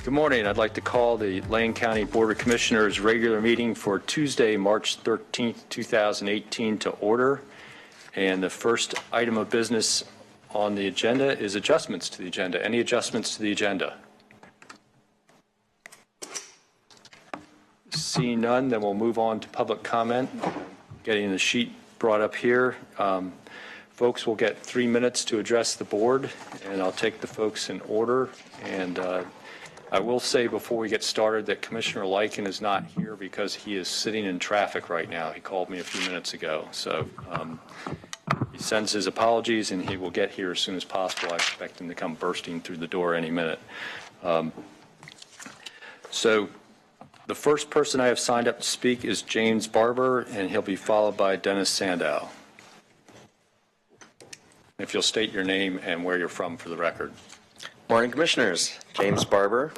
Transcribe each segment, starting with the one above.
Good morning. I'd like to call the Lane County Board of Commissioners regular meeting for Tuesday, March 13th, 2018 to order. And the first item of business on the agenda is adjustments to the agenda. Any adjustments to the agenda? Seeing none, then we'll move on to public comment. Getting the sheet brought up here. Folks will get 3 minutes to address the board, and I'll take the folks in order. And I will say before we get started that Commissioner Lycan is not here because he is sitting in traffic right now. He called me a few minutes ago. So he sends his apologies, and he will get here as soon as possible. I expect him to come bursting through the door any minute. So the first person I have signed up to speak is James Barber, and he'll be followed by Dennis Sandow. If you'll state your name and where you're from for the record. Morning, Commissioners. James Barber.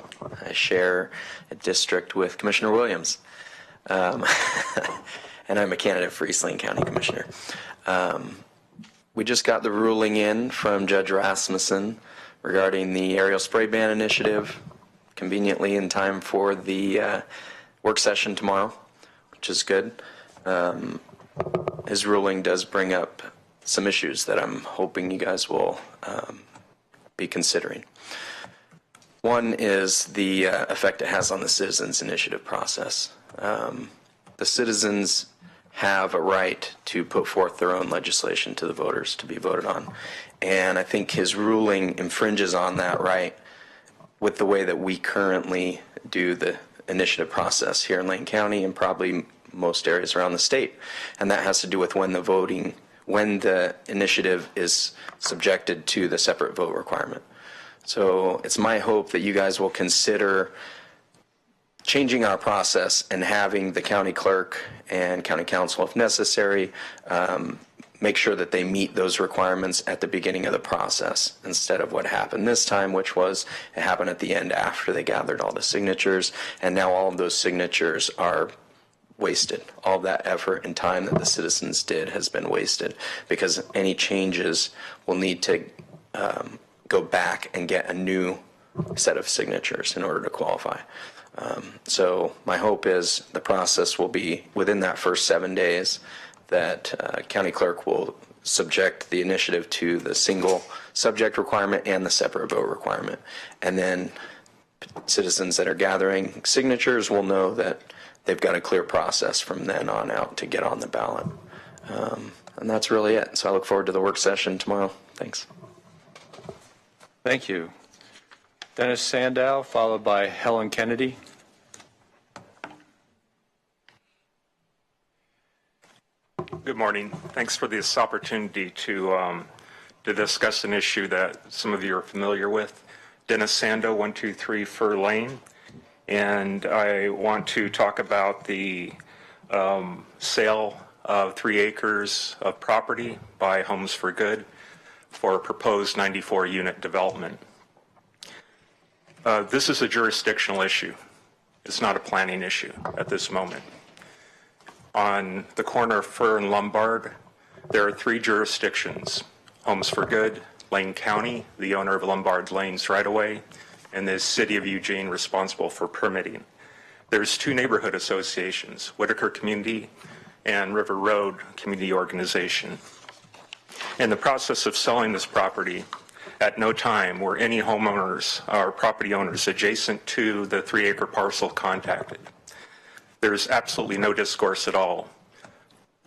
I share a district with Commissioner Williams. And I'm a candidate for East Lane County Commissioner. We just got the ruling in from Judge Rasmussen regarding the aerial spray ban initiative, conveniently in time for the work session tomorrow, which is good. His ruling does bring up some issues that I'm hoping you guys will be considering. One is the effect it has on the citizens' initiative process. The citizens have a right to put forth their own legislation to the voters to be voted on. And I think his ruling infringes on that right with the way that we currently do the initiative process here in Lane County and probably most areas around the state. And that has to do with when the initiative is subjected to the separate vote requirement. So it's my hope that you guys will consider changing our process and having the county clerk and county council, if necessary, make sure that they meet those requirements at the beginning of the process instead of what happened this time, which was it happened at the end after they gathered all the signatures, and now all of those signatures are wasted. All of that effort and time that the citizens did has been wasted because any changes will need to go back and get a new set of signatures in order to qualify. So my hope is the process will be within that first 7 days that county clerk will subject the initiative to the single subject requirement and the separate vote requirement. And then citizens that are gathering signatures will know that they've got a clear process from then on out to get on the ballot. And that's really it. So I look forward to the work session tomorrow. Thanks. Thank you. Dennis Sandow, followed by Helen Kennedy. Good morning. Thanks for this opportunity to discuss an issue that some of you are familiar with. Dennis Sandow, 123 Fur Lane. And I want to talk about the sale of 3 acres of property by Homes for Good for a proposed 94-unit development. This is a jurisdictional issue. It's not a planning issue at this moment. On the corner of Fur and Lombard, there are 3 jurisdictions: Homes for Good, Lane County, the owner of Lombard Lanes right-of-way, and the City of Eugene responsible for permitting. There's 2 neighborhood associations, Whitaker Community and River Road Community Organization. In the process of selling this property, at no time were any homeowners or property owners adjacent to the 3-acre parcel contacted. There's absolutely no discourse at all.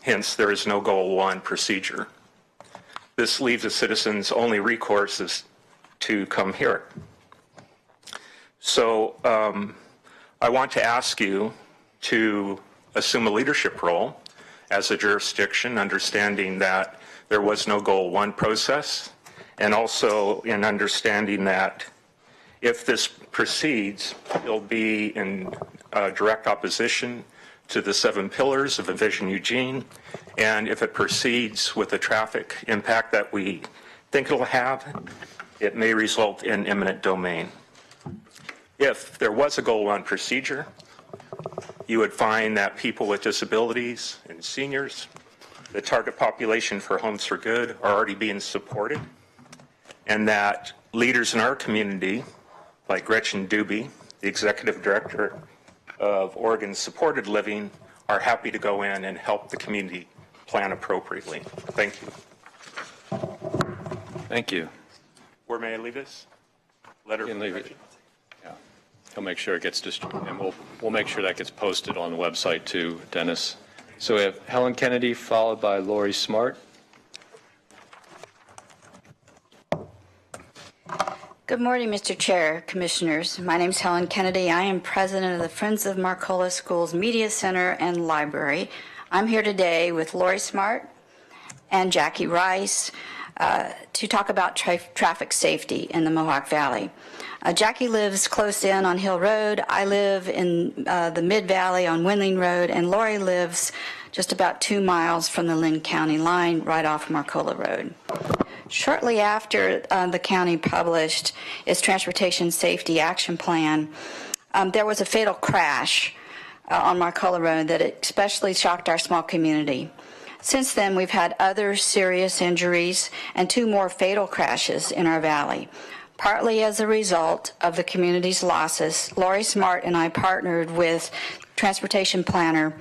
Hence, there is no Goal 1 procedure. This leaves the citizens' only recourse is to come here. So I want to ask you to assume a leadership role as a jurisdiction, understanding that there was no Goal 1 process, and also in understanding that if this proceeds, it'll be in direct opposition to the 7 pillars of Envision Eugene, and if it proceeds with the traffic impact that we think it'll have, it may result in eminent domain. If there was a Goal 1 procedure, you would find that people with disabilities and seniors, the target population for Homes for Good, are already being supported, and that leaders in our community, like Gretchen Doobie the executive director of Oregon Supported Living, are happy to go in and help the community plan appropriately. Thank you. Thank you. Where may I leave this? Letter You of can leave it. direction. Yeah. He'll make sure it gets distributed, and we'll make sure that gets posted on the website too, Dennis. So we have Helen Kennedy, followed by Lori Smart. Good morning, Mr. Chair, Commissioners. My name is Helen Kennedy. I am president of the Friends of Marcola Schools Media Center and Library. I'm here today with Lori Smart and Jackie Rice to talk about traffic safety in the Mohawk Valley. Jackie lives close in on Hill Road. I live in the Mid-Valley on Windling Road, and Lori lives just about 2 miles from the Lynn County line right off Marcola Road. Shortly after the county published its Transportation Safety Action Plan, there was a fatal crash on Marcola Road that especially shocked our small community. Since then, we've had other serious injuries and 2 more fatal crashes in our valley. Partly as a result of the community's losses, Lori Smart and I partnered with transportation planner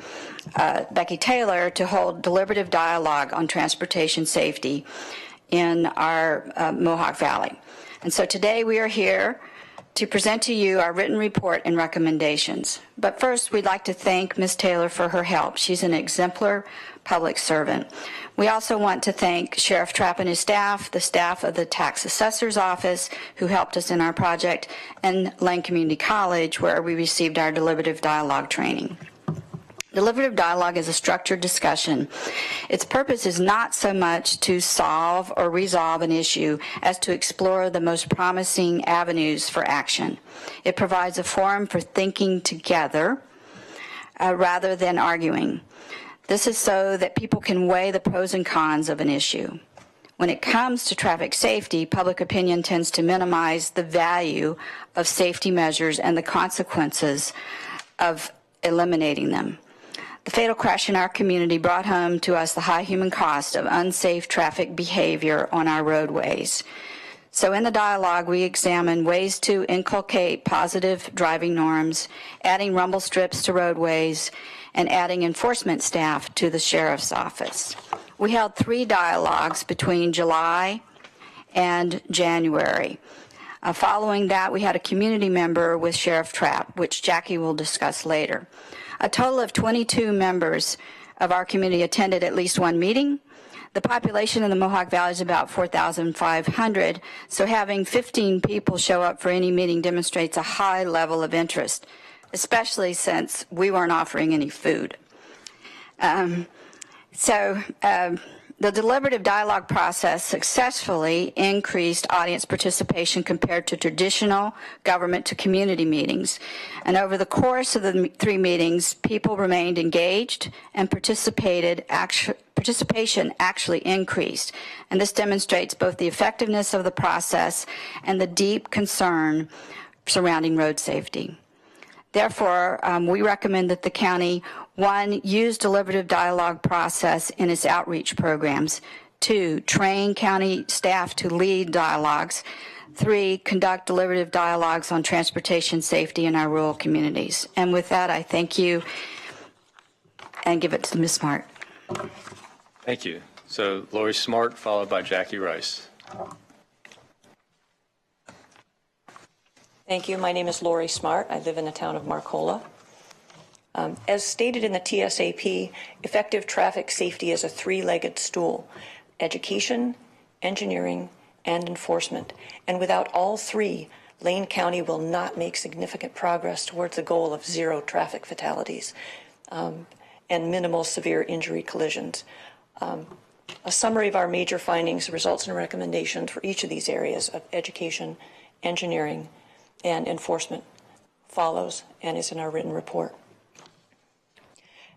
Becky Taylor to hold deliberative dialogue on transportation safety in our Mohawk Valley. And so today we are here to present to you our written report and recommendations. But first, we'd like to thank Ms. Taylor for her help. She's an exemplar public servant. We also want to thank Sheriff Trapp and his staff, the staff of the Tax Assessor's Office, who helped us in our project, and Lane Community College, where we received our deliberative dialogue training. Deliberative dialogue is a structured discussion. Its purpose is not so much to solve or resolve an issue as to explore the most promising avenues for action. It provides a forum for thinking together rather than arguing. This is so that people can weigh the pros and cons of an issue. When it comes to traffic safety, public opinion tends to minimize the value of safety measures and the consequences of eliminating them. The fatal crash in our community brought home to us the high human cost of unsafe traffic behavior on our roadways. So in the dialogue, we examined ways to inculcate positive driving norms, adding rumble strips to roadways, and adding enforcement staff to the sheriff's office. We held 3 dialogues between July and January. Following that, we had a community member with Sheriff Trapp, which Jackie will discuss later. A total of 22 members of our community attended at least one meeting. The population in the Mohawk Valley is about 4,500, so having 15 people show up for any meeting demonstrates a high level of interest, especially since we weren't offering any food. The deliberative dialogue process successfully increased audience participation compared to traditional government to community meetings. And over the course of the 3 meetings, people remained engaged and participation actually increased. And this demonstrates both the effectiveness of the process and the deep concern surrounding road safety. Therefore, we recommend that the county, 1, use deliberative dialogue process in its outreach programs. 2, train county staff to lead dialogues. 3, conduct deliberative dialogues on transportation safety in our rural communities. And with that, I thank you and give it to Ms. Smart. Thank you. So Lori Smart, followed by Jackie Rice. Thank you. My name is Lori Smart. I live in the town of Marcola. As stated in the TSAP, effective traffic safety is a 3-legged stool: education, engineering, and enforcement. And without all 3, Lane County will not make significant progress towards the goal of 0 traffic fatalities and minimal severe injury collisions. A summary of our major findings, results, and recommendations for each of these areas of education, engineering, and enforcement follows and is in our written report.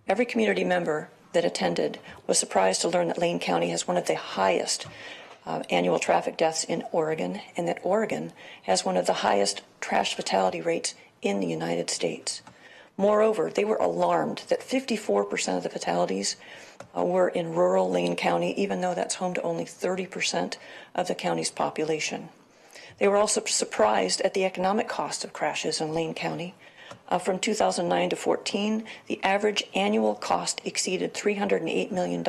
Every community member that attended was surprised to learn that Lane County has one of the highest annual traffic deaths in Oregon, and that Oregon has one of the highest crash fatality rates in the United States. Moreover, they were alarmed that 54% of the fatalities were in rural Lane County, even though that's home to only 30% of the county's population. They were also surprised at the economic cost of crashes in Lane County. From 2009 to 14, the average annual cost exceeded $308 million,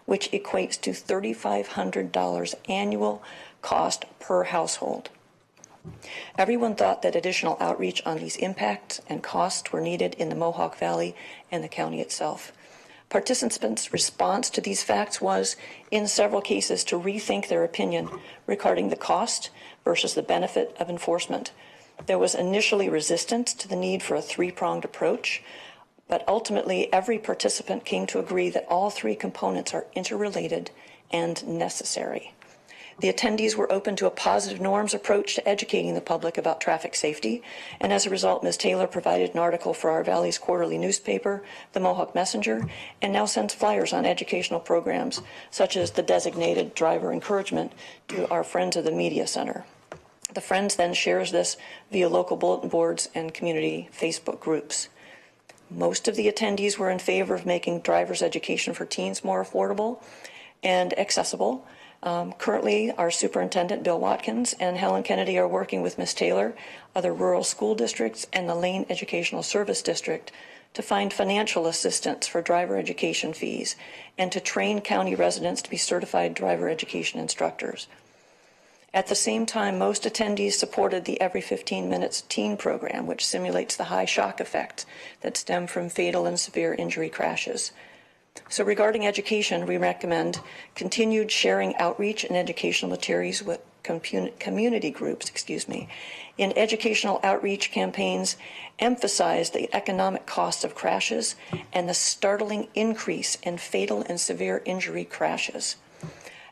which equates to $3,500 annual cost per household. Everyone thought that additional outreach on these impacts and costs were needed in the Mohawk Valley and the county itself. Participants' response to these facts was, in several cases, to rethink their opinion regarding the cost versus the benefit of enforcement. There was initially resistance to the need for a three-pronged approach, but ultimately every participant came to agree that all three components are interrelated and necessary. The attendees were open to a positive norms approach to educating the public about traffic safety, and as a result, Ms. Taylor provided an article for our Valley's quarterly newspaper, the Mohawk Messenger, and now sends flyers on educational programs, such as the designated driver encouragement, to our Friends of the Media Center. The Friends then shares this via local bulletin boards and community Facebook groups. Most of the attendees were in favor of making driver's education for teens more affordable and accessible. Currently, our superintendent, Bill Watkins, and Helen Kennedy are working with Ms. Taylor, other rural school districts, and the Lane Educational Service District to find financial assistance for driver education fees and to train county residents to be certified driver education instructors. At the same time, most attendees supported the Every 15 Minutes teen program, which simulates the high shock effect that stem from fatal and severe injury crashes. So regarding education, we recommend continued sharing outreach and educational materials with community groups, in educational outreach campaigns, emphasize the economic cost of crashes and the startling increase in fatal and severe injury crashes,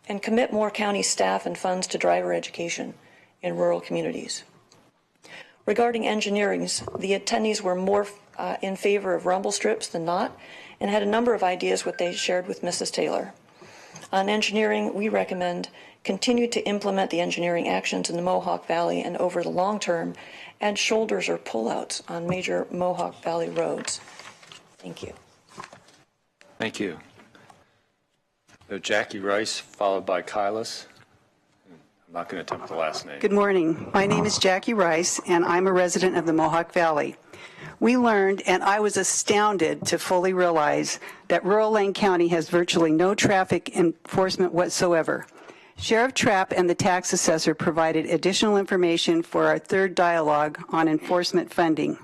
and commit more county staff and funds to driver education in rural communities. Regarding engineering, the attendees were more in favor of rumble strips than not, and had a number of ideas what they shared with Mrs. Taylor. On engineering, we recommend continue to implement the engineering actions in the Mohawk Valley and over the long term, add shoulders or pullouts on major Mohawk Valley roads. Thank you. Thank you. So Jackie Rice, followed by Kylas. I'm not going to attempt the last name. Good morning. My name is Jackie Rice, and I'm a resident of the Mohawk Valley. We learned, and I was astounded to fully realize, that rural Lane County has virtually no traffic enforcement whatsoever. Sheriff Trapp and the tax assessor provided additional information for our third dialogue on enforcement funding.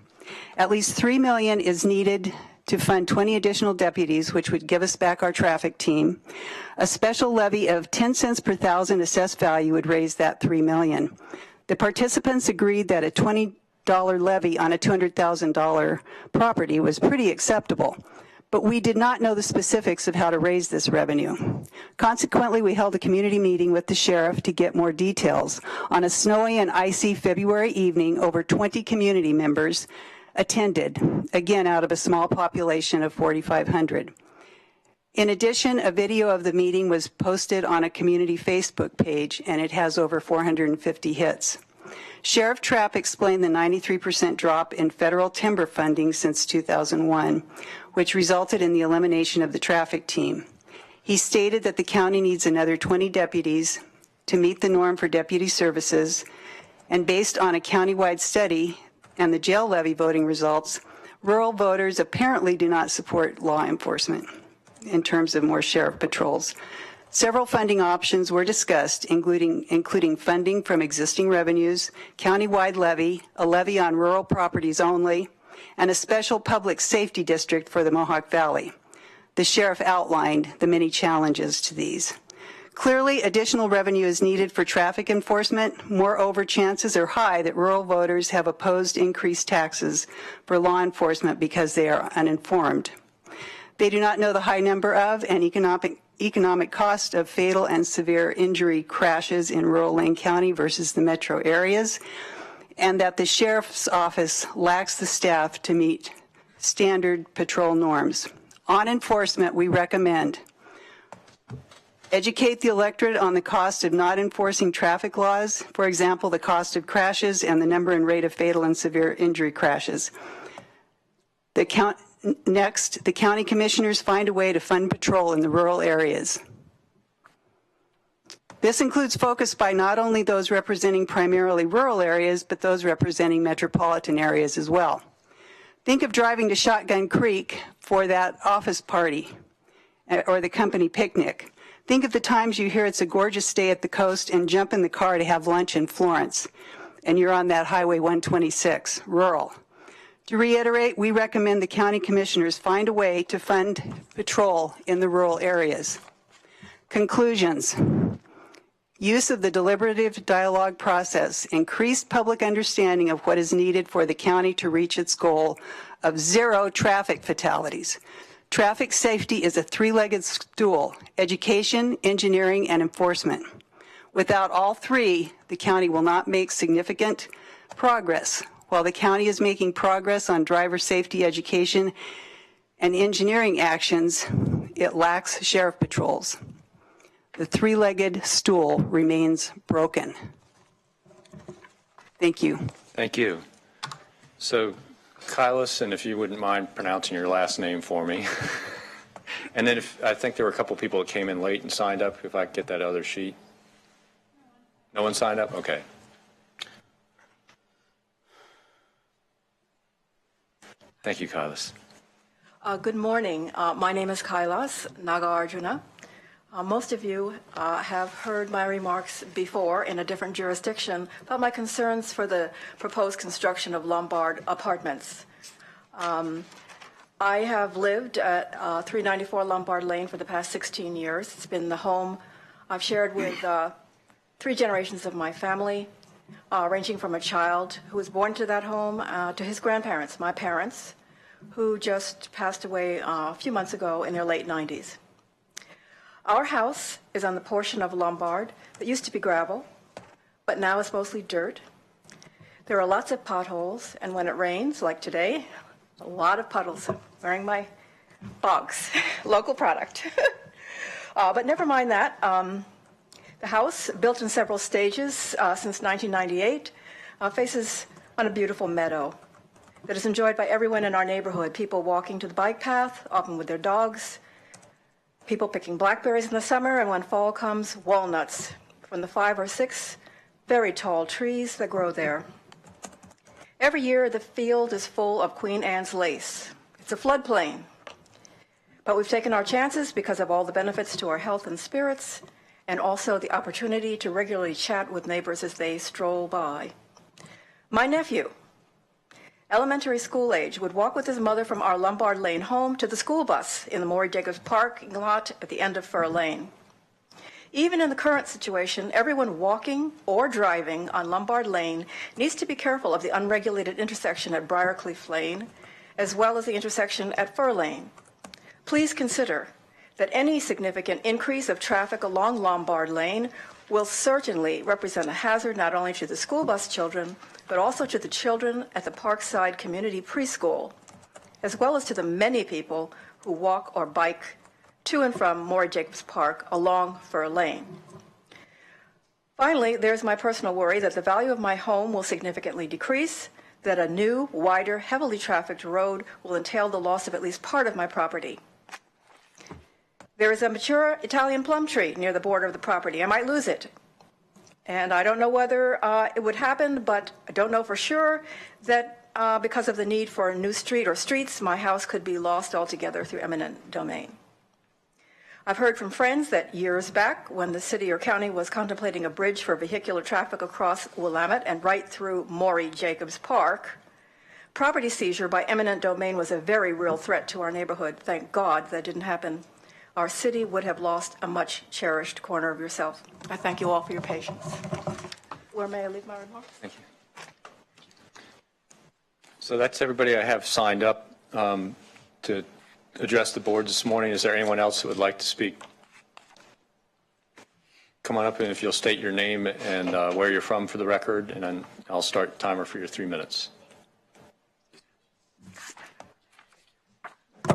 At least $3 million is needed to fund 20 additional deputies, which would give us back our traffic team. A special levy of 10 cents per thousand assessed value would raise that $3 million. The participants agreed that a $20 levy on a $200,000 property was pretty acceptable, but we did not know the specifics of how to raise this revenue. Consequently, we held a community meeting with the sheriff to get more details. On a snowy and icy February evening, over 20 community members attended, again out of a small population of 4,500. In addition, a video of the meeting was posted on a community Facebook page, and it has over 450 hits. Sheriff Trapp explained the 93% drop in federal timber funding since 2001, which resulted in the elimination of the traffic team. He stated that the county needs another 20 deputies to meet the norm for deputy services, and based on a countywide study and the jail levy voting results, rural voters apparently do not support law enforcement in terms of more sheriff patrols. Several funding options were discussed, including funding from existing revenues, countywide levy, a levy on rural properties only, and a special public safety district for the Mohawk Valley. The sheriff outlined the many challenges to these. Clearly, additional revenue is needed for traffic enforcement. Moreover, chances are high that rural voters have opposed increased taxes for law enforcement because they are uninformed. They do not know the high number of and economic cost of fatal and severe injury crashes in rural Lane County versus the metro areas, and that the sheriff's office lacks the staff to meet standard patrol norms. On enforcement, we recommend educate the electorate on the cost of not enforcing traffic laws, for example, the cost of crashes and the number and rate of fatal and severe injury crashes. Next, the county commissioners find a way to fund patrol in the rural areas. This includes focus by not only those representing primarily rural areas, but those representing metropolitan areas as well. Think of driving to Shotgun Creek for that office party or the company picnic. Think of the times you hear it's a gorgeous day at the coast and jump in the car to have lunch in Florence, and you're on that Highway 126, rural. To reiterate, we recommend the county commissioners find a way to fund patrol in the rural areas. Conclusions. Use of the deliberative dialogue process, increased public understanding of what is needed for the county to reach its goal of 0 traffic fatalities. Traffic safety is a three-legged stool: education, engineering, and enforcement. Without all three, the county will not make significant progress. While the county is making progress on driver safety education and engineering actions, it lacks sheriff patrols. The three-legged stool remains broken. Thank you. Thank you. So, Kylas, and if you wouldn't mind pronouncing your last name for me. And then I think there were a couple people that came in late and signed up, if I could get that other sheet. No one signed up? Okay. Thank you, Kylas. Good morning. My name is Kailas Nagarjuna. Most of you have heard my remarks before in a different jurisdiction about my concerns for the proposed construction of Lombard apartments. I have lived at 394 Lombard Lane for the past 16 years. It's been the home I've shared with 3 generations of my family, ranging from a child who was born to that home to his grandparents, my parents, who just passed away a few months ago in their late 90s. Our house is on the portion of Lombard that used to be gravel, but now is mostly dirt. There are lots of potholes, and when it rains, like today, a lot of puddles. I'm wearing my Bogs, local product. But never mind that. The house, built in several stages since 1998, faces on a beautiful meadow that is enjoyed by everyone in our neighborhood, people walking to the bike path, often with their dogs, people picking blackberries in the summer, and when fall comes, walnuts from the 5 or 6 very tall trees that grow there. Every year, the field is full of Queen Anne's lace. It's a floodplain. But we've taken our chances because of all the benefits to our health and spirits, and also the opportunity to regularly chat with neighbors as they stroll by. My nephew, elementary school age, would walk with his mother from our Lombard Lane home to the school bus in the Maury Jacobs parking lot at the end of Fur Lane. Even in the current situation, everyone walking or driving on Lombard Lane needs to be careful of the unregulated intersection at Briarcliff Lane, as well as the intersection at Fur Lane. Please consider that any significant increase of traffic along Lombard Lane will certainly represent a hazard not only to the school bus children, but also to the children at the Parkside Community Preschool, as well as to the many people who walk or bike to and from Maury Jacobs Park along Fur Lane. Finally, there's my personal worry that the value of my home will significantly decrease, that a new, wider, heavily trafficked road will entail the loss of at least part of my property. There is a mature Italian plum tree near the border of the property. I might lose it. And I don't know whether it would happen, but I don't know for sure that because of the need for a new street or streets, my house could be lost altogether through eminent domain. I've heard from friends that years back, when the city or county was contemplating a bridge for vehicular traffic across Willamette and right through Maury Jacobs Park, property seizure by eminent domain was a very real threat to our neighborhood. Thank God that didn't happen. Our city would have lost a much cherished corner of yourself. I thank you all for your patience. Where may I leave my remarks? Thank you. So that's everybody I have signed up to address the board this morning. Is there anyone else who would like to speak? Come on up, and if you'll state your name and where you're from for the record, and then I'll start the timer for your 3 minutes.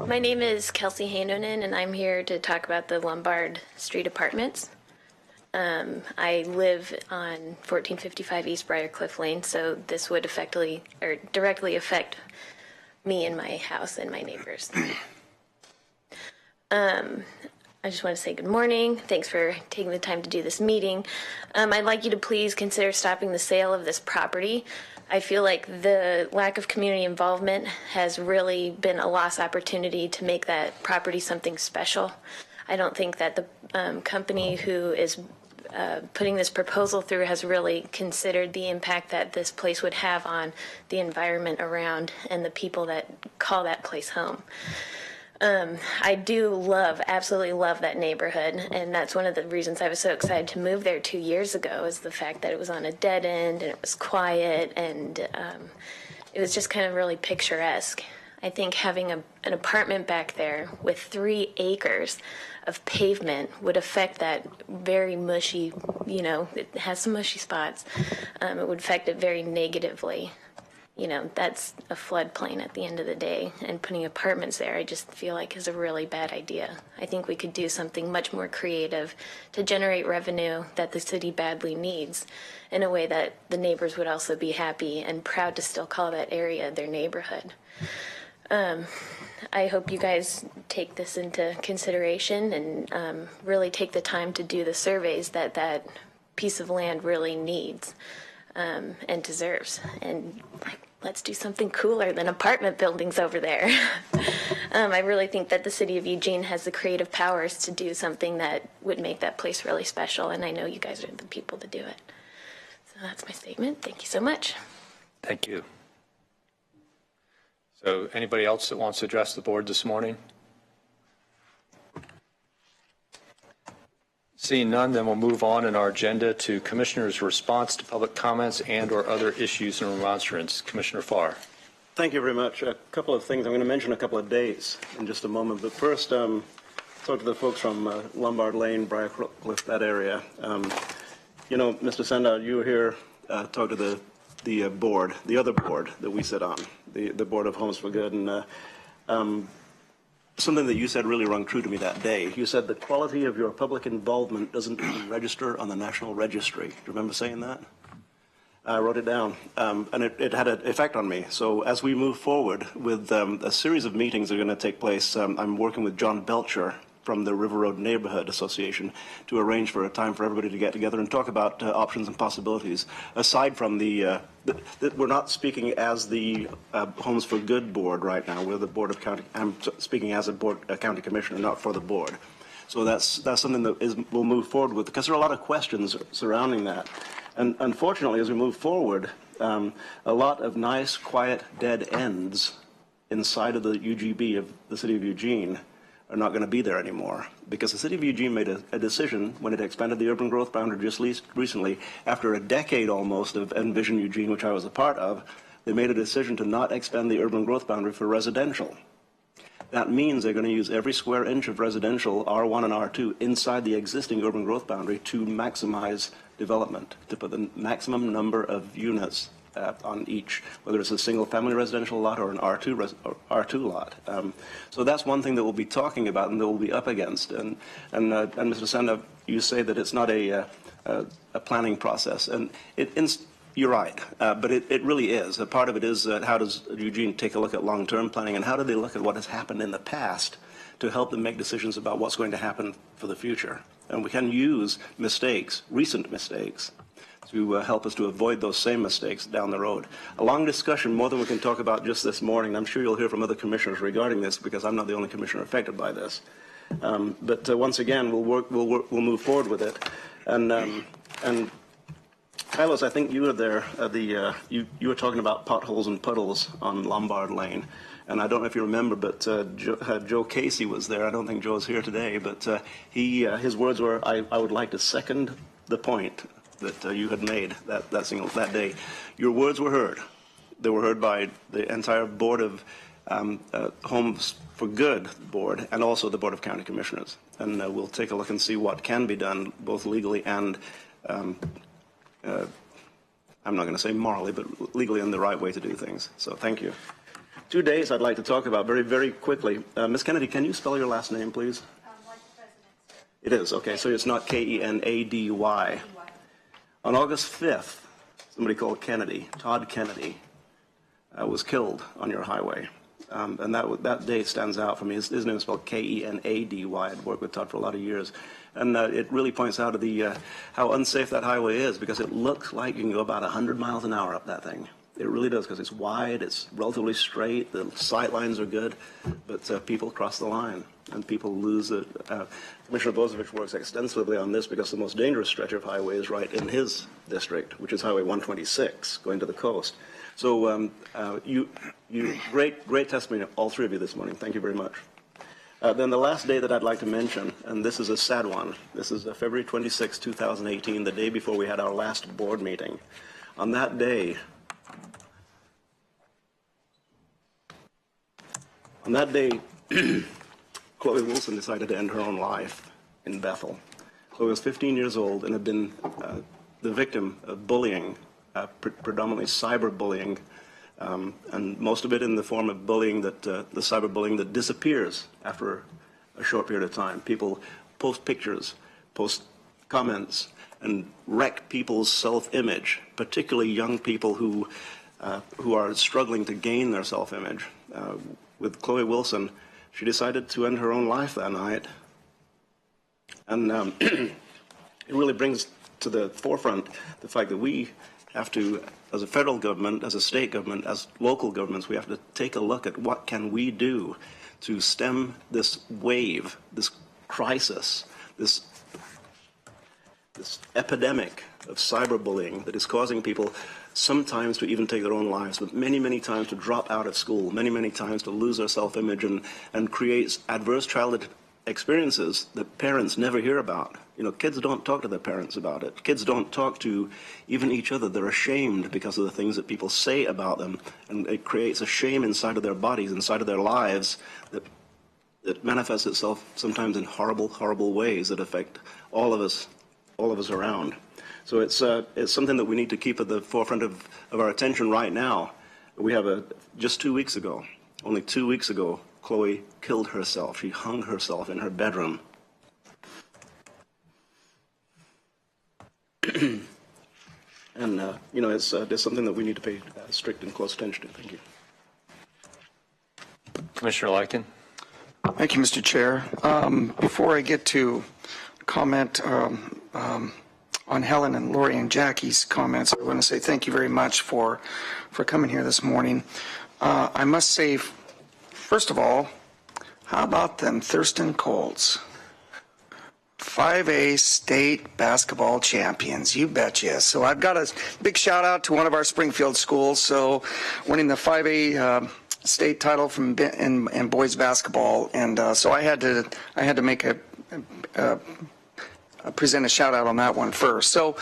My name is Kelsey Handonen, and I'm here to talk about the Lombard Street Apartments. I live on 1455 East Briarcliff Lane, so this would directly affect me and my house and my neighbors. I just want to say good morning. Thanks for taking the time to do this meeting. I'd like you to please consider stopping the sale of this property. I feel like the lack of community involvement has really been a lost opportunity to make that property something special. I don't think that the company who is putting this proposal through has really considered the impact that this place would have on the environment around and the people that call that place home. I do absolutely love that neighborhood, and that's one of the reasons I was so excited to move there 2 years ago, is the fact that it was on a dead end and it was quiet, and it was just kind of really picturesque. I think having an apartment back there with 3 acres of pavement would affect that very mushy, it has some mushy spots. It would affect it very negatively. That's a floodplain at the end of the day, and putting apartments there, I just feel like is a really bad idea. I think we could do something much more creative to generate revenue that the city badly needs in a way that the neighbors would also be happy and proud to still call that area their neighborhood. I hope you guys take this into consideration and really take the time to do the surveys that piece of land really needs and deserves. And let's do something cooler than apartment buildings over there. I really think that the city of Eugene has the creative powers to do something that would make that place really special, and I know you guys are the people to do it. So that's my statement. Thank you so much. Thank you. So anybody else that wants to address the board this morning? Seeing none, then we'll move on in our agenda to Commissioner's response to public comments and or other issues and remonstrance. Commissioner Farr. Thank you very much. A couple of things. I'm going to mention a couple of dates in just a moment. But first, talk to the folks from Lombard Lane, Briarcliff, that area. Mr. Sandow, you were here, talk to the board, the other board that we sit on, the Board of Homes for Good. And something that you said really rung true to me that day. You said the quality of your public involvement doesn't even register on the National Registry. Do you remember saying that? I wrote it down, and it had an effect on me. So as we move forward with a series of meetings that are going to take place, I'm working with John Belcher from the River Road Neighborhood Association to arrange for a time for everybody to get together and talk about options and possibilities. Aside from we're not speaking as the Homes for Good board right now. We're the Board of County. I'm speaking as a county commissioner, not for the board. So that's something that we'll move forward with, because there are a lot of questions surrounding that. And unfortunately, as we move forward, a lot of nice, quiet, dead ends inside of the UGB of the city of Eugene are not going to be there anymore, because the city of Eugene made a decision when it expanded the urban growth boundary just recently, after a decade almost of Envision Eugene, which I was a part of. They made a decision to not expand the urban growth boundary for residential. That means they're going to use every square inch of residential, R1 and R2, inside the existing urban growth boundary to maximize development, to put the maximum number of units on each, whether it's a single-family residential lot or an R2 lot. So that's one thing that we'll be talking about and that we'll be up against. And Mr. Sandow, you say that it's not a planning process, and you're right, but it really is. A part of it is how does Eugene take a look at long-term planning, and how do they look at what has happened in the past to help them make decisions about what's going to happen for the future. And we can use mistakes, recent mistakes, to help us to avoid those same mistakes down the road. A long discussion, more than we can talk about just this morning. I'm sure you'll hear from other commissioners regarding this, because I'm not the only commissioner affected by this. But once again, we'll move forward with it. And Carlos, I think you were there. You were talking about potholes and puddles on Lombard Lane. And I don't know if you remember, but Joe Casey was there. I don't think Joe's here today, but his words were, I would like to second the point that you had made that day. Your words were heard. They were heard by the entire Board of Homes for Good board, and also the Board of County Commissioners. And we'll take a look and see what can be done, both legally and, I'm not going to say morally, but legally in the right way to do things. So thank you. 2 days I'd like to talk about very, very quickly. Ms. Kennedy, can you spell your last name, please? Like the president, sir. It is, okay, so it's not Kenady. On August 5th, somebody called Kennedy, Todd Kennedy, was killed on your highway. And that day stands out for me. His name is spelled Kenady. I'd worked with Todd for a lot of years. And it really points out how unsafe that highway is, because it looks like you can go about 100 miles an hour up that thing. It really does, because it's wide, it's relatively straight, the sight lines are good, but people cross the line and people lose it. Commissioner Bozievich works extensively on this because the most dangerous stretch of highway is right in his district, which is Highway 126, going to the coast. So great testimony, all three of you this morning. Thank you very much. Then the last day that I'd like to mention, and this is a sad one, this is February 26, 2018, the day before we had our last board meeting. On that day, Chloe Wilson decided to end her own life in Bethel. Chloe was 15 years old and had been the victim of bullying, predominantly cyberbullying, and most of it in the form of bullying the cyberbullying that disappears after a short period of time. People post pictures, post comments, and wreck people's self-image, particularly young people who are struggling to gain their self-image. With Chloe Wilson, she decided to end her own life that night. And it really brings to the forefront the fact that we have to, as a federal government, as a state government, as local governments, we have to take a look at what can we do to stem this wave, this crisis, this epidemic of cyberbullying that is causing people sometimes to even take their own lives, but many, many times to drop out of school, many, many times to lose their self-image and creates adverse childhood experiences that parents never hear about. You know, kids don't talk to their parents about it. Kids don't talk to even each other. They're ashamed because of the things that people say about them, and it creates a shame inside of their bodies, inside of their lives, that manifests itself sometimes in horrible, horrible ways that affect all of us around. So it's something that we need to keep at the forefront of our attention right now. We have just 2 weeks ago, only 2 weeks ago, Chloe killed herself. She hung herself in her bedroom. And, it's something that we need to pay strict and close attention to. Thank you. Commissioner Lycan. Thank you, Mr. Chair. Before I get to comment on Helen and Lori and Jackie's comments, I want to say thank you very much for coming here this morning. I must say, first of all, how about them Thurston Colts? 5A state basketball champions, you betcha. So I've got a big shout out to one of our Springfield schools, so winning the 5A state title from in boys basketball, and so I had to make present a shout out on that one first. So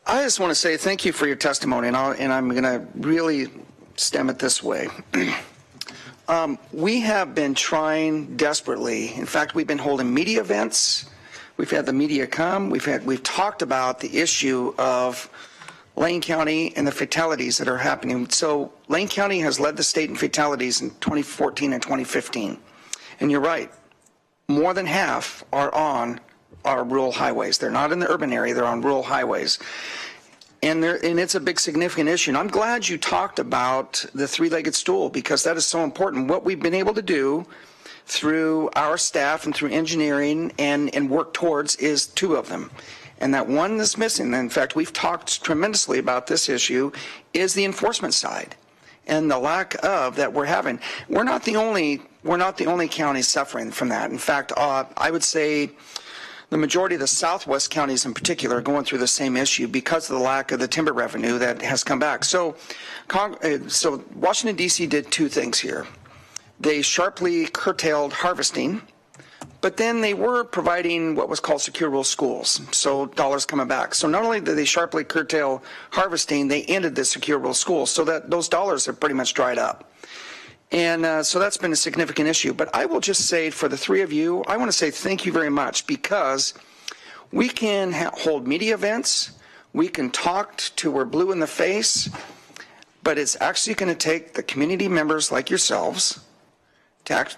I just want to say thank you for your testimony, and I'm going to really stem it this way. We have been trying desperately. In fact, we've been holding media events. We've had the media come. We've talked about the issue of Lane County and the fatalities that are happening. So Lane County has led the state in fatalities in 2014 and 2015. And you're right, more than half are on our rural highways. They're not in the urban area, they're on rural highways. And it's a big significant issue. And I'm glad you talked about the three-legged stool, because that is so important. What we've been able to do through our staff and through engineering and work towards is two of them. And that one that's missing, in fact, we've talked tremendously about this issue, is the enforcement side and the lack of that we're having. We're not the only county suffering from that. In fact, I would say the majority of the southwest counties in particular are going through the same issue because of the lack of the timber revenue that has come back. So Washington, D.C. did two things here. They sharply curtailed harvesting, but then they were providing what was called secure rural schools, so dollars coming back. So not only did they sharply curtail harvesting, they ended the secure rural schools, so that those dollars have pretty much dried up. And so that's been a significant issue. But I will just say, for the three of you, I want to say thank you very much, because we can hold media events, we can talk till we're blue in the face, but it's actually going to take the community members like yourselves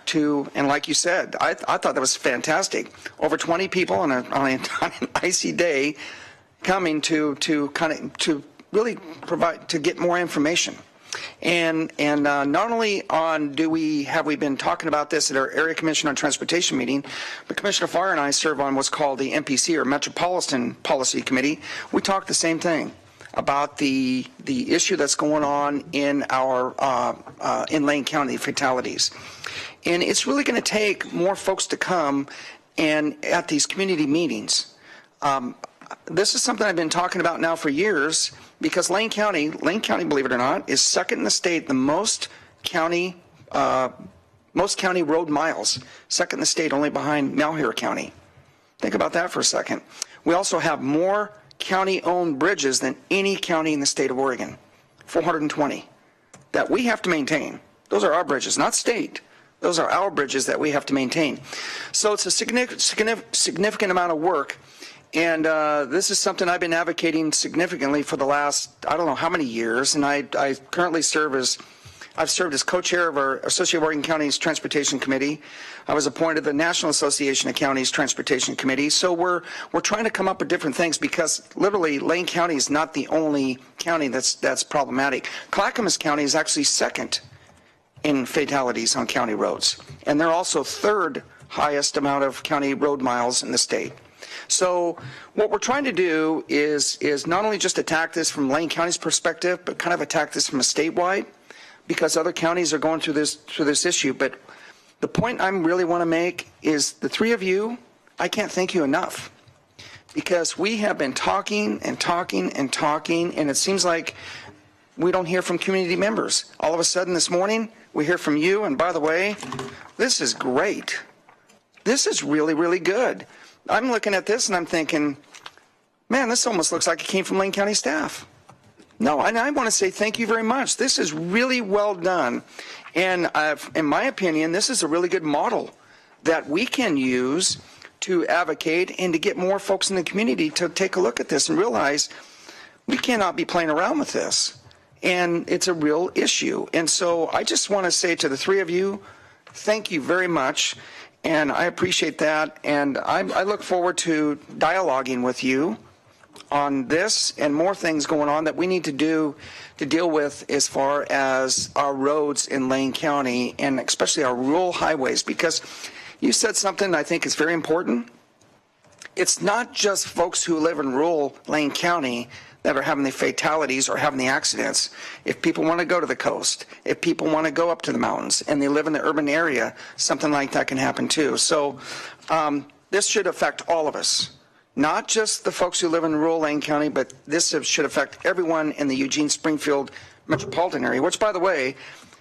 to and like you said, I thought that was fantastic. Over 20 people on an icy day coming to really provide, to get more information. And not only have we been talking about this at our Area Commission on Transportation meeting, but Commissioner Farr and I serve on what's called the MPC, or Metropolitan Policy Committee. We talked the same thing about the issue that's going on in our in Lane County, fatalities. And it's really going to take more folks to come and at these community meetings. This is something I've been talking about now for years, because Lane County, believe it or not, is second in the state, the most county road miles, second in the state, only behind Malheur County. Think about that for a second. We also have more county-owned bridges than any county in the state of Oregon, 420, that we have to maintain. Those are our bridges, not state. Those are our bridges that we have to maintain. So it's a significant amount of work. And this is something I've been advocating significantly for the last, I don't know how many years. And I currently I've served as co-chair of our Association of Oregon Counties Transportation Committee. I was appointed to the National Association of Counties Transportation Committee. So we're trying to come up with different things, because literally Lane County is not the only county that's problematic. Clackamas County is actually second in fatalities on county roads. And they're also third highest amount of county road miles in the state. So what we're trying to do is not only just attack this from Lane County's perspective, but kind of attack this from a statewide, because other counties are going through this issue. But the point I really want to make is the three of you, I can't thank you enough, because we have been talking and talking and talking, and it seems like we don't hear from community members. All of a sudden this morning, we hear from you, and by the way, this is great. This is really, really good. I'm looking at this and I'm thinking, man, this almost looks like it came from Lane County staff. No, and I want to say thank you very much. This is really well done. And in my opinion, this is a really good model that we can use to advocate and to get more folks in the community to take a look at this and realize we cannot be playing around with this. And it's a real issue. And so I just want to say to the three of you, thank you very much. And I appreciate that. And I look forward to dialoguing with you on this and more things going on that we need to do to deal with as far as our roads in Lane County, and especially our rural highways, because you said something I think is very important. It's not just folks who live in rural Lane County that are having the fatalities or having the accidents. If people want to go to the coast, if people want to go up to the mountains and they live in the urban area, something like that can happen too. So this should affect all of us, not just the folks who live in rural Lane County, but this should affect everyone in the Eugene-Springfield metropolitan area, which, by the way,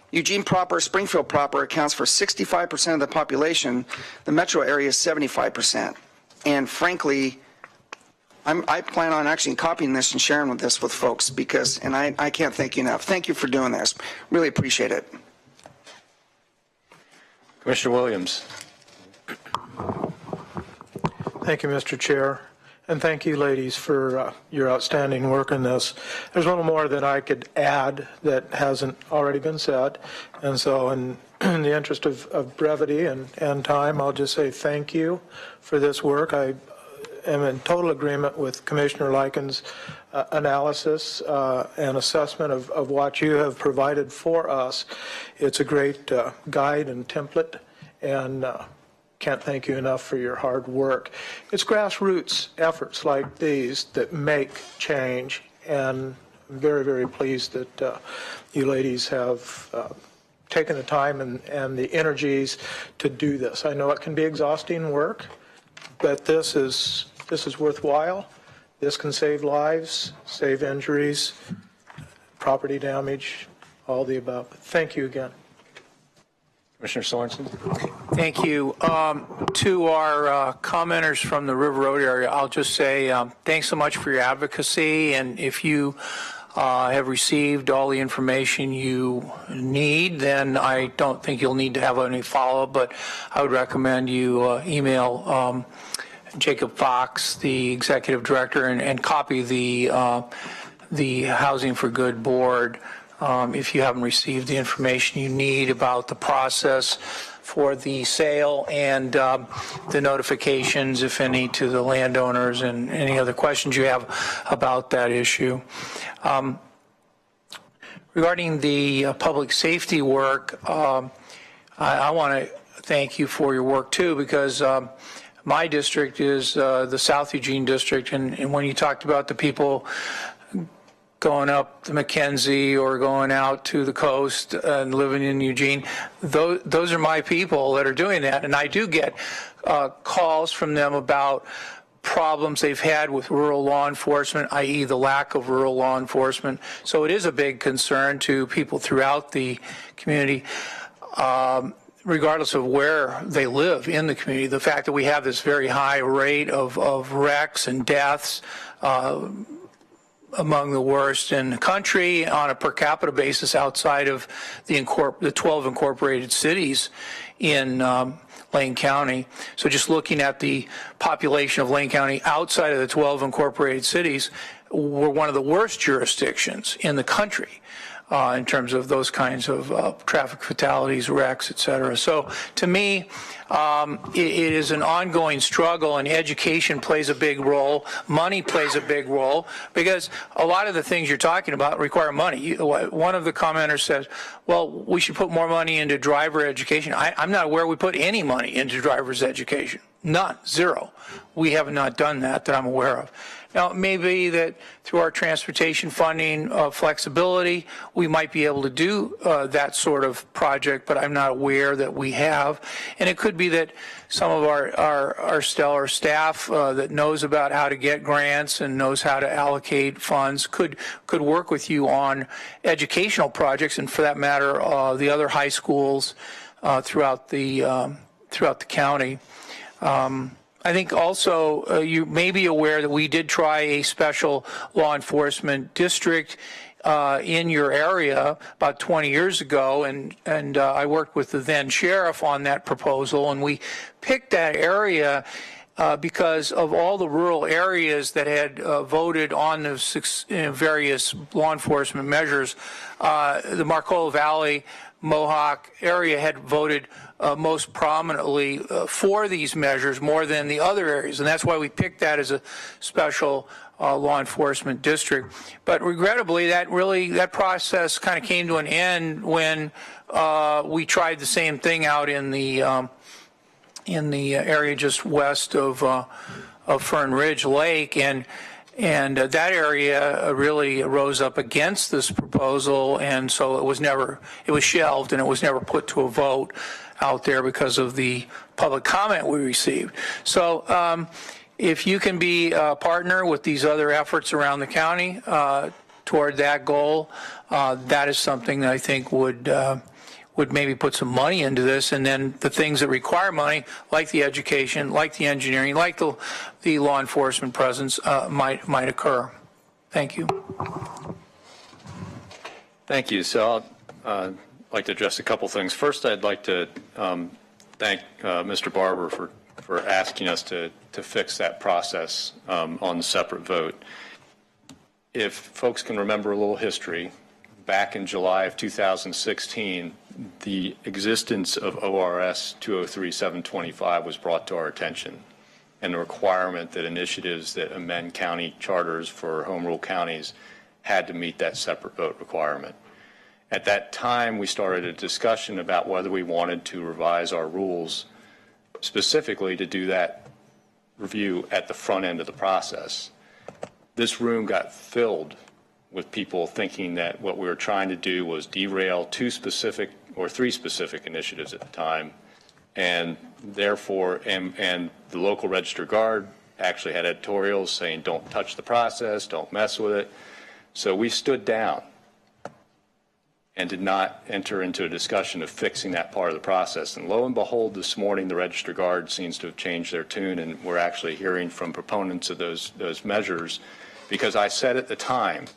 Eugene proper, Springfield proper accounts for 65% of the population. The metro area is 75%. And frankly, I plan on actually copying this and sharing this with folks, because, and I can't thank you enough. Thank you for doing this. Really appreciate it. Commissioner Williams. Thank you, Mr. Chair, and thank you, ladies, for your outstanding work in this. There's a little more that I could add that hasn't already been said, and so in the interest of brevity and time, I'll just say thank you for this work. I am in total agreement with Commissioner Likens' analysis and assessment of what you have provided for us. It's a great guide and template, and can't thank you enough for your hard work. It's grassroots efforts like these that make change, and I'm very, very pleased that you ladies have taken the time and the energies to do this. I know it can be exhausting work, but this is worthwhile. This can save lives, save injuries, property damage, all the above. Thank you again. Commissioner Sorensen. Thank you. To our commenters from the River Road area, I'll just say thanks so much for your advocacy, and if you have received all the information you need, then I don't think you'll need to have any follow-up, but I would recommend you email Jacob Fox, the executive director, and copy the Housing for Good board if you haven't received the information you need about the process for the sale and the notifications, if any, to the landowners, and any other questions you have about that issue. Regarding the public safety work, I want to thank you for your work too, because my district is the South Eugene district, and when you talked about the people going up the McKenzie or going out to the coast and living in Eugene, those are my people that are doing that, and I do get calls from them about problems they've had with rural law enforcement, i.e. the lack of rural law enforcement. So it is a big concern to people throughout the community, regardless of where they live in the community. The fact that we have this very high rate of wrecks and deaths, among the worst in the country on a per capita basis outside of the 12 incorporated cities in Lane County. So just looking at the population of Lane County outside of the 12 incorporated cities, we're one of the worst jurisdictions in the country in terms of those kinds of traffic fatalities, wrecks, et cetera. So to me, it is an ongoing struggle, and education plays a big role. Money plays a big role, because a lot of the things you're talking about require money. One of the commenters says, well, we should put more money into driver education. I'm not aware we put any money into driver's education. None, zero. We have not done that I'm aware of. Now, it may be that through our transportation funding flexibility, we might be able to do that sort of project, but I'm not aware that we have. And it could be that some of our stellar staff that knows about how to get grants and knows how to allocate funds could work with you on educational projects, and for that matter, the other high schools throughout the county. I think also you may be aware that we did try a special law enforcement district in your area about 20 years ago, and I worked with the then sheriff on that proposal, and we picked that area because of all the rural areas that had voted on the various law enforcement measures. The Marcola Valley Mohawk area had voted most prominently for these measures more than the other areas, and that's why we picked that as a special law enforcement district. But regrettably, that process kind of came to an end when we tried the same thing out in the area just west of Fern Ridge Lake, and that area really rose up against this proposal, and so it was shelved, and it was never put to a vote out there because of the public comment we received. So if you can be a partner with these other efforts around the county toward that goal, that is something that I think would maybe put some money into this, and then the things that require money, like the education, like the engineering, like the law enforcement presence, might occur. Thank you. Thank you. So I'd like to address a couple things. First, I'd like to thank Mr. Barber for asking us to fix that process on the separate vote. If folks can remember a little history, back in July of 2016, the existence of ORS 203-725 was brought to our attention, and the requirement that initiatives that amend county charters for home rule counties had to meet that separate vote requirement. At that time, we started a discussion about whether we wanted to revise our rules specifically to do that review at the front end of the process. This room got filled with people thinking that what we were trying to do was derail three specific initiatives at the time, and therefore, and the local Register Guard actually had editorials saying don't touch the process, don't mess with it. So we stood down and did not enter into a discussion of fixing that part of the process. And lo and behold, this morning the Register Guard seems to have changed their tune, and we're actually hearing from proponents of those measures, because I said at the time,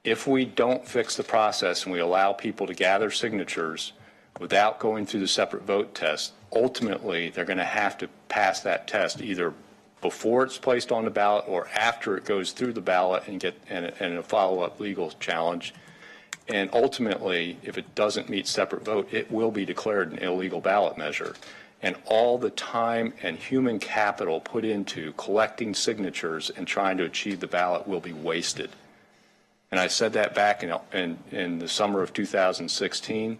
if we don't fix the process and we allow people to gather signatures without going through the separate vote test, ultimately they're going to have to pass that test either before it's placed on the ballot or after it goes through the ballot and get a follow-up legal challenge. And ultimately, if it doesn't meet separate vote, it will be declared an illegal ballot measure. And all the time and human capital put into collecting signatures and trying to achieve the ballot will be wasted. And I said that back in the summer of 2016,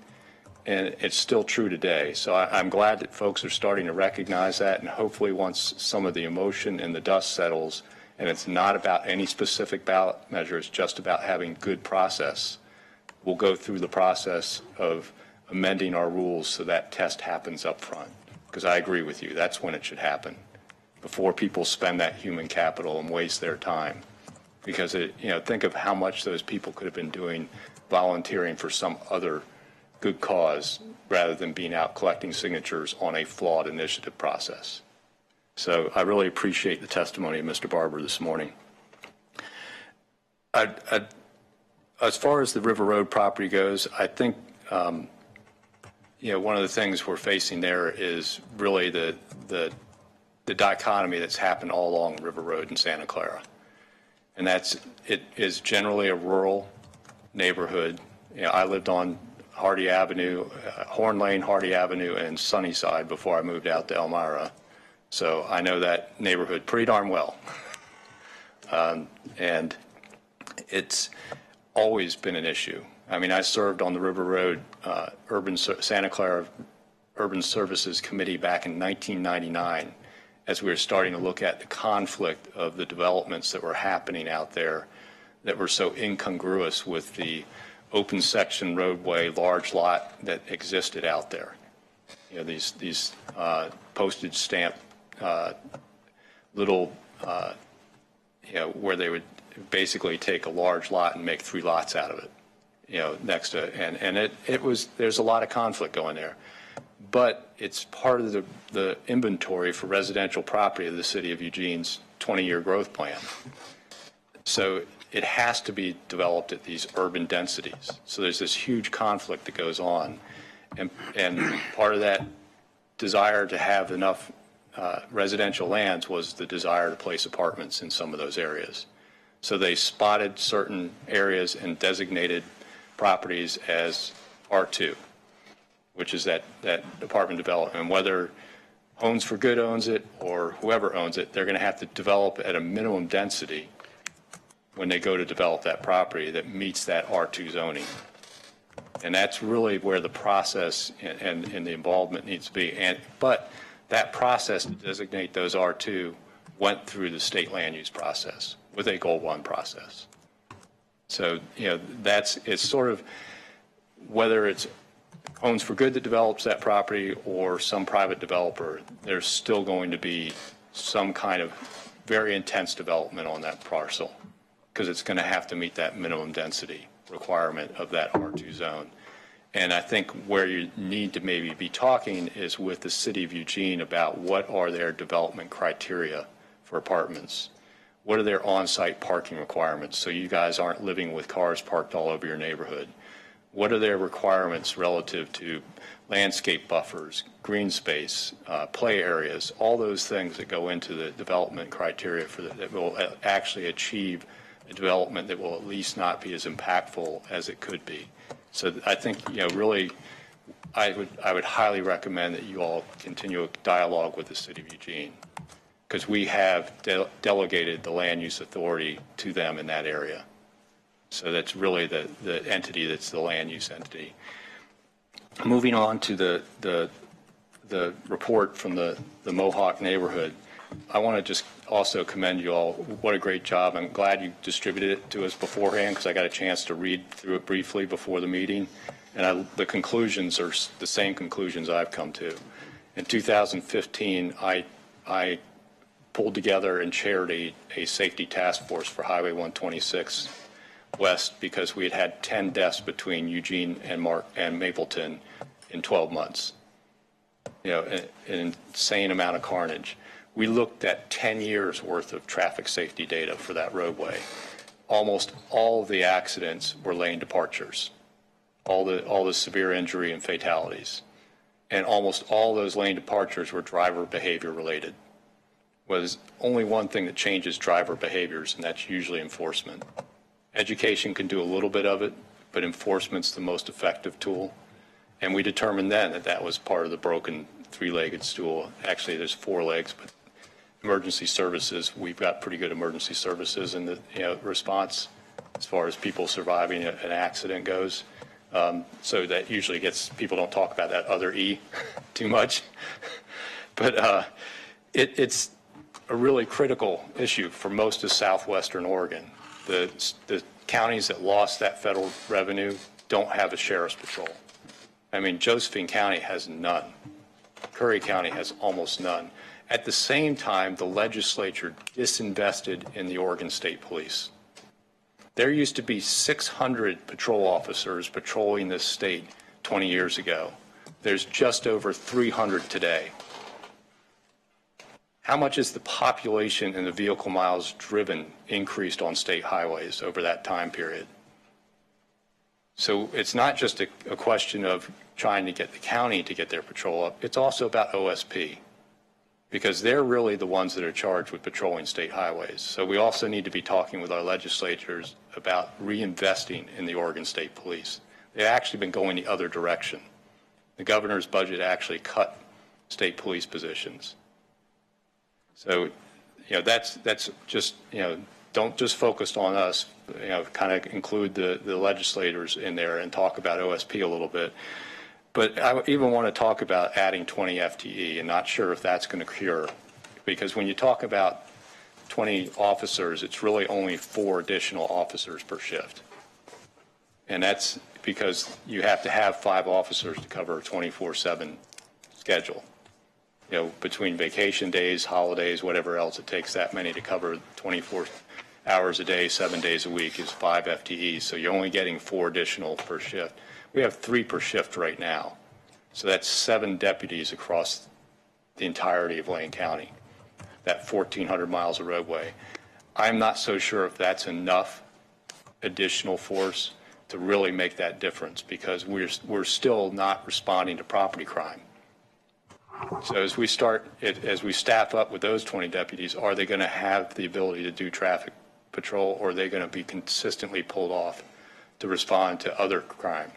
and it's still true today. So I'm glad that folks are starting to recognize that, and hopefully once some of the emotion and the dust settles, and it's not about any specific ballot measure, it's just about having good process, we'll go through the process of amending our rules so that test happens up front. Because I agree with you, that's when it should happen, before people spend that human capital and waste their time. Because think of how much those people could have been doing volunteering for some other good cause rather than being out collecting signatures on a flawed initiative process. So I really appreciate the testimony of Mr. Barber this morning. As far as the River Road property goes, I think one of the things we're facing there is really the dichotomy that's happened all along River Road in Santa Clara. And it is generally a rural neighborhood. I lived on Hardy Avenue, Horn Lane, Hardy Avenue, and Sunnyside before I moved out to Elmira. So I know that neighborhood pretty darn well. And it's always been an issue. I mean, I served on the River Road Santa Clara Urban Services Committee back in 1999 as we were starting to look at the conflict of the developments that were happening out there that were so incongruous with the open section roadway large lot that existed out there. These postage stamp little, where they would basically take a large lot and make 3 lots out of it, next to, and there's a lot of conflict going there. But it's part of the inventory for residential property of the city of Eugene's 20-year growth plan. So it has to be developed at these urban densities. So there's this huge conflict that goes on. And part of that desire to have enough residential lands was the desire to place apartments in some of those areas. So they spotted certain areas and designated properties as R2, which is that apartment development. And whether Homes for Good owns it or whoever owns it, they're going to have to develop at a minimum density when they go to develop that property that meets that R2 zoning. And that's really where the process and the involvement needs to be. But that process to designate those R2 went through the state land use process with a Goal 1 process. So, it's sort of, whether it's Homes for Good that develops that property or some private developer, there's still going to be some kind of very intense development on that parcel because it's going to have to meet that minimum density requirement of that R2 zone. And I think where you need to maybe be talking is with the city of Eugene about what are their development criteria for apartments. What are their on-site parking requirements so you guys aren't living with cars parked all over your neighborhood? What are their requirements relative to landscape buffers, green space, play areas, all those things that go into the development criteria that will actually achieve a development that will at least not be as impactful as it could be. So I think, really, I would highly recommend that you all continue a dialogue with the city of Eugene because we have delegated the land use authority to them in that area. So that's really the entity that's the land use entity. Moving on to the report from the Mohawk neighborhood, I want to just also commend you all. What a great job. I'm glad you distributed it to us beforehand because I got a chance to read through it briefly before the meeting. And the conclusions are the same conclusions I've come to. In 2015, I pulled together and chaired a safety task force for Highway 126 West because we had 10 deaths between Eugene and Mapleton in 12 months. An insane amount of carnage. We looked at 10 years worth of traffic safety data for that roadway. Almost all of the accidents were lane departures, all the severe injury and fatalities. And almost all those lane departures were driver behavior related. Was only one thing that changes driver behaviors, and that's usually enforcement. Education can do a little bit of it, but enforcement's the most effective tool. And we determined then that that was part of the broken 3-legged stool. Actually, there's 4 legs, but emergency services, we've got pretty good emergency services in the response as far as people surviving an accident goes. So that usually gets, people don't talk about that other E too much. But it's a really critical issue for most of southwestern Oregon. The counties that lost that federal revenue don't have a sheriff's patrol. I mean, Josephine County has none. Curry County has almost none. At the same time, the legislature disinvested in the Oregon State Police. There used to be 600 patrol officers patrolling this state 20 years ago. There's just over 300 today. How much is the population and the vehicle miles driven increased on state highways over that time period? So it's not just a question of trying to get the county to get their patrol up. It's also about OSP, because they're really the ones that are charged with patrolling state highways. So we also need to be talking with our legislators about reinvesting in the Oregon State Police. They've actually been going the other direction. The governor's budget actually cut state police positions. So, that's just, don't just focus on us, kind of include the legislators in there and talk about OSP a little bit. But I even want to talk about adding 20 FTE, and not sure if that's going to cure, because when you talk about 20 officers, it's really only 4 additional officers per shift. And that's because you have to have 5 officers to cover a 24/7 schedule. Between vacation days, holidays, whatever else, it takes that many to cover 24 hours a day, 7 days a week is 5 FTEs. So you're only getting 4 additional per shift. We have 3 per shift right now. So that's 7 deputies across the entirety of Lane County, that 1,400 miles of roadway. I'm not so sure if that's enough additional force to really make that difference, because we're still not responding to property crime. So as we staff up with those 20 deputies, are they going to have the ability to do traffic patrol, or are they going to be consistently pulled off to respond to other crime?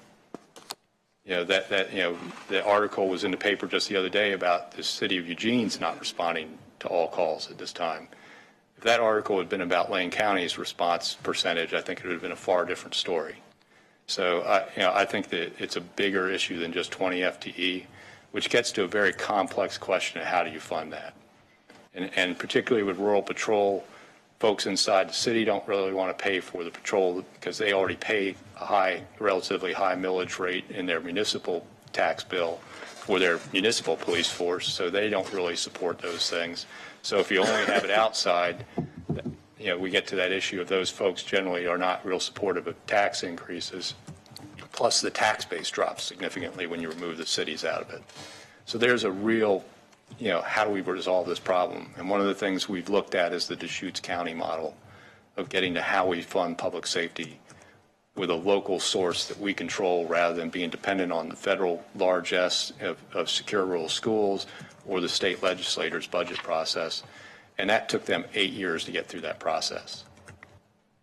The article was in the paper just the other day about the city of Eugene's not responding to all calls at this time. If that article had been about Lane County's response percentage, I think it would have been a far different story. So, I think that it's a bigger issue than just 20 FTE, which gets to a very complex question of how do you fund that. And particularly with rural patrol, folks inside the city don't really want to pay for the patrol because they already pay a relatively high millage rate in their municipal tax bill for their municipal police force, so they don't really support those things. So if you only have it outside, we get to that issue of those folks generally are not real supportive of tax increases. Plus the tax base drops significantly when you remove the cities out of it. So there's a real, how do we resolve this problem? And one of the things we've looked at is the Deschutes County model of getting to how we fund public safety with a local source that we control rather than being dependent on the federal largesse of secure rural schools or the state legislator's budget process. And that took them 8 years to get through that process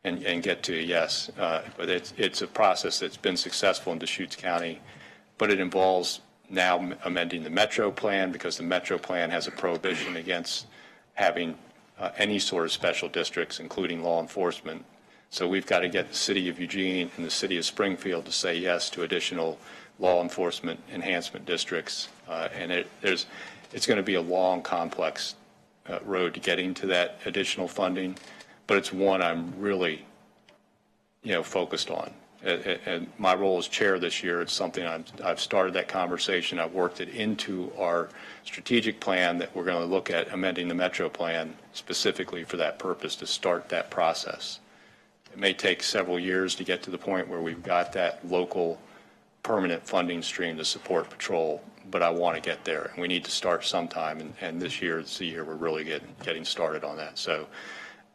and get to yes. But it's a process that's been successful in Deschutes County, but it involves now amending the Metro Plan, because the Metro Plan has a prohibition against having any sort of special districts, including law enforcement. So we've got to get the city of Eugene and the city of Springfield to say yes to additional law enforcement enhancement districts. And it's going to be a long, complex road to getting to that additional funding, but it's one I'm really, focused on. And my role as chair this year, it's something I've started that conversation. I've worked it into our strategic plan that we're going to look at amending the Metro Plan specifically for that purpose, to start that process. It may take several years to get to the point where we've got that local permanent funding stream to support patrol, but I want to get there, and we need to start sometime, and this year is the year we're really getting started on that. So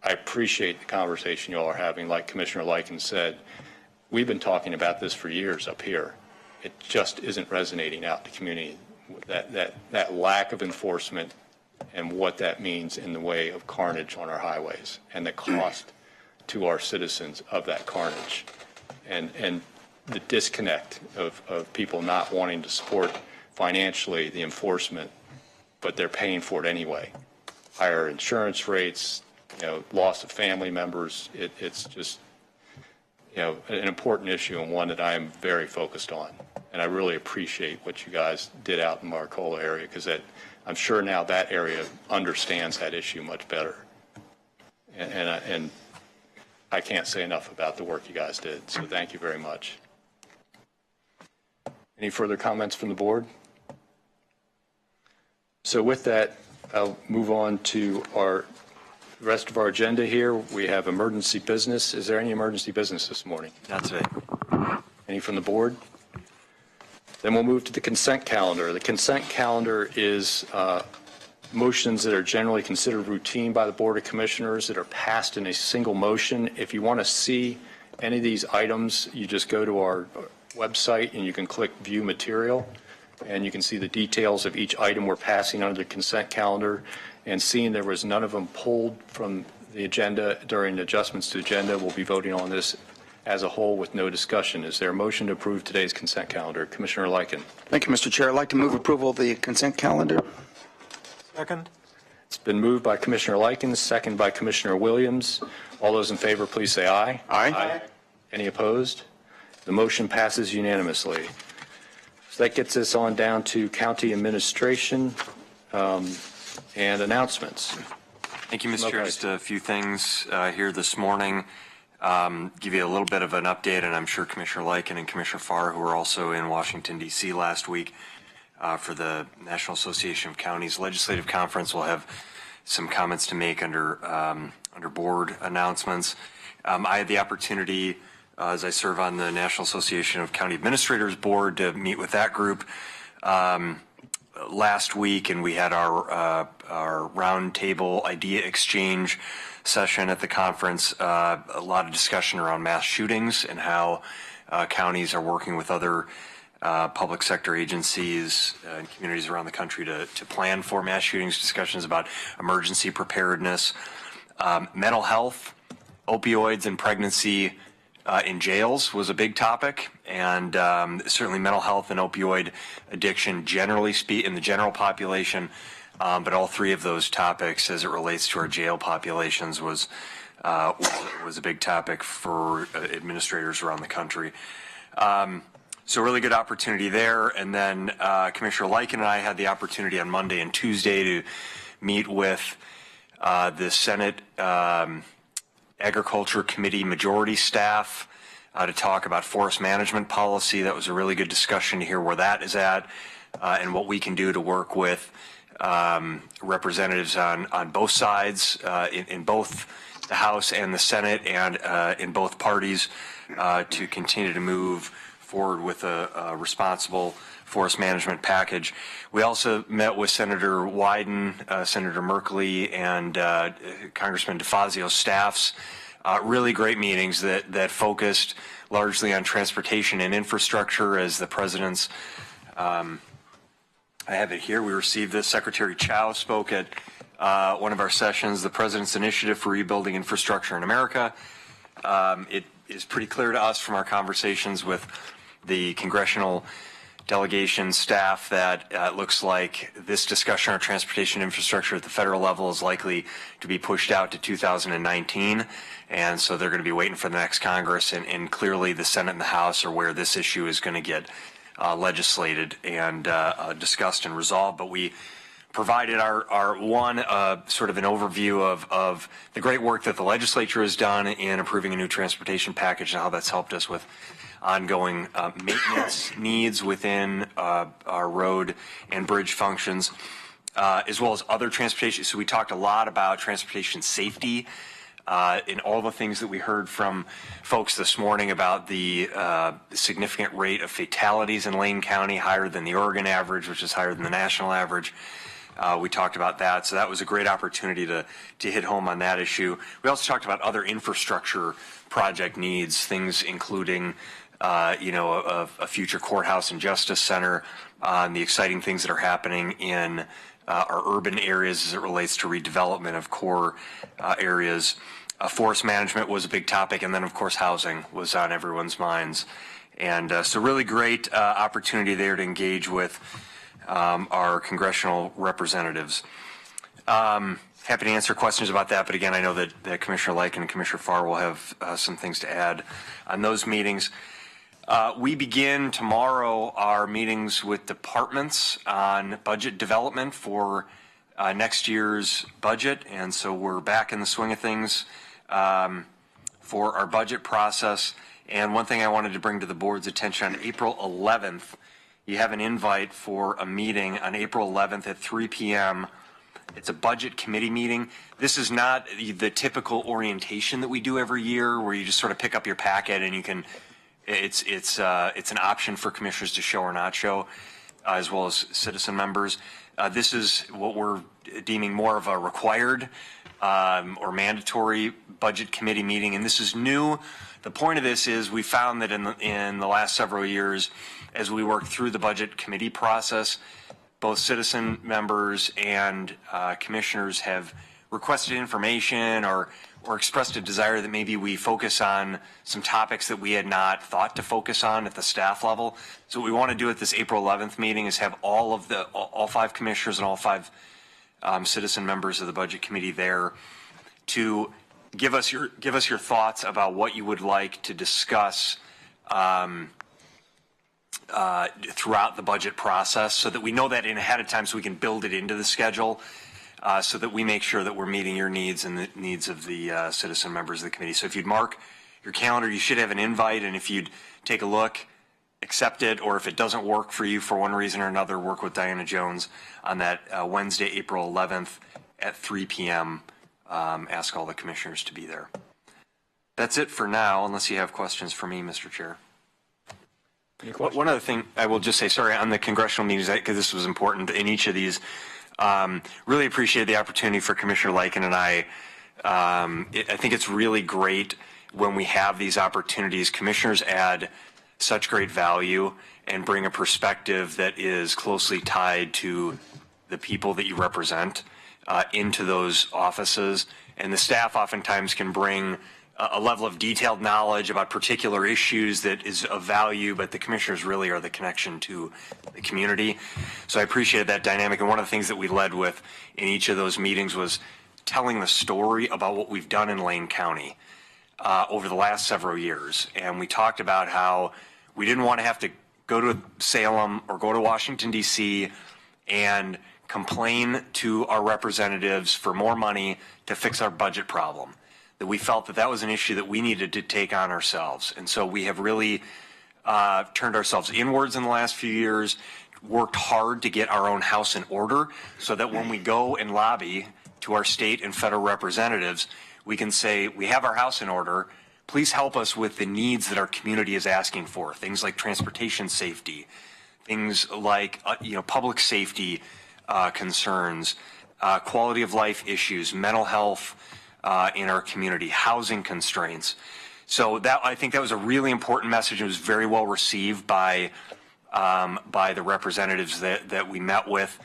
I appreciate the conversation you all are having. Like Commissioner Likens said, we've been talking about this for years up here. It just isn't resonating out in the community, that lack of enforcement and what that means in the way of carnage on our highways and the cost to our citizens of that carnage, and the disconnect of people not wanting to support financially the enforcement, but they're paying for it anyway. Higher insurance rates, loss of family members. It's just, an important issue and one that I am very focused on. And I really appreciate what you guys did out in Marcola area, because I'm sure now that area understands that issue much better. And I can't say enough about the work you guys did. So thank you very much. Any further comments from the board? So with that, I'll move on to the rest of our agenda here. We have emergency business. Is there any emergency business this morning? Not today. Any from the board? Then we'll move to the consent calendar. The consent calendar is motions that are generally considered routine by the Board of Commissioners that are passed in a single motion. If you want to see any of these items, you just go to our website and you can click View Material, and you can see the details of each item we're passing under the consent calendar. And seeing there was none of them pulled from the agenda during adjustments to the agenda, we'll be voting on this as a whole with no discussion. Is there a motion to approve today's consent calendar? Commissioner Lyken. Thank you, Mr. Chair. I'd like to move approval of the consent calendar. Second. It's been moved by Commissioner Lyken, second by Commissioner Williams. All those in favor, please say aye. Aye. Any opposed? The motion passes unanimously. So that gets us on down to county administration and announcements. Thank you, Mr. Chair. Just a few things here this morning. Give you a little bit of an update, and I'm sure Commissioner Lyken and Commissioner Farr, who were also in Washington, D.C. last week for the National Association of Counties Legislative Conference, will have some comments to make under board announcements. I had the opportunity, as I serve on the National Association of County Administrators Board, to meet with that group last week, and we had our roundtable idea exchange session at the conference. A lot of discussion around mass shootings and how counties are working with other public sector agencies and communities around the country to plan for mass shootings, discussions about emergency preparedness, mental health, opioids, and pregnancy in jails was a big topic, and certainly mental health and opioid addiction generally in the general population, but all three of those topics as it relates to our jail populations was a big topic for administrators around the country. So really good opportunity there. And then Commissioner Lyken and I had the opportunity on Monday and Tuesday to meet with the Senate Agriculture Committee majority staff to talk about forest management policy. That was a really good discussion to hear where that is at and what we can do to work with representatives on both sides, in both the House and the Senate, and in both parties to continue to move forward with a responsible forest management package. We also met with Senator Wyden, Senator Merkley, and Congressman DeFazio's staffs. Really great meetings that focused largely on transportation and infrastructure as the president's, I have it here, we received this. Secretary Chao spoke at one of our sessions, the President's Initiative for Rebuilding Infrastructure in America. It is pretty clear to us from our conversations with the congressional delegation staff that it looks like this discussion on transportation infrastructure at the federal level is likely to be pushed out to 2019. And so they're going to be waiting for the next Congress. And clearly the Senate and the House are where this issue is going to get legislated and discussed and resolved. But we provided our one sort of an overview of the great work that the legislature has done in approving a new transportation package and how that's helped us with ongoing maintenance needs within our road and bridge functions, as well as other transportation. So we talked a lot about transportation safety in all the things that we heard from folks this morning about the significant rate of fatalities in Lane County, higher than the Oregon average, which is higher than the national average. We talked about that, so that was a great opportunity to hit home on that issue. We also talked about other infrastructure project needs, things including a future courthouse and justice center, the exciting things that are happening in our urban areas as it relates to redevelopment of core areas. Forest management was a big topic, and then of course housing was on everyone's minds. And so really great opportunity there to engage with our congressional representatives. happy to answer questions about that. But again, I know that Commissioner Lyken and Commissioner Farr will have some things to add on those meetings. We begin tomorrow our meetings with departments on budget development for next year's budget. And so we're back in the swing of things for our budget process. And one thing I wanted to bring to the board's attention, on April 11th, you have an invite for a meeting on April 11th at 3 p.m. It's a budget committee meeting. This is not the typical orientation that we do every year where you just sort of pick up your packet and you can, it's an option for commissioners to show or not show, as well as citizen members. This is what we're deeming more of a required or mandatory budget committee meeting, and this is new. The point of this is we found that in the last several years, as we worked through the budget committee process, both citizen members and commissioners have requested information or expressed a desire that maybe we focus on some topics that we had not thought to focus on at the staff level. So what we want to do at this April 11th meeting is have all 5 commissioners and all 5 citizen members of the budget committee there to give us your thoughts about what you would like to discuss throughout the budget process, so that we know that in ahead of time, so we can build it into the schedule, so that we make sure that we're meeting your needs and the needs of the citizen members of the committee. So if you'd mark your calendar, you should have an invite, and if you'd take a look, accept it, or if it doesn't work for you for one reason or another, work with Diana Jones on that Wednesday, April 11th at 3 p.m. Ask all the commissioners to be there. That's it for now, unless you have questions for me, Mr. Chair. One other thing I will just say, sorry, on the congressional meetings, because this was important in each of these, really appreciate the opportunity for Commissioner Lyken and I think it's really great when we have these opportunities. Commissioners add such great value and bring a perspective that is closely tied to the people that you represent into those offices. And the staff oftentimes can bring a level of detailed knowledge about particular issues that is of value, but the commissioners really are the connection to the community. So I appreciated that dynamic. And one of the things that we led with in each of those meetings was telling the story about what we've done in Lane County over the last several years. And we talked about how we didn't want to have to go to Salem or go to Washington, D.C. and complain to our representatives for more money to fix our budget problem. That we felt that was an issue that we needed to take on ourselves. And so we have really turned ourselves inwards in the last few years, worked hard to get our own house in order so that when we go and lobby to our state and federal representatives, we can say, we have our house in order. Please help us with the needs that our community is asking for. Things like transportation safety, things like public safety concerns, quality of life issues, mental health, in our community, housing constraints. So I think that was a really important message. It was very well received by the representatives that we met with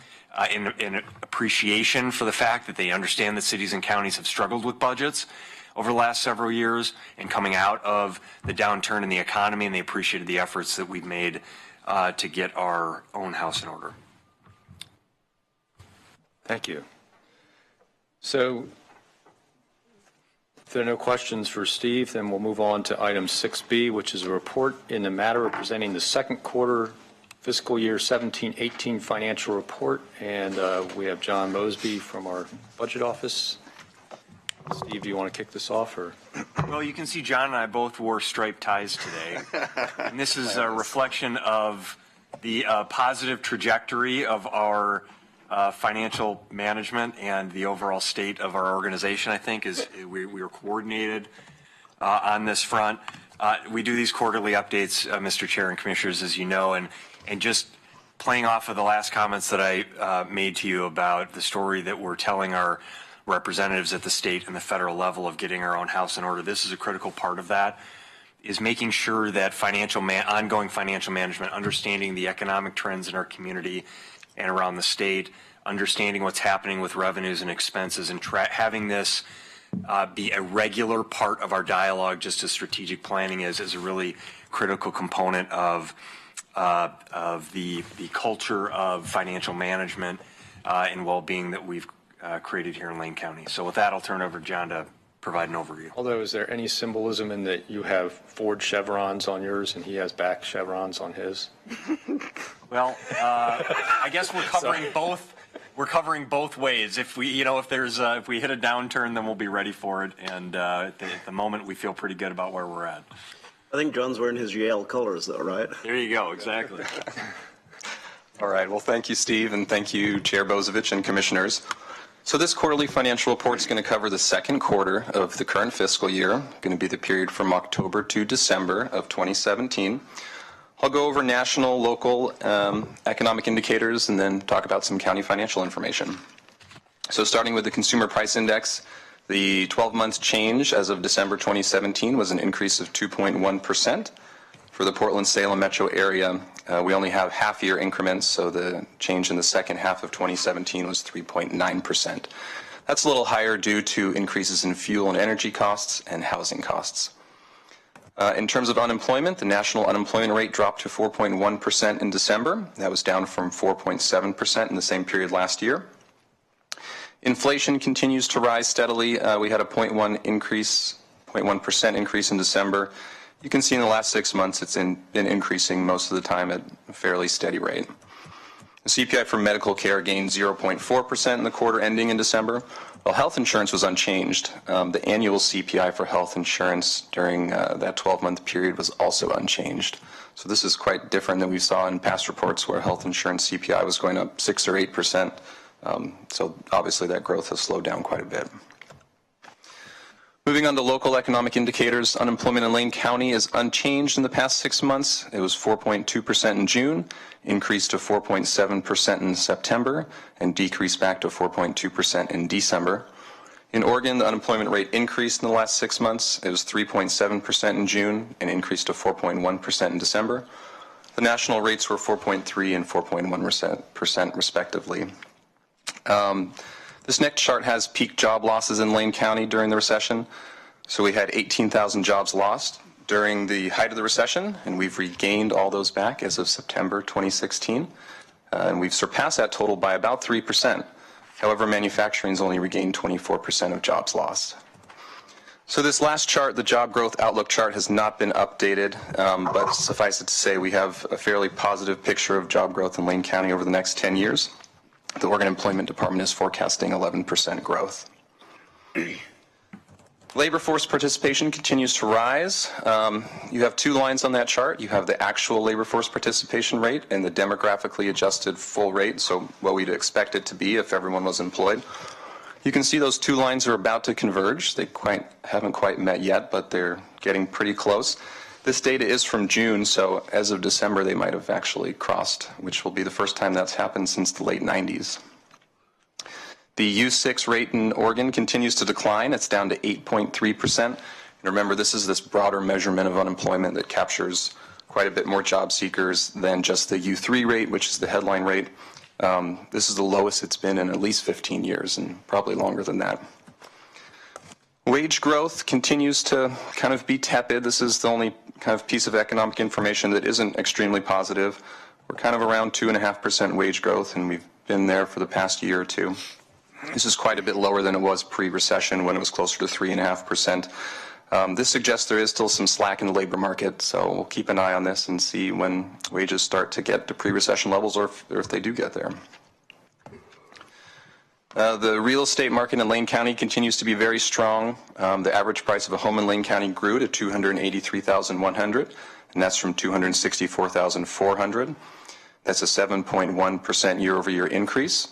in appreciation for the fact that they understand that cities and counties have struggled with budgets over the last several years and coming out of the downturn in the economy, and they appreciated the efforts that we've made to get our own house in order. Thank you. So if there are no questions for Steve, then we'll move on to item 6B, which is a report in the matter of presenting the second quarter fiscal year 17-18 financial report. And we have John Mosby from our budget office. Steve, do you want to kick this off? Or? Well, you can see John and I both wore striped ties today. And this is a reflection of the positive trajectory of our financial management and the overall state of our organization. I think is we are coordinated on this front. We do these quarterly updates, Mr. Chair and Commissioners, as you know, and just playing off of the last comments that I made to you about the story that we're telling our representatives at the state and the federal level of getting our own house in order. This is a critical part of that, is making sure that ongoing financial management, understanding the economic trends in our community and around the state, understanding what's happening with revenues and expenses, and having this be a regular part of our dialogue, just as strategic planning is a really critical component of the culture of financial management and well-being that we've created here in Lane County. So with that, I'll turn it over to John to provide an overview. Although, is there any symbolism in that you have Ford chevrons on yours and he has back chevrons on his? Well, I guess we're covering both. We're covering both ways. If we, if we hit a downturn, then we'll be ready for it. And at the moment, we feel pretty good about where we're at. I think John's wearing his Yale colors, though, right? There you go. Exactly. All right. Well, thank you, Steve, and thank you, Chair Bozovich and Commissioners. So this quarterly financial report is going to cover the second quarter of the current fiscal year, going to be the period from October to December of 2017. I'll go over national, local economic indicators and then talk about some county financial information. So starting with the Consumer Price Index, the 12-month change as of December 2017 was an increase of 2.1%. For the Portland-Salem metro area, we only have half-year increments, so the change in the second half of 2017 was 3.9%. That's a little higher due to increases in fuel and energy costs and housing costs. In terms of unemployment, the national unemployment rate dropped to 4.1% in December. That was down from 4.7% in the same period last year. Inflation continues to rise steadily. We had a 0.1% increase in December. You can see in the last 6 months it's been increasing most of the time at a fairly steady rate. The CPI for medical care gained 0.4% in the quarter ending in December, while health insurance was unchanged. The annual CPI for health insurance during that 12-month period was also unchanged. So this is quite different than we saw in past reports where health insurance CPI was going up 6 or 8%. So obviously that growth has slowed down quite a bit. Moving on to local economic indicators, unemployment in Lane County is unchanged in the past 6 months. It was 4.2% in June, increased to 4.7% in September, and decreased back to 4.2% in December. In Oregon, the unemployment rate increased in the last 6 months. It was 3.7% in June and increased to 4.1% in December. The national rates were 4.3% and 4.1% respectively. This next chart has peak job losses in Lane County during the recession. So we had 18,000 jobs lost during the height of the recession, and we've regained all those back as of September 2016. And we've surpassed that total by about 3%. However, manufacturing's only regained 24% of jobs lost. So this last chart, the job growth outlook chart, has not been updated, but suffice it to say we have a fairly positive picture of job growth in Lane County over the next 10 years. The Oregon Employment Department is forecasting 11% growth. Labor force participation continues to rise. You have two lines on that chart. You have the actual labor force participation rate and the demographically adjusted full rate, so what we'd expect it to be if everyone was employed. You can see those two lines are about to converge. They haven't quite met yet, but they're getting pretty close. This data is from June, so as of December they might have actually crossed, which will be the first time that's happened since the late 90s. The U6 rate in Oregon continues to decline. It's down to 8.3%. And remember, this is this broader measurement of unemployment that captures quite a bit more job seekers than just the U3 rate, which is the headline rate. This is the lowest it's been in at least 15 years and probably longer than that. Wage growth continues to kind of be tepid. This is the only kind of piece of economic information that isn't extremely positive. We're kind of around 2.5% wage growth, and we've been there for the past year or two. This is quite a bit lower than it was pre-recession when it was closer to 3.5%. This suggests there is still some slack in the labor market, so we'll keep an eye on this and see when wages start to get to pre-recession levels or if they do get there. The real estate market in Lane County continues to be very strong. The average price of a home in Lane County grew to $283,100, and that's from $264,400. That's a 7.1% year-over-year increase.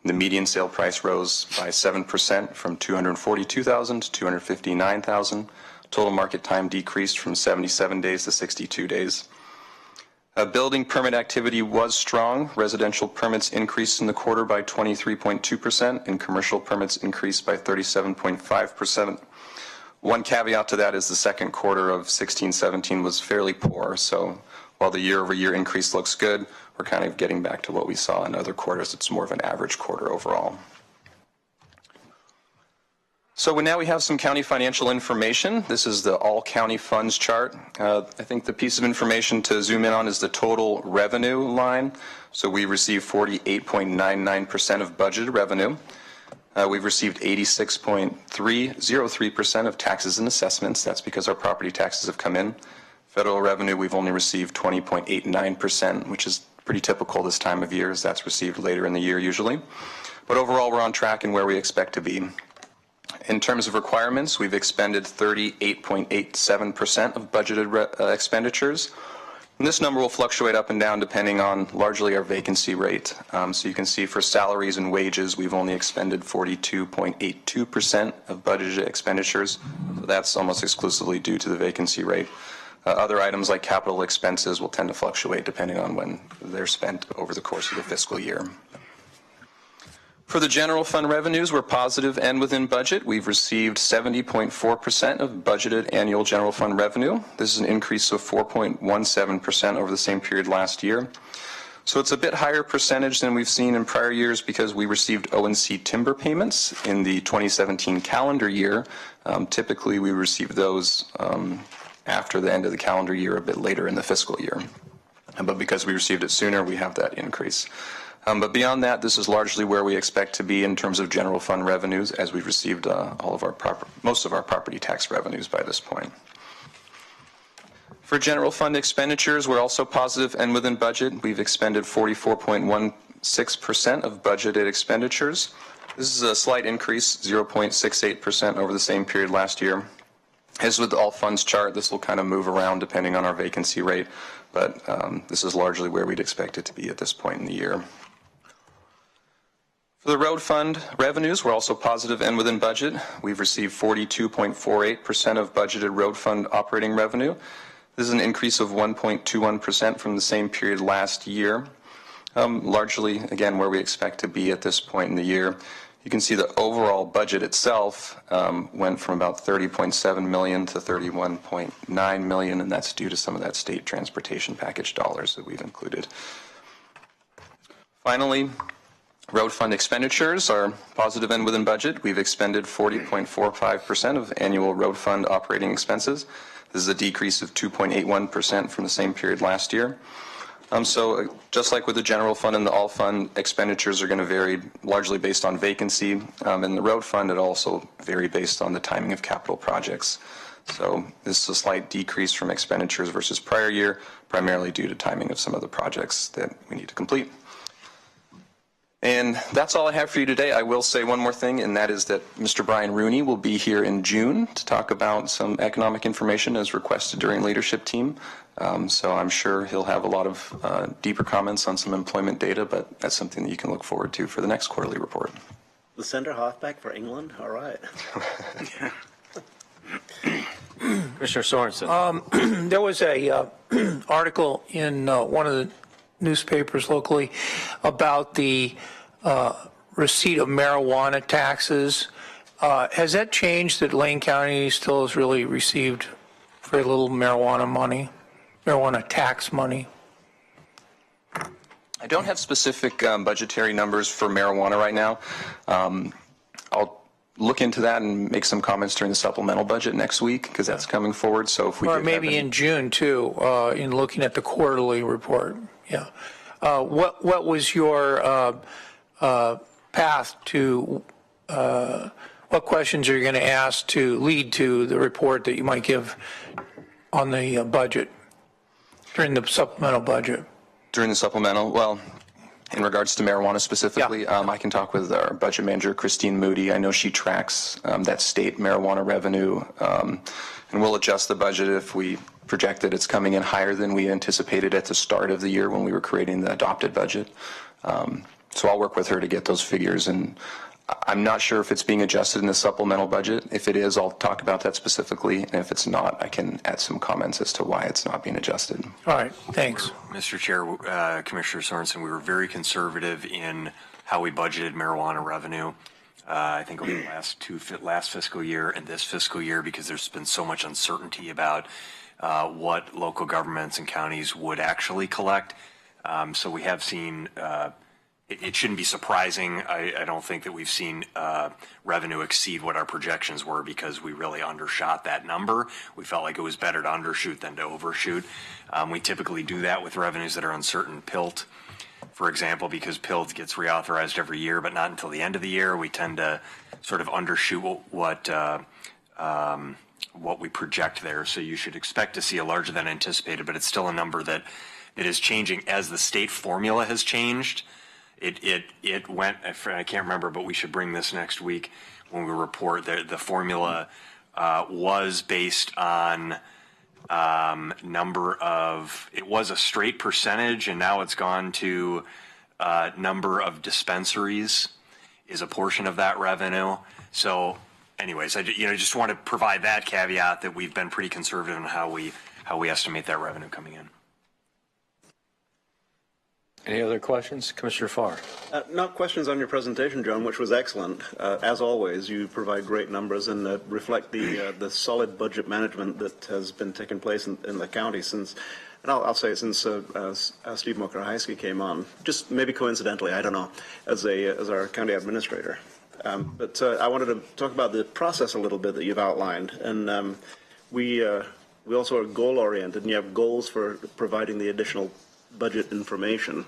The median sale price rose by 7% from $242,000 to $259,000. Total market time decreased from 77 days to 62 days. Building permit activity was strong. Residential permits increased in the quarter by 23.2%, and commercial permits increased by 37.5%. One caveat to that is the second quarter of 16-17 was fairly poor, so while the year-over-year increase looks good, we're kind of getting back to what we saw in other quarters. It's more of an average quarter overall. So now we have some county financial information. This is the all county funds chart. I think the piece of information to zoom in on is the total revenue line. So we receive 48.99% of budgeted revenue. We've received 86.303% of taxes and assessments. That's because our property taxes have come in. Federal revenue, we've only received 20.89%, which is pretty typical this time of year, as that's received later in the year usually. But overall, we're on track and where we expect to be. In terms of requirements, we've expended 38.87% of budgeted expenditures. And this number will fluctuate up and down depending on largely our vacancy rate. So you can see for salaries and wages, we've only expended 42.82% of budgeted expenditures. So that's almost exclusively due to the vacancy rate. Other items like capital expenses will tend to fluctuate depending on when they're spent over the course of the fiscal year. For the general fund revenues, we're positive and within budget. We've received 70.4% of budgeted annual general fund revenue. This is an increase of 4.17% over the same period last year. So it's a bit higher percentage than we've seen in prior years because we received O&C timber payments in the 2017 calendar year. Typically, we receive those after the end of the calendar year, a bit later in the fiscal year. But because we received it sooner, we have that increase. But beyond that, this is largely where we expect to be in terms of general fund revenues, as we've received most of our property tax revenues by this point. For general fund expenditures, we're also positive and within budget. We've expended 44.16% of budgeted expenditures. This is a slight increase, 0.68% over the same period last year. As with the all funds chart, this will kind of move around depending on our vacancy rate, but this is largely where we'd expect it to be at this point in the year. For the road fund revenues, we're also positive and within budget. We've received 42.48% of budgeted road fund operating revenue. This is an increase of 1.21% from the same period last year. Largely, again, where we expect to be at this point in the year. You can see the overall budget itself went from about $30.7 million to $31.9 million, and that's due to some of that state transportation package dollars that we've included. Finally, road fund expenditures are positive and within budget. We've expended 40.45% of annual road fund operating expenses. This is a decrease of 2.81% from the same period last year. So just like with the general fund and the all fund, expenditures are going to vary largely based on vacancy. In the road fund, it also vary based on the timing of capital projects. So this is a slight decrease from expenditures versus prior year, primarily due to timing of some of the projects that we need to complete. And that's all I have for you today. I will say one more thing, and that is that Mr. Brian Rooney will be here in June to talk about some economic information as requested during leadership team. So I'm sure he'll have a lot of deeper comments on some employment data, but that's something that you can look forward to for the next quarterly report. The centre halfback for England? All right. Commissioner Sorensen. There was a article in one of the newspapers locally about the receipt of marijuana taxes. Has that changed that Lane County still has really received very little marijuana tax money? I don't have specific budgetary numbers for marijuana right now. I'll look into that and make some comments during the supplemental budget next week because that's coming forward. So if we or maybe in June too, in looking at the quarterly report. Yeah. What was your path to? What questions are you going to ask to lead to the report that you might give on the budget during the supplemental budget? During the supplemental, well, in regards to marijuana specifically, yeah. I can talk with our budget manager, Christine Moody. I know she tracks that state marijuana revenue, and we'll adjust the budget if we project that it's coming in higher than we anticipated at the start of the year when we were creating the adopted budget. So I'll work with her to get those figures, and I'm not sure if it's being adjusted in the supplemental budget. If it is, I'll talk about that specifically, and if it's not, I can add some comments as to why it's not being adjusted. All right, thanks. Mr. Chair, Commissioner Sorensen, we were very conservative in how we budgeted marijuana revenue. I think over the last fiscal year and this fiscal year, because there's been so much uncertainty about what local governments and counties would actually collect. So we have seen, it shouldn't be surprising. I don't think that we've seen revenue exceed what our projections were because we really undershot that number. We felt like it was better to undershoot than to overshoot. We typically do that with revenues that are uncertain PILT. for example, because PILD gets reauthorized every year, but not until the end of the year, we tend to sort of undershoot what we project there. So you should expect to see a larger than anticipated, but it's still a number that is changing as the state formula has changed. It went, I can't remember, but we should bring this next week when we report. The formula was based on it was a straight percentage, and now it's gone to number of dispensaries is a portion of that revenue. So anyways, I just want to provide that caveat that we've been pretty conservative in how we estimate that revenue coming in. Any other questions? Commissioner Farr. Not questions on your presentation, John, which was excellent. As always, you provide great numbers and reflect the solid budget management that has been taking place in the county since, and I'll say since Steve Mokrahayski came on, just maybe coincidentally, I don't know, as our county administrator. But I wanted to talk about the process a little bit that you've outlined, and we also are goal-oriented, and you have goals for providing the additional budget information,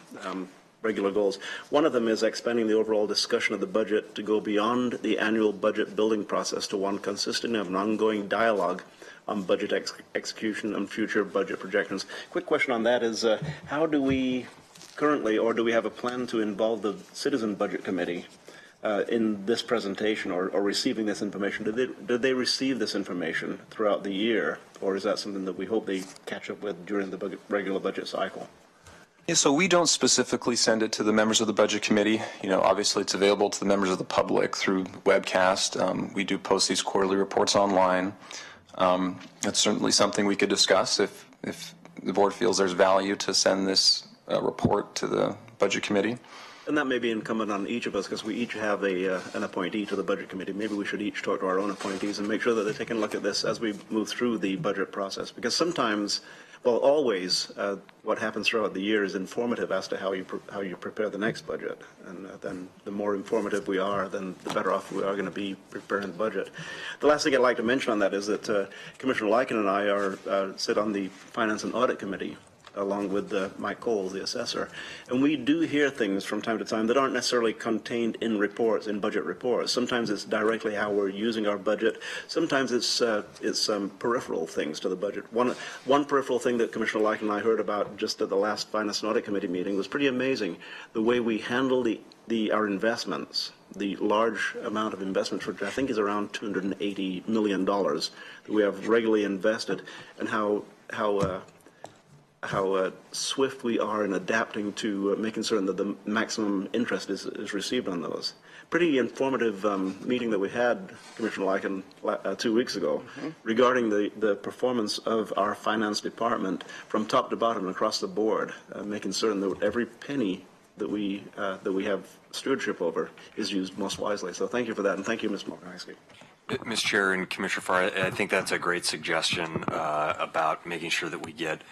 regular goals. One of them is expanding the overall discussion of the budget to go beyond the annual budget building process to one consistent of an ongoing dialogue on budget execution and future budget projections. Quick question on that is, how do we currently, or do we have a plan to involve the Citizen Budget Committee in this presentation or receiving this information? Did they receive this information throughout the year, or is that something that we hope they catch up with during the regular budget cycle? Yeah, so we don't specifically send it to the members of the Budget Committee. Obviously it's available to the members of the public through webcast. We do post these quarterly reports online. That's certainly something we could discuss if the board feels there's value to send this report to the Budget Committee. And that may be incumbent on each of us, because we each have an appointee to the Budget Committee. Maybe we should each talk to our own appointees and make sure that they're taking a look at this as we move through the budget process. Because sometimes, well, always, what happens throughout the year is informative as to how you prepare the next budget. And then the more informative we are, then the better off we are going to be preparing the budget. The last thing I'd like to mention on that is that Commissioner Lyken and I sit on the Finance and Audit Committee, along with Mike Coles, the assessor. And we do hear things from time to time that aren't necessarily contained in reports, in budget reports. Sometimes it's directly how we're using our budget. Sometimes it's peripheral things to the budget. One peripheral thing that Commissioner Lyken and I heard about just at the last Finance and Audit Committee meeting was pretty amazing. The way we handle our investments, the large amount of investments, which I think is around $280 million that we have regularly invested, and how swift we are in adapting to making certain that the maximum interest is received on those. Pretty informative meeting that we had, Commissioner Lyken, 2 weeks ago, regarding the performance of our finance department from top to bottom across the board, making certain that every penny that we have stewardship over is used most wisely. So thank you for that, and thank you, Ms. Mokrahayski. Mr. Chair and Commissioner Farr, I think that's a great suggestion about making sure that we get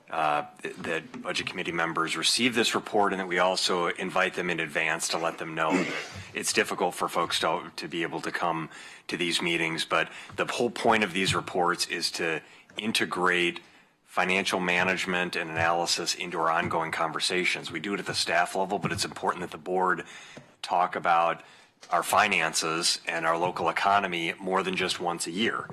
that Budget Committee members receive this report, and that we also invite them in advance to let them know that it's difficult for folks to be able to come to these meetings. But the whole point of these reports is to integrate financial management and analysis into our ongoing conversations. We do it at the staff level, but it's important that the board talk about our finances and our local economy more than just once a year.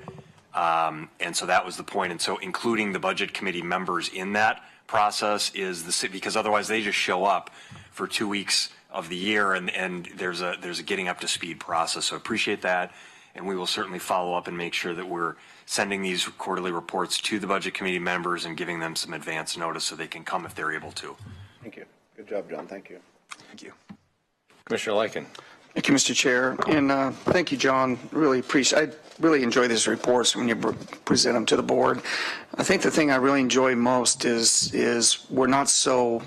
And so that was the point. And so including the Budget Committee members in that process is because otherwise they just show up for 2 weeks of the year, and there's a getting up to speed process. So appreciate that. And we will certainly follow up and make sure that we're sending these quarterly reports to the Budget Committee members and giving them some advance notice so they can come if they're able to. Thank you. Good job, John. Thank you. Thank you. Commissioner Lyken. Thank you, Mr. Chair, and thank you, John. I really enjoy these reports when you present them to the board. I think the thing I really enjoy most is it's not so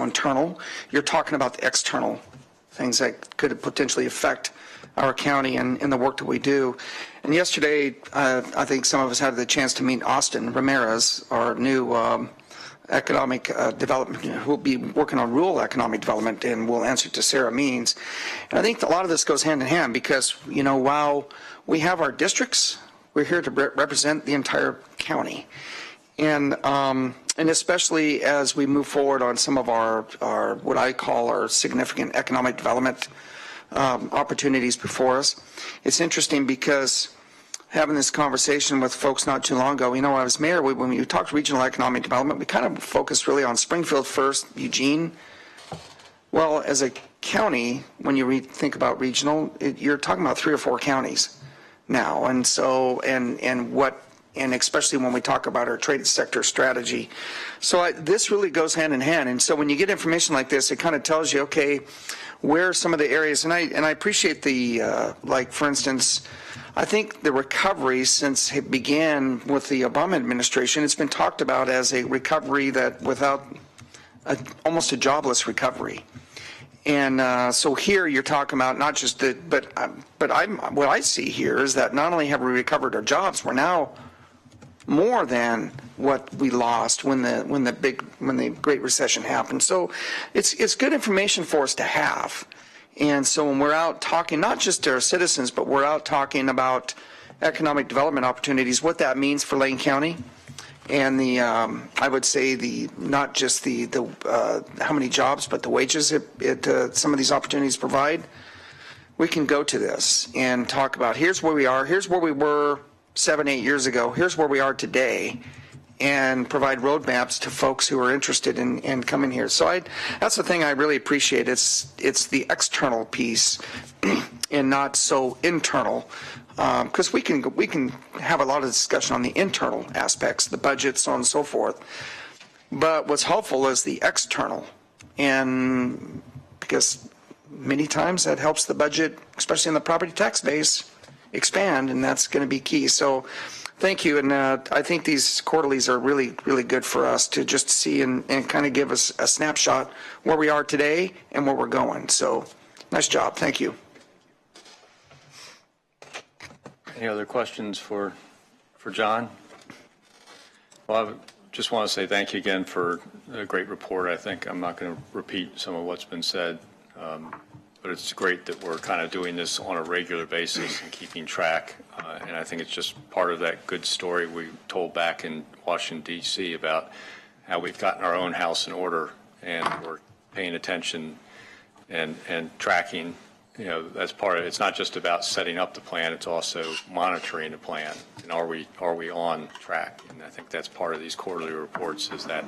internal. You're talking about the external things that could potentially affect our county and the work that we do. And yesterday, I think some of us had the chance to meet Austin Ramirez, our new economic development, who will be working on rural economic development, and will answer to Sarah Means. And I think a lot of this goes hand in hand because, while we have our districts, we're here to represent the entire county. And and especially as we move forward on some of our what I call our significant economic development opportunities before us. It's interesting because having this conversation with folks not too long ago, you know, when I was mayor, when we talked regional economic development, we kind of focused really on Springfield first, Eugene. Well, as a county, when you think about regional, you're talking about 3 or 4 counties now, and so and especially when we talk about our trade sector strategy. So this really goes hand in hand. And so when you get information like this, it kind of tells you, okay, where are some of the areas, and I appreciate the like, for instance, I think the recovery since it began with the Obama administration, it's been talked about as a recovery that without almost a jobless recovery. And so here you're talking about not just the, but what I see here is that not only have we recovered our jobs, we're now more than what we lost when the Great Recession happened. So it's good information for us to have. And so when we're out talking, not just to our citizens, but we're out talking about economic development opportunities, what that means for Lane County, and the I would say the not just the how many jobs, but the wages some of these opportunities provide. We can go to this and talk about here's where we are, here's where we were 7-8 years ago, here's where we are today, and provide roadmaps to folks who are interested in coming here. So that's the thing I really appreciate. It's the external piece and not so internal, because we can have a lot of discussion on the internal aspects, the budget, so on and so forth. But what's helpful is the external, and because many times that helps the budget, especially in the property tax base, expand, and that's going to be key. So thank you, and I think these quarterlies are really, really good for us to just see and kind of give us a snapshot where we are today and where we're going. So nice job. Thank you. Any other questions for John? Well, I just want to say thank you again for a great report. I think I'm not going to repeat some of what's been said, but it's great that we're kind of doing this on a regular basis and keeping track. And I think it's just part of that good story we told back in Washington, D.C. about how we've gotten our own house in order and we're paying attention and tracking. You know, that's part of it. It's not just about setting up the plan, it's also monitoring the plan. And are we on track? And I think that's part of these quarterly reports, is that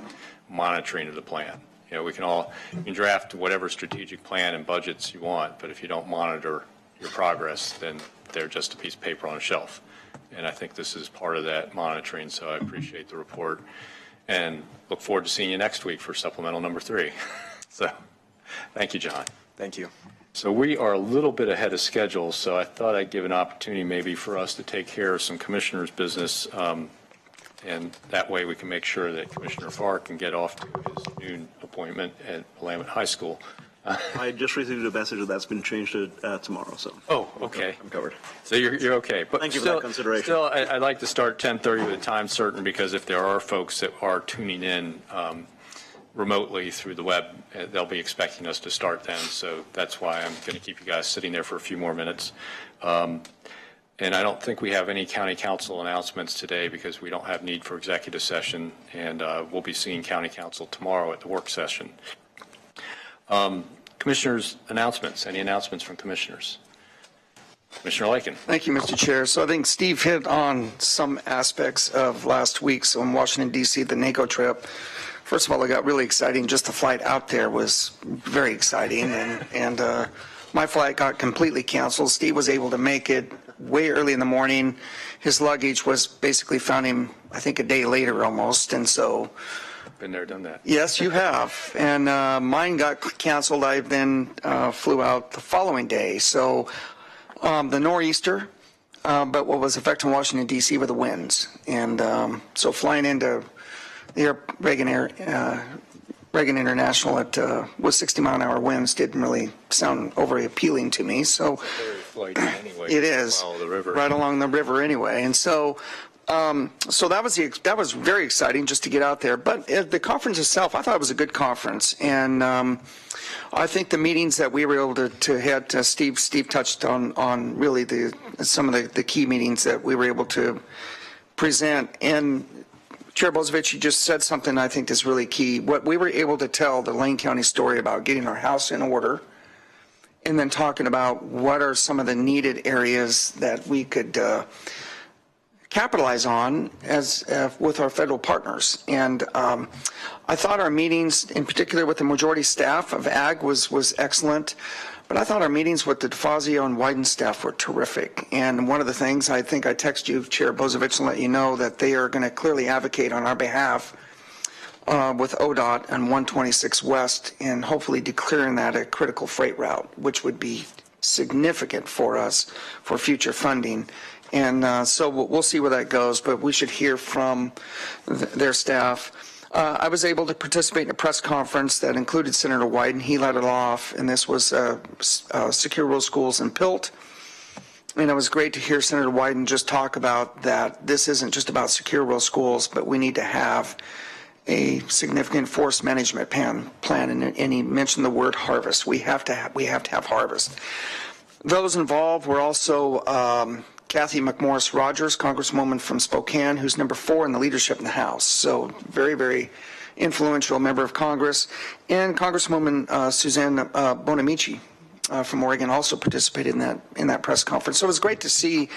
monitoring of the plan. You know, you can draft whatever strategic plan and budgets you want, but if you don't monitor your progress, then they're just a piece of paper on a shelf. And I think this is part of that monitoring, so I appreciate the report and look forward to seeing you next week for supplemental number 3. So thank you, John. Thank you. So we are a little bit ahead of schedule, so I thought I'd give an opportunity maybe for us to take care of some commissioners' business, and that way we can make sure that Commissioner Farr can get off to his noon appointment at Willamette High School. I just received a message that's been changed to tomorrow, so. Oh, okay. I'm covered. So you're okay. But thank you for that consideration. Still, I'd like to start 10:30 with a time certain, because if there are folks that are tuning in remotely through the web, they'll be expecting us to start then. So that's why I'm going to keep you guys sitting there for a few more minutes. And I don't think we have any county council announcements today because we don't have need for executive session, and we'll be seeing county council tomorrow at the work session. Commissioners' announcements. Any announcements from commissioners? Commissioner Lakin. Thank you, Mr. Chair. So I think Steve hit on some aspects of last week. So in Washington, D.C., the NACO trip, first of all, it got really exciting. Just the flight out there was very exciting, and my flight got completely canceled. Steve was able to make it way early in the morning. His luggage was basically found him, I think, a day later almost, and so. Been there, done that. Yes, you have. And mine got canceled. I then flew out the following day. So the nor'easter, but what was affecting Washington, D.C. were the winds. And so flying into the Reagan International with 60-mile-an-hour winds didn't really sound overly appealing to me. So anyway, it is right along the river anyway. And so so that was very exciting just to get out there. But the conference itself, I thought it was a good conference, and I think the meetings that we were able to have, Steve touched on really some of the key meetings that we were able to present, and Chair Bozovich, you just said something I think is really key. What we were able to tell the Lane County story about getting our house in order, and then talking about what are some of the needed areas that we could capitalize on as with our federal partners. And I thought our meetings, in particular with the majority staff of Ag, was excellent. But I thought our meetings with the DeFazio and Wyden staff were terrific. And one of the things, I think I text you, Chair Bozovich, and let you know that they are going to clearly advocate on our behalf with ODOT and 126 West, and hopefully declaring that a critical freight route, which would be significant for us for future funding. And so we'll see where that goes, but we should hear from their staff. I was able to participate in a press conference that included Senator Wyden. He led it off, and this was Secure Rural Schools in Pilt. And it was great to hear Senator Wyden just talk about that this isn't just about secure rural schools, but we need to have a significant forest management plan. And he mentioned the word harvest. We have to have harvest. Those involved were also Kathy McMorris Rogers, Congresswoman from Spokane, who's number 4 in the leadership in the House. So very, very influential member of Congress. And Congresswoman Suzanne Bonamici from Oregon also participated in that press conference. So it was great to see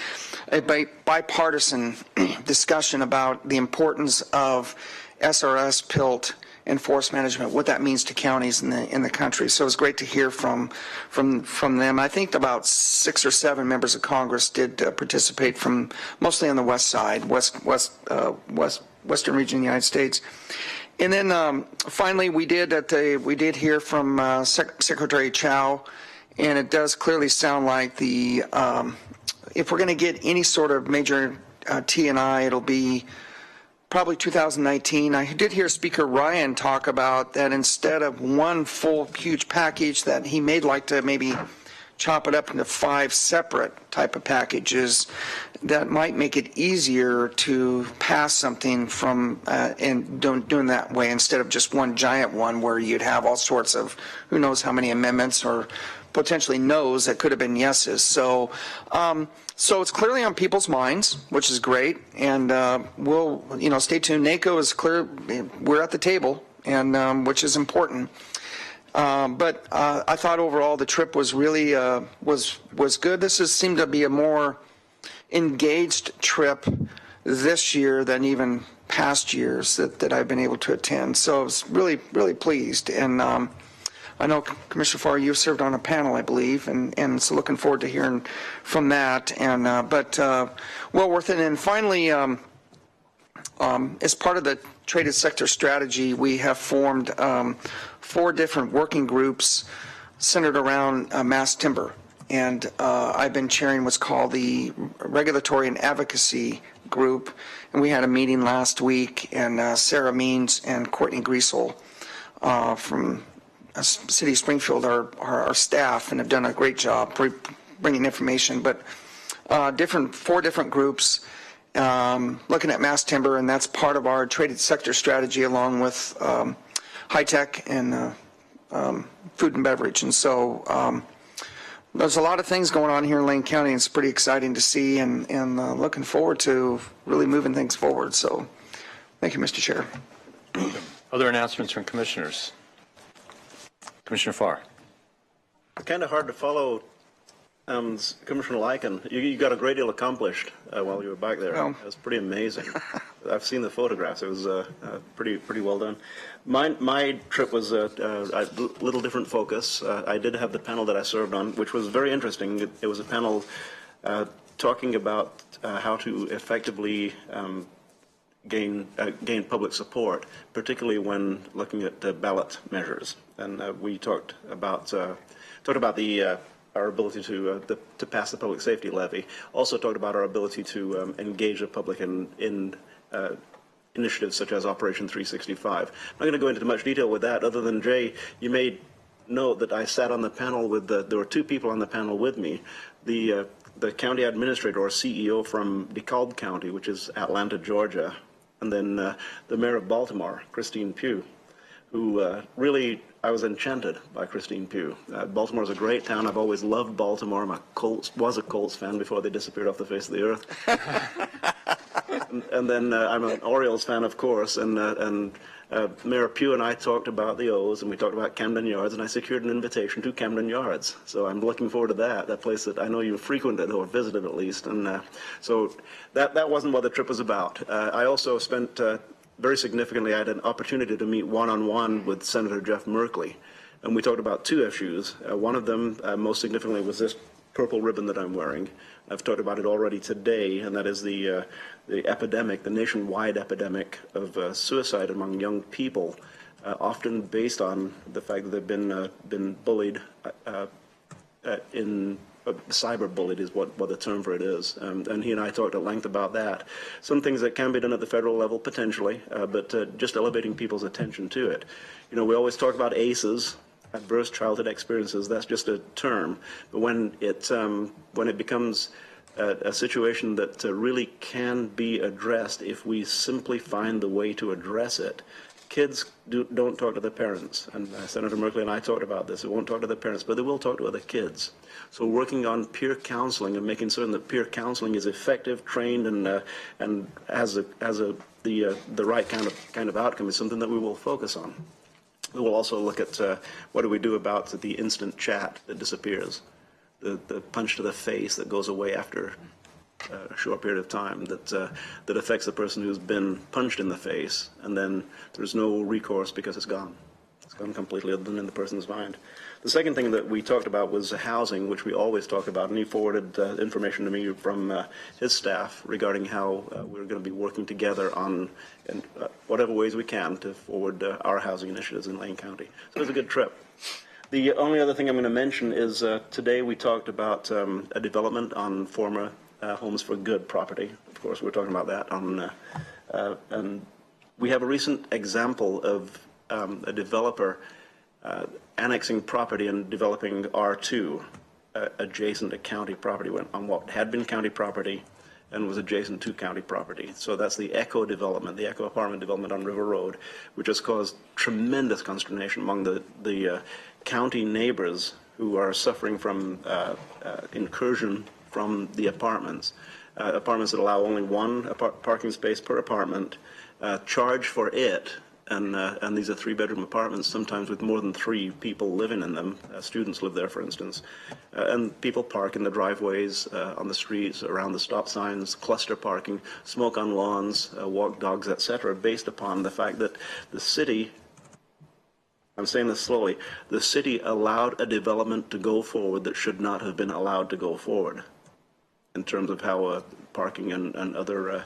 a bipartisan discussion about the importance of SRS, PILT, and forest management, what that means to counties in the country. So it was great to hear from them. I think about 6 or 7 members of Congress did participate from mostly on the west side, western region of the United States. And then finally, we did hear from Secretary Chow, and it does clearly sound like the if we're going to get any sort of major T&I, it'll be probably 2019. I did hear Speaker Ryan talk about that instead of one full huge package, that he may like to maybe chop it up into 5 separate type of packages that might make it easier to pass something from and doing that way instead of just one giant one where you'd have all sorts of who knows how many amendments or potentially no's that could have been yeses. So it's clearly on people's minds, which is great, and we'll stay tuned. NACO is clear; we're at the table, and which is important. But I thought overall the trip was really was good. This seemed to be a more engaged trip this year than even past years that I've been able to attend. So I was really, really pleased. And I know, Commissioner Farr, you've served on a panel, I believe, and so looking forward to hearing from that. And but well worth it. And finally, as part of the traded sector strategy, we have formed 4 different working groups centered around mass timber. And I've been chairing what's called the Regulatory and Advocacy Group. And we had a meeting last week, and Sarah Means and Courtney Griesel from City of Springfield are our staff and have done a great job bringing information. But 4 different groups looking at mass timber, and that's part of our traded sector strategy along with high tech and food and beverage. And so there's a lot of things going on here in Lane County. It's pretty exciting to see, and looking forward to really moving things forward. So thank you, Mr. Chair. Other announcements from commissioners? Commissioner Farr. Kind of hard to follow, Commissioner Lycan. You got a great deal accomplished while you were back there. It was pretty amazing. I've seen the photographs. It was pretty well done. My trip was a little different focus. I did have the panel that I served on, which was very interesting. It was a panel talking about how to effectively gain public support, particularly when looking at ballot measures. And we talked about our ability to pass the public safety levy. Also talked about our ability to engage the public in initiatives such as Operation 365. I'm not going to go into much detail with that, other than, Jay, you made note that I sat on the panel with there were 2 people on the panel with me. The county administrator or CEO from DeKalb County, which is Atlanta, Georgia, and then the mayor of Baltimore, Christine Pugh, who really, I was enchanted by Christine Pugh. Baltimore is a great town. I've always loved Baltimore. Was a Colts fan before they disappeared off the face of the earth. And then I'm an Orioles fan, of course, and Mayor Pugh and I talked about the O's, and we talked about Camden Yards, and I secured an invitation to Camden Yards. So I'm looking forward to that place that I know you frequented or visited at least. And so that wasn't what the trip was about. I also spent very significantly, I had an opportunity to meet one-on-one with Senator Jeff Merkley, and we talked about two issues. One of them, most significantly, was this purple ribbon that I'm wearing. I've talked about it already today, and that is the epidemic, the nationwide epidemic of suicide among young people, often based on the fact that they've been bullied cyber bullied is what the term for it is. And he and I talked at length about that. Some things that can be done at the federal level, potentially, but just elevating people's attention to it. You know, we always talk about ACEs, adverse childhood experiences. That's just a term. But when it becomes a situation that really can be addressed if we simply find the way to address it. Kids don't talk to their parents, and Senator Merkley and I talked about this. They won't talk to their parents, but they will talk to other kids. So working on peer counseling and making certain that peer counseling is effective, trained, and has the right kind of outcome is something that we will focus on. We will also look at what do we do about the instant chat that disappears, the punch to the face that goes away after a short period of time, that affects the person who's been punched in the face, and then there's no recourse because it's gone. It's gone completely other than in the person's mind. The second thing that we talked about was housing, which we always talk about, and he forwarded information to me from his staff regarding how we're going to be working together on in whatever ways we can to forward our housing initiatives in Lane County. So it was a good trip. The only other thing I'm going to mention is today we talked about a development on former Homes for Good property. Of course, we're talking about that and we have a recent example of a developer annexing property and developing R2 adjacent to county property on what had been county property and was adjacent to county property. So that's the Echo development, the Echo apartment development on River Road, which has caused tremendous consternation among the county neighbors who are suffering from incursion from the apartments. Apartments that allow only one parking space per apartment, charge for it, and these are three-bedroom apartments, sometimes with more than 3 people living in them. Students live there, for instance. And people park in the driveways, on the streets, around the stop signs, cluster parking, smoke on lawns, walk dogs, etc., based upon the fact that the city, I'm saying this slowly, the city allowed a development to go forward that should not have been allowed to go forward in terms of how parking and other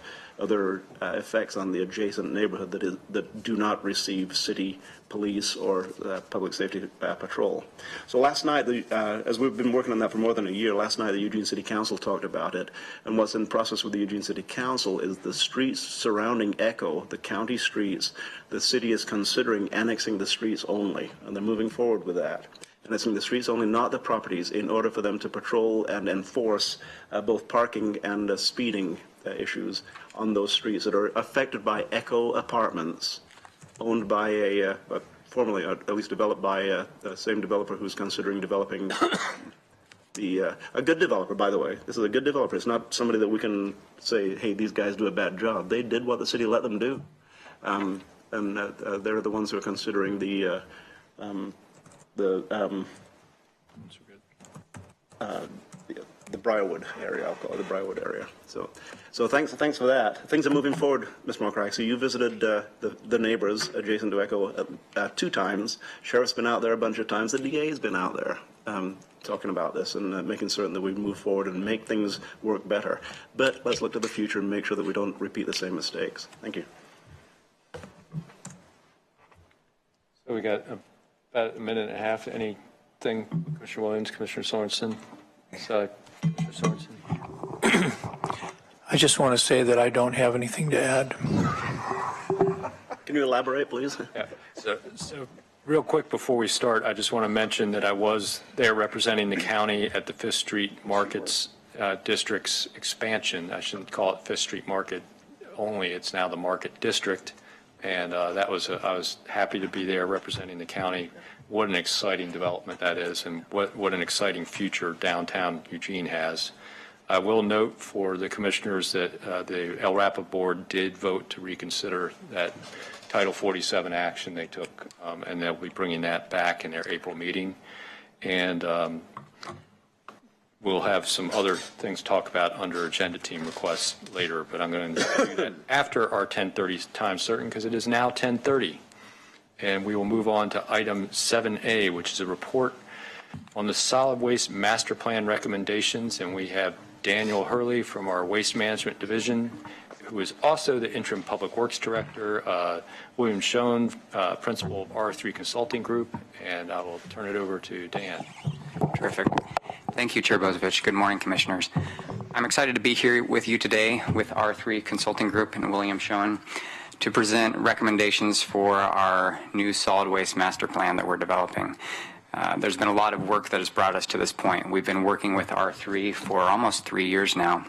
effects on the adjacent neighborhood that do not receive city police or public safety patrol. So last night, as we've been working on that for more than a year, last night the Eugene City Council talked about it, and what's in process with the Eugene City Council is the streets surrounding Echo, the county streets. The city is considering annexing the streets only, and they're moving forward with that. And it's in the streets only, not the properties, in order for them to patrol and enforce both parking and speeding issues on those streets that are affected by Echo apartments, owned by formerly, at least developed by the same developer who's considering developing a good developer, by the way. This is a good developer. It's not somebody that we can say, hey, these guys do a bad job. They did what the city let them do. And they're the ones who are considering the Briarwood area, I'll call it the Briarwood area. So thanks for that. Things are moving forward, Ms. Mulcrack. So you visited the neighbors adjacent to Echo 2 times. Sheriff's been out there a bunch of times. The DA's been out there talking about this and making certain that we move forward and make things work better. But let's look to the future and make sure that we don't repeat the same mistakes. Thank you. So we got about a minute and a half. Anything, Commissioner Williams, Commissioner Sorensen? Commissioner Sorensen? I just want to say that I don't have anything to add. Can you elaborate, please? Yeah. So real quick before we start, I just want to mention that I was there representing the county at the Fifth Street Markets District's expansion. I shouldn't call it Fifth Street Market only. It's now the Market District. And I was happy to be there representing the county. What an exciting development that is, and what an exciting future downtown Eugene has. I will note for the commissioners that the El Rapa board did vote to reconsider that Title 47 action they took, and they'll be bringing that back in their April meeting. And we'll have some other things to talk about under agenda team requests later, but I'm going to do that after our 10:30 time certain, because it is now 10:30. And we will move on to item 7A, which is a report on the solid waste master plan recommendations. And we have Daniel Hurley from our Waste Management Division, who is also the interim Public Works Director, William Schoen, Principal of R3 Consulting Group, and I will turn it over to Dan. Terrific. Thank you, Chair Bozovich. Good morning, Commissioners. I'm excited to be here with you today with R3 Consulting Group and William Schoen to present recommendations for our new solid waste master plan that we're developing. There's been a lot of work that has brought us to this point. We've been working with R3 for almost 3 years now.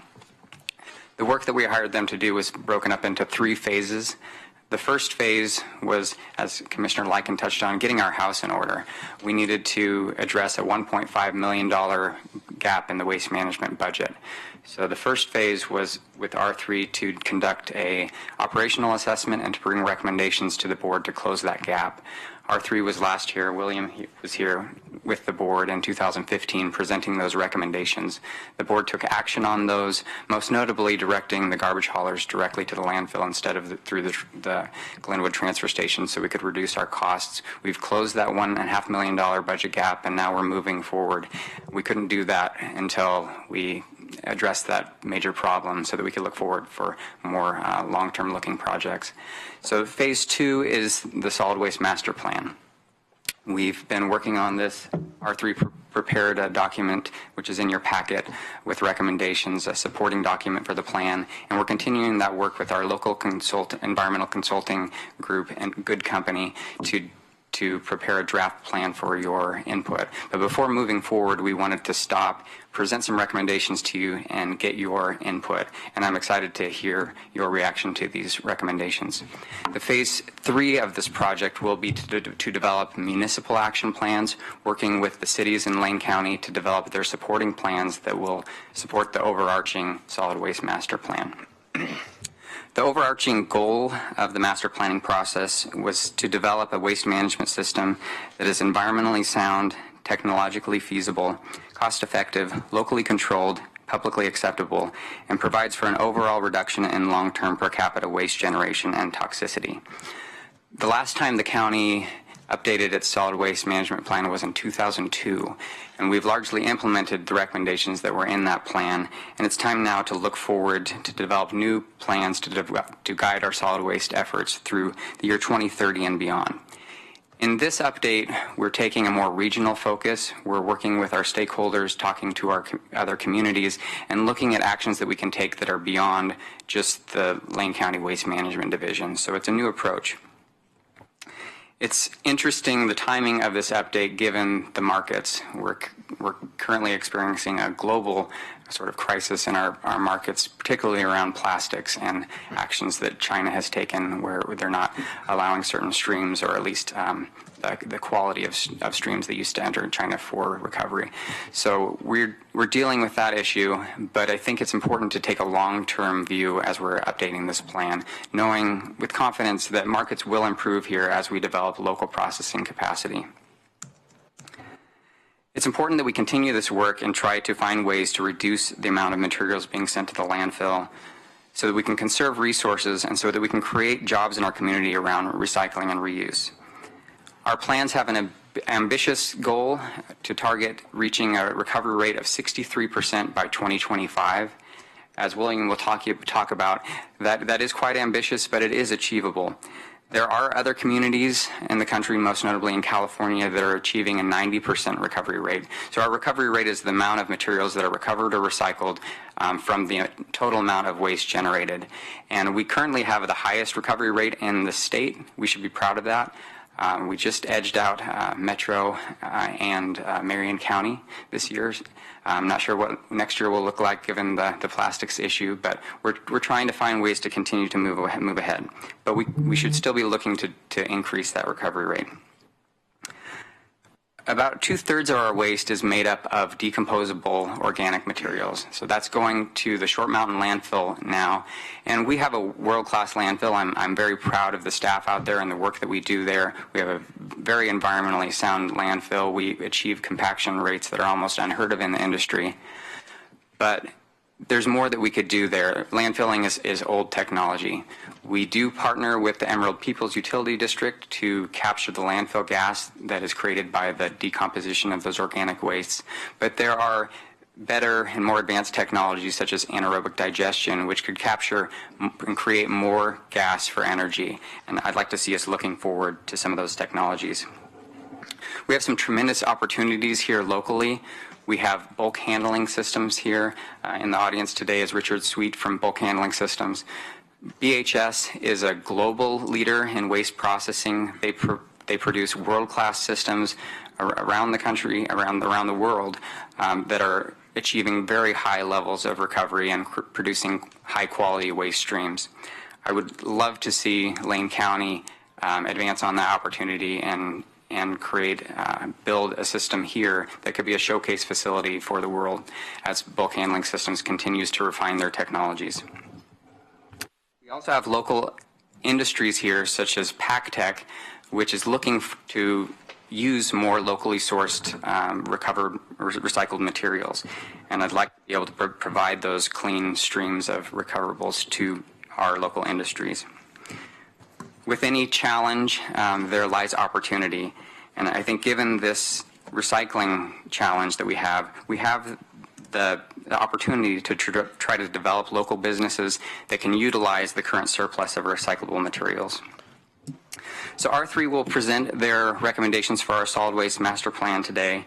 The work that we hired them to do was broken up into 3 phases. The first phase was, as Commissioner Lyken touched on, getting our house in order. We needed to address a $1.5 million gap in the waste management budget. So the first phase was with R3 to conduct a operational assessment and to bring recommendations to the board to close that gap. R3 was last year. William was here with the board in 2015 presenting those recommendations. The board took action on those, most notably directing the garbage haulers directly to the landfill instead of through the Glenwood transfer station so we could reduce our costs. We've closed that $1.5 million budget gap, and now we're moving forward. We couldn't do that until we address that major problem so that we could look forward for more long-term looking projects. So phase 2 is the solid waste master plan. We've been working on this. R3 prepared a document which is in your packet with recommendations, a supporting document for the plan, and we're continuing that work with our local environmental consulting group and Good Company to prepare a draft plan for your input. But before moving forward, we wanted to stop, present some recommendations to you, and get your input. And I'm excited to hear your reaction to these recommendations. The phase 3 of this project will be to develop municipal action plans, working with the cities in Lane County to develop their supporting plans that will support the overarching solid waste master plan. The overarching goal of the master planning process was to develop a waste management system that is environmentally sound, technologically feasible, cost-effective, locally controlled, publicly acceptable, and provides for an overall reduction in long-term per capita waste generation and toxicity. The last time the county updated its solid waste management plan was in 2002, and we've largely implemented the recommendations that were in that plan, and it's time now to look forward to develop new plans to guide our solid waste efforts through the year 2030 and beyond. In this update, we're taking a more regional focus. We're working with our stakeholders, talking to our other communities, and looking at actions that we can take that are beyond just the Lane County Waste Management Division. So it's a new approach. It's interesting, the timing of this update, given the markets. We're currently experiencing a global sort of crisis in our markets, particularly around plastics and actions that China has taken where they're not allowing certain streams, or at least the quality of streams that used to enter China for recovery. So we're dealing with that issue, but I think it's important to take a long-term view as we're updating this plan, knowing with confidence that markets will improve here as we develop local processing capacity. It's important that we continue this work and try to find ways to reduce the amount of materials being sent to the landfill so that we can conserve resources and so that we can create jobs in our community around recycling and reuse. Our plans have an ambitious goal to target reaching a recovery rate of 63% by 2025. As William will talk about, that is quite ambitious, but it is achievable. There are other communities in the country, most notably in California, that are achieving a 90% recovery rate. So our recovery rate is the amount of materials that are recovered or recycled from the total amount of waste generated. And we currently have the highest recovery rate in the state. We should be proud of that. We just edged out Metro and Marion County this year. I'm not sure what next year will look like given the plastics issue, but we're trying to find ways to continue to move ahead. But we should still be looking to increase that recovery rate. About 2/3 of our waste is made up of decomposable organic materials. So that's going to the Short Mountain landfill now. And we have a world-class landfill. I'm very proud of the staff out there and the work that we do there. We have a very environmentally sound landfill. We achieve compaction rates that are almost unheard of in the industry. But there's more that we could do there. Landfilling is old technology. We do partner with the Emerald Peoples Utility District to capture the landfill gas that is created by the decomposition of those organic wastes. But there are better and more advanced technologies such as anaerobic digestion, which could capture and create more gas for energy. And I'd like to see us looking forward to some of those technologies. We have some tremendous opportunities here locally. We have bulk handling systems here. In the audience today is Richard Sweet from Bulk Handling Systems. BHS is a global leader in waste processing. They produce world-class systems around the country, around the world, that are achieving very high levels of recovery and producing high-quality waste streams. I would love to see Lane County advance on that opportunity and build a system here that could be a showcase facility for the world as Bulk Handling Systems continues to refine their technologies. We also have local industries here such as PacTech, which is looking to use more locally sourced recycled materials. And I'd like to be able to provide those clean streams of recoverables to our local industries. With any challenge, there lies opportunity. And I think given this recycling challenge that we have the opportunity to try to develop local businesses that can utilize the current surplus of recyclable materials. So R3 will present their recommendations for our solid waste master plan today.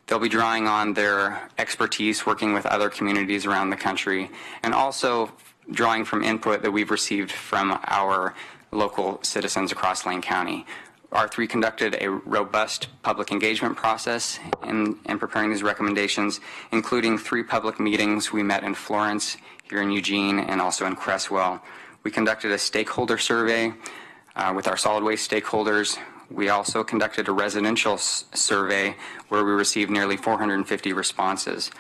They'll be drawing on their expertise working with other communities around the country and also drawing from input that we've received from our local citizens across Lane County. R3 conducted a robust public engagement process in preparing these recommendations, including 3 public meetings. We met in Florence, here in Eugene, and also in Cresswell. We conducted a stakeholder survey with our solid waste stakeholders. We also conducted a residential survey where we received nearly 450 responses.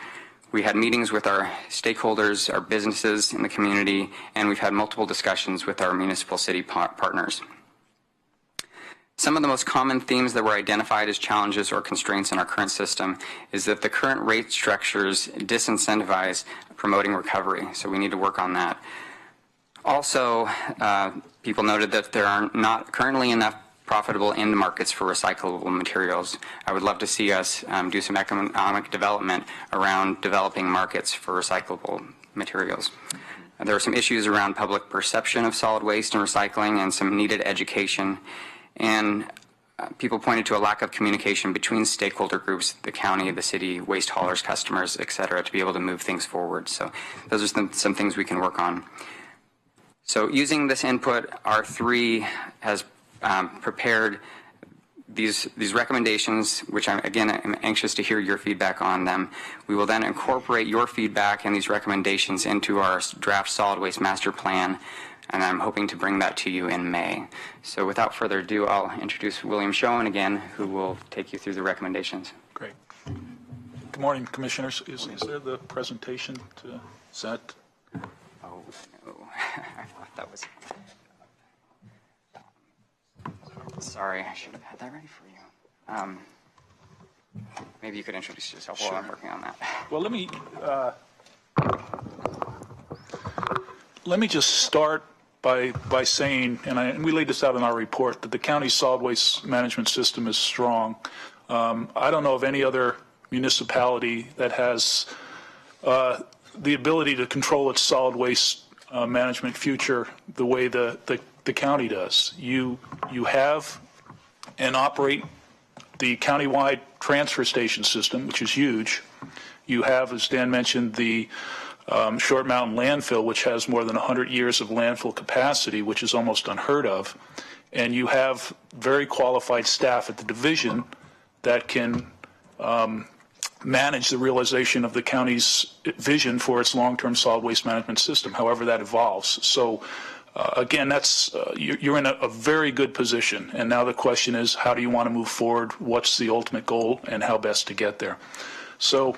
We had meetings with our stakeholders, our businesses in the community, and we've had multiple discussions with our municipal city partners. Some of the most common themes that were identified as challenges or constraints in our current system is that the current rate structures disincentivize promoting recovery, so we need to work on that. Also, people noted that there are not currently enough profitable end markets for recyclable materials. I would love to see us do some economic development around developing markets for recyclable materials. There are some issues around public perception of solid waste and recycling and some needed education. And people pointed to a lack of communication between stakeholder groups, the county, the city, waste haulers, customers, et cetera, to be able to move things forward. So those are some things we can work on. So using this input, R3 has prepared these recommendations, which I'm anxious to hear your feedback on them. We will then incorporate your feedback and these recommendations into our draft solid waste master plan, and I'm hoping to bring that to you in May. So without further ado, I'll introduce William Schoen again, who will take you through the recommendations. Great. Good morning, Commissioners. Is there the presentation to set? Oh, no. I thought that was... Sorry, I should have had that ready for you. Maybe you could introduce yourself while I'm working on that. Well, let me just start by saying, and we laid this out in our report, that the county's solid waste management system is strong. I don't know of any other municipality that has the ability to control its solid waste management future the way the county does. You have and operate the countywide transfer station system, which is huge. You have, as Dan mentioned, the Short Mountain landfill, which has more than 100 years of landfill capacity, which is almost unheard of. And you have very qualified staff at the division that can manage the realization of the county's vision for its long-term solid waste management system, however that evolves. So again, that's you're in a very good position. And now the question is, how do you want to move forward? What's the ultimate goal, and how best to get there? So.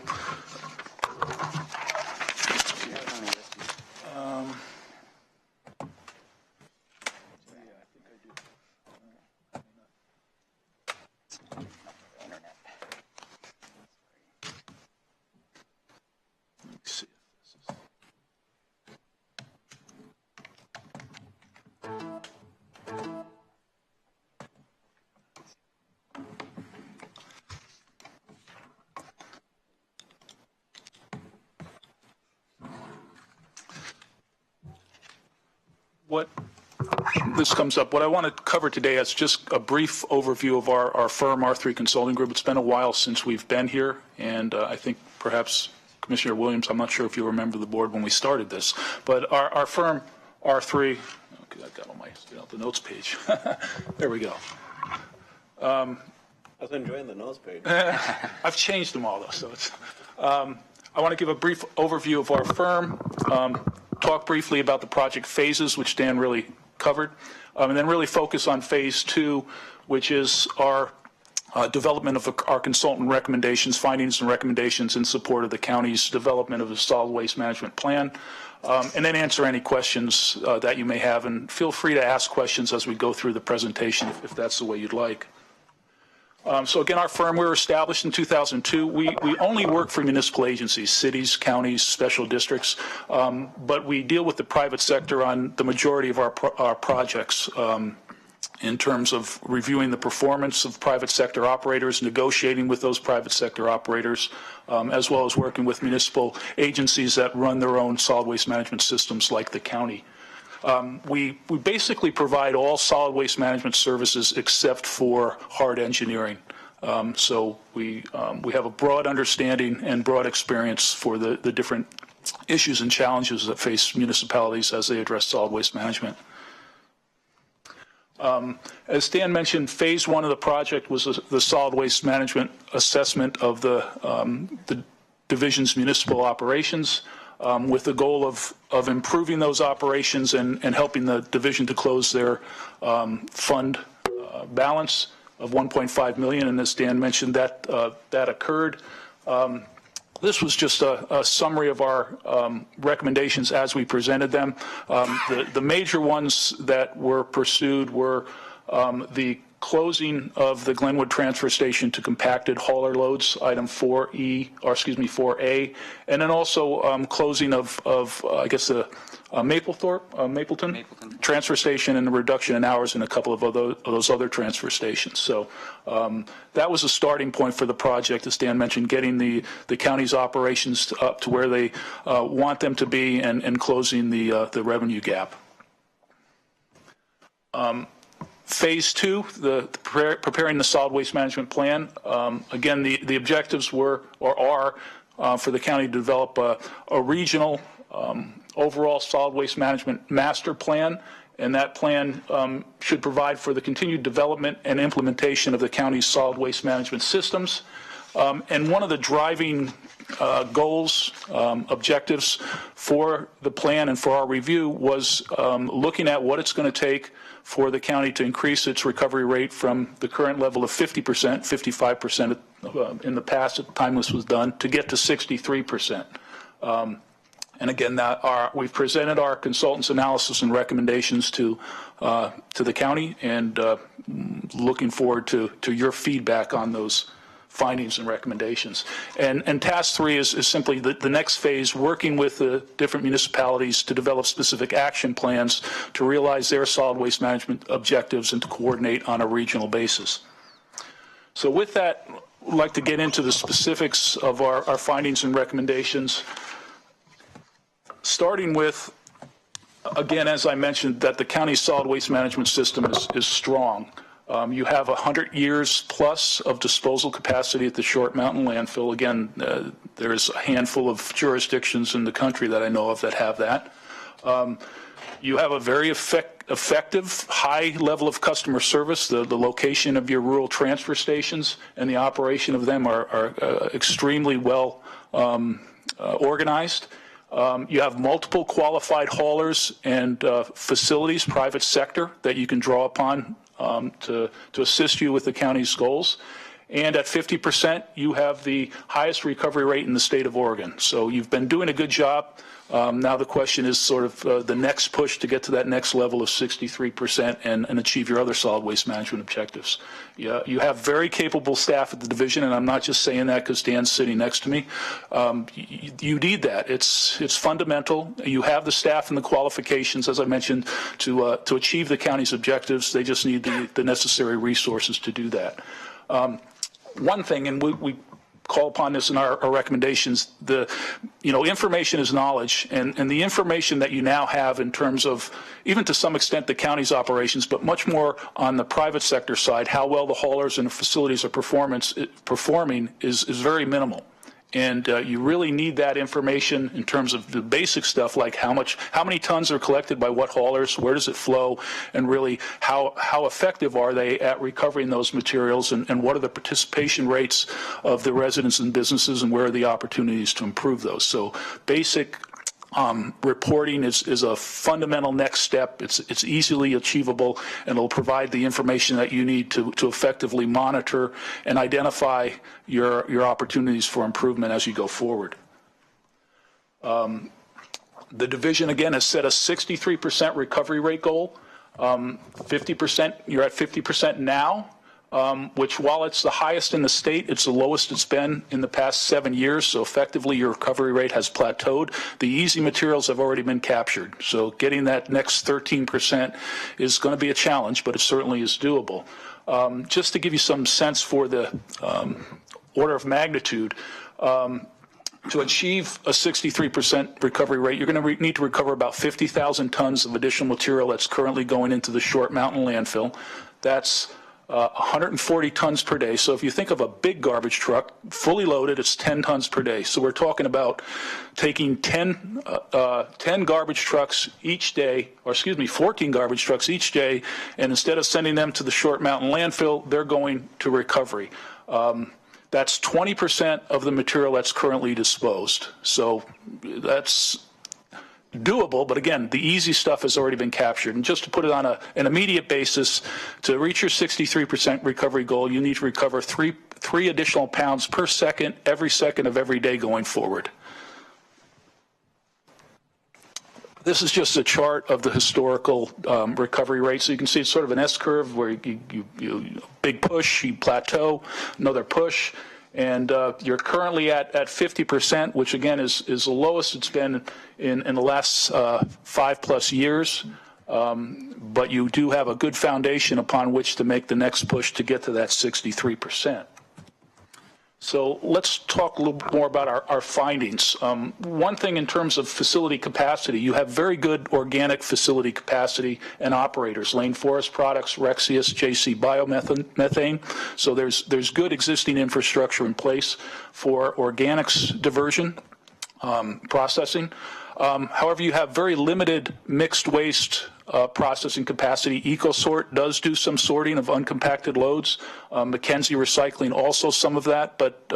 What this comes up, what I want to cover today is just a brief overview of our firm, R3 Consulting Group. It's been a while since we've been here, and I think perhaps Commissioner Williams, I'm not sure if you remember the board when we started this, but our firm, R3, okay, I got on my the notes page. There we go. I was enjoying the notes page. I've changed them all, though, so it's. I want to give a brief overview of our firm, talk briefly about the project phases, which Dan really covered, and then really focus on phase 2, which is our development of our consultant recommendations, findings and recommendations in support of the county's development of a solid waste management plan, and then answer any questions that you may have. And feel free to ask questions as we go through the presentation if that's the way you'd like. So again, our firm, we were established in 2002. We only work for municipal agencies, cities, counties, special districts, but we deal with the private sector on the majority of our projects in terms of reviewing the performance of private sector operators, negotiating with those private sector operators, as well as working with municipal agencies that run their own solid waste management systems like the county. We basically provide all solid waste management services except for hard engineering. So we have a broad understanding and broad experience for the different issues and challenges that face municipalities as they address solid waste management. As Dan mentioned, phase 1 of the project was the solid waste management assessment of the division's municipal operations. With the goal of improving those operations and helping the division to close their fund balance of $1.5 million. And as Dan mentioned, that occurred. This was just a summary of our recommendations as we presented them. The major ones that were pursued were the closing of the Glenwood transfer station to compacted hauler loads, item 4A, and then also closing of I guess the Mapleton transfer station and the reduction in hours in a couple of those other transfer stations. So that was a starting point for the project, as Dan mentioned, getting the county's operations up to where they want them to be and closing the revenue gap. Phase 2, preparing the solid waste management plan. Again, the objectives were or are for the county to develop a regional overall solid waste management master plan, and that plan should provide for the continued development and implementation of the county's solid waste management systems. And one of the driving goals, objectives for the plan and for our review was looking at what it's going to take for the county to increase its recovery rate from the current level of 50%, 55% in the past at the time this was done, to get to 63%. And again, we've presented our consultants' analysis and recommendations to the county, and looking forward to your feedback on those findings and recommendations. And task 3 is simply the next phase, working with the different municipalities to develop specific action plans to realize their solid waste management objectives and to coordinate on a regional basis. So with that, I'd like to get into the specifics of our findings and recommendations, starting with, again, as I mentioned, that the county's solid waste management system is strong. You have 100 years plus of disposal capacity at the Short Mountain landfill. Again, there's a handful of jurisdictions in the country that I know of that have that. You have a very effective, high level of customer service. The location of your rural transfer stations and the operation of them are extremely well organized. You have multiple qualified haulers and facilities, private sector, that you can draw upon to assist you with the county's goals. And at 50%, you have the highest recovery rate in the state of Oregon. So you've been doing a good job. Now the question is sort of the next push to get to that next level of 63% and achieve your other solid waste management objectives. Yeah, you have very capable staff at the division, and I'm not just saying that because Dan's sitting next to me. You need that. It's fundamental. You have the staff and the qualifications, as I mentioned, to achieve the county's objectives. They just need the necessary resources to do that. One thing, and we call upon this in our recommendations, information is knowledge, and the information that you now have in terms of, even to some extent, the county's operations, but much more on the private sector side, how well the haulers and the facilities are performing is very minimal. And you really need that information in terms of the basic stuff, like how many tons are collected by what haulers, where does it flow, and really how effective are they at recovering those materials, and what are the participation rates of the residents and businesses, and where are the opportunities to improve those. So basic reporting is a fundamental next step. It's easily achievable, and it'll provide the information that you need to effectively monitor and identify your opportunities for improvement as you go forward. The division, again, has set a 63% recovery rate goal. 50%, you're at 50% now. Which, while it's the highest in the state, it's the lowest it's been in the past 7 years. So effectively, your recovery rate has plateaued. The easy materials have already been captured. So getting that next 13% is going to be a challenge, but it certainly is doable. Just to give you some sense for the order of magnitude, to achieve a 63% recovery rate, you're going to need to recover about 50,000 tons of additional material that's currently going into the Short Mountain landfill. That's 140 tons per day. So if you think of a big garbage truck, fully loaded, it's 10 tons per day. So we're talking about taking 10 garbage trucks each day, or 14 garbage trucks each day, and instead of sending them to the Short Mountain landfill, they're going to recovery. That's 20% of the material that's currently disposed. So that's doable, but again, the easy stuff has already been captured. And just to put it on an immediate basis, to reach your 63% recovery goal, you need to recover three additional pounds per second, every second of every day going forward. This is just a chart of the historical recovery rate. So you can see it's sort of an S-curve where you big push, you plateau, another push. And you're currently at 50%, which again is the lowest it's been in the last 5+ years. But you do have a good foundation upon which to make the next push to get to that 63%. So let's talk a little bit more about our findings. One thing in terms of facility capacity, you have very good organic facility capacity and operators, Lane Forest Products, Rexius, JC Biomethane. So there's good existing infrastructure in place for organics diversion, processing. However, you have very limited mixed waste processing capacity. EcoSort does do some sorting of uncompacted loads. McKenzie Recycling also some of that, but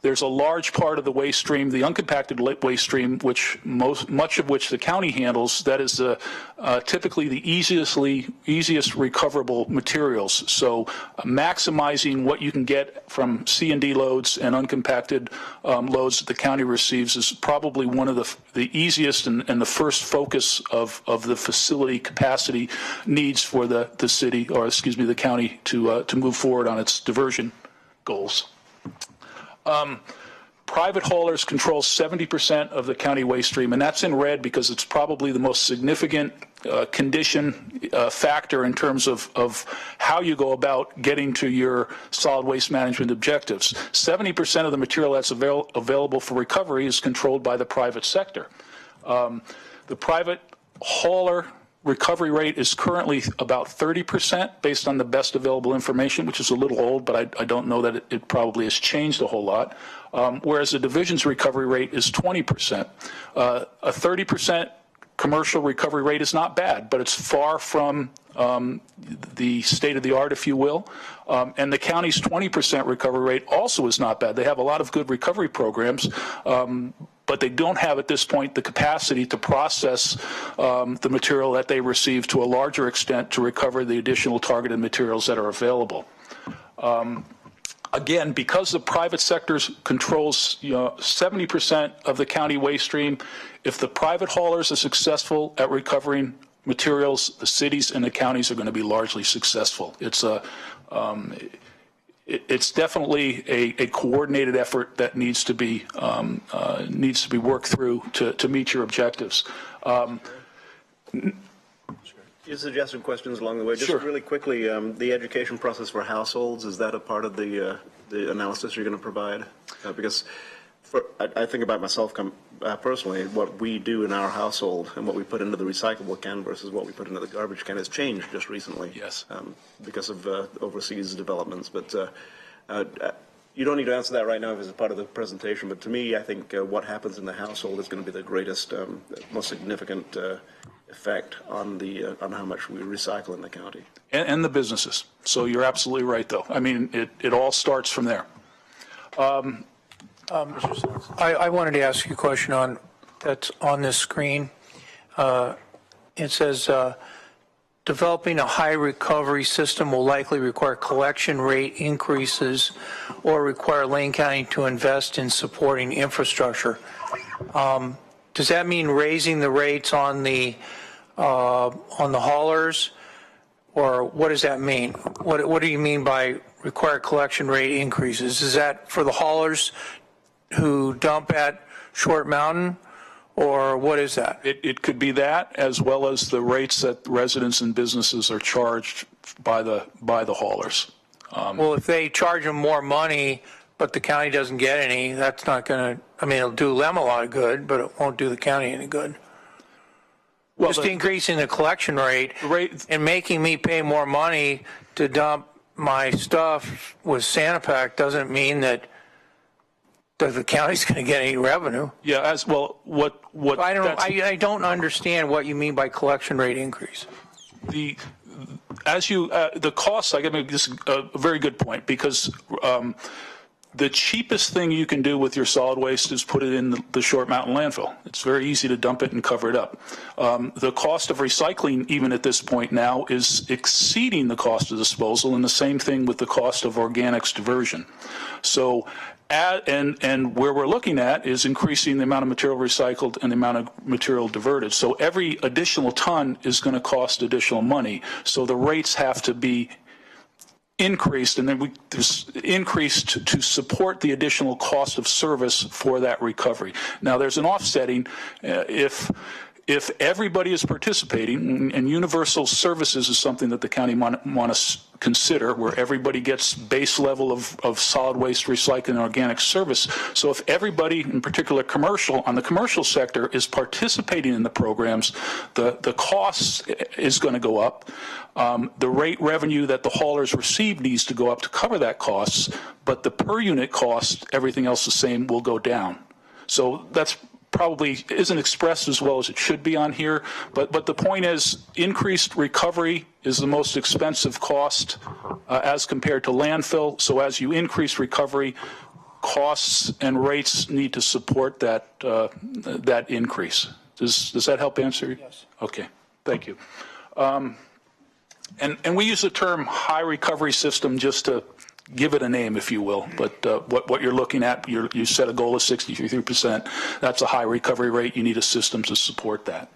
there's a large part of the waste stream, the uncompacted waste stream, which much of which the county handles, that is typically the easiest recoverable materials. So maximizing what you can get from C&D loads and uncompacted loads that the county receives is probably one of the easiest and the first focus of the facility capacity needs for the city, or excuse me, the county to move forward on its diversion goals. Private haulers control 70% of the county waste stream, and that's in red because it's probably the most significant condition factor in terms of how you go about getting to your solid waste management objectives. 70% of the material that's available for recovery is controlled by the private sector. The private hauler recovery rate is currently about 30% based on the best available information, which is a little old, but I don't know that it probably has changed a whole lot. Whereas the division's recovery rate is 20%. A 30% commercial recovery rate is not bad, but it's far from the state of the art, if you will. And the county's 20% recovery rate also is not bad. They have a lot of good recovery programs, but but they don't have at this point the capacity to process the material that they receive to a larger extent to recover the additional targeted materials that are available. Again, because the private sector controls 70% of the county waste stream, if the private haulers are successful at recovering materials, the cities and the counties are going to be largely successful. It's definitely a coordinated effort that needs to be worked through to meet your objectives. You suggested questions along the way. Just Sure. really quickly, the education process for households, is that a part of the analysis you're going to provide? Because I think about myself personally, what we do in our household and what we put into the recyclable can versus what we put into the garbage can has changed just recently. Yes. Because of overseas developments. But you don't need to answer that right now because it's part of the presentation. But to me, I think what happens in the household is going to be the greatest, most significant effect on how much we recycle in the county. And the businesses. So you're absolutely right, though. I mean, it all starts from there. I wanted to ask you a question that's on this screen. It says, developing a high recovery system will likely require collection rate increases or require Lane County to invest in supporting infrastructure. Does that mean raising the rates on the haulers, or what does that mean? What do you mean by require collection rate increases? Is that for the haulers who dump at Short Mountain, or what is that? It could be that, as well as the rates that residents and businesses are charged by the haulers. Well, if they charge them more money, but the county doesn't get any, that's not going to, I mean, it'll do them a lot of good, but it won't do the county any good. Well, just increasing the collection rate and making me pay more money to dump my stuff with Sanipack doesn't mean that the county's going to get any revenue. Yeah, as well, I don't understand what you mean by collection rate increase. The costs, I mean, this is a very good point, because the cheapest thing you can do with your solid waste is put it in the Short Mountain landfill. It's very easy to dump it and cover it up. The cost of recycling, even at this point now, is exceeding the cost of disposal, and the same thing with the cost of organics diversion. So, and where we're looking at is increasing the amount of material recycled and the amount of material diverted. So every additional ton is going to cost additional money. So the rates have to be increased, and then there's increased to support the additional cost of service for that recovery. Now, there's an offsetting if everybody is participating, and universal services is something that the county want to consider, where everybody gets base level of solid waste recycling and organic service. So if everybody, in particular on the commercial sector, is participating in the programs, the cost is going to go up. The rate revenue that the haulers receive needs to go up to cover that cost, but the per unit cost, everything else the same, will go down. So that's probably isn't expressed as well as it should be on here, but the point is, increased recovery is the most expensive cost as compared to landfill. So as you increase recovery, costs and rates need to support that that increase. Does that help answer? Yes. Okay, thank you. And we use the term high recovery system just to give it a name, if you will. But what you're looking at, you set a goal of 63%. That's a high recovery rate. You need a system to support that.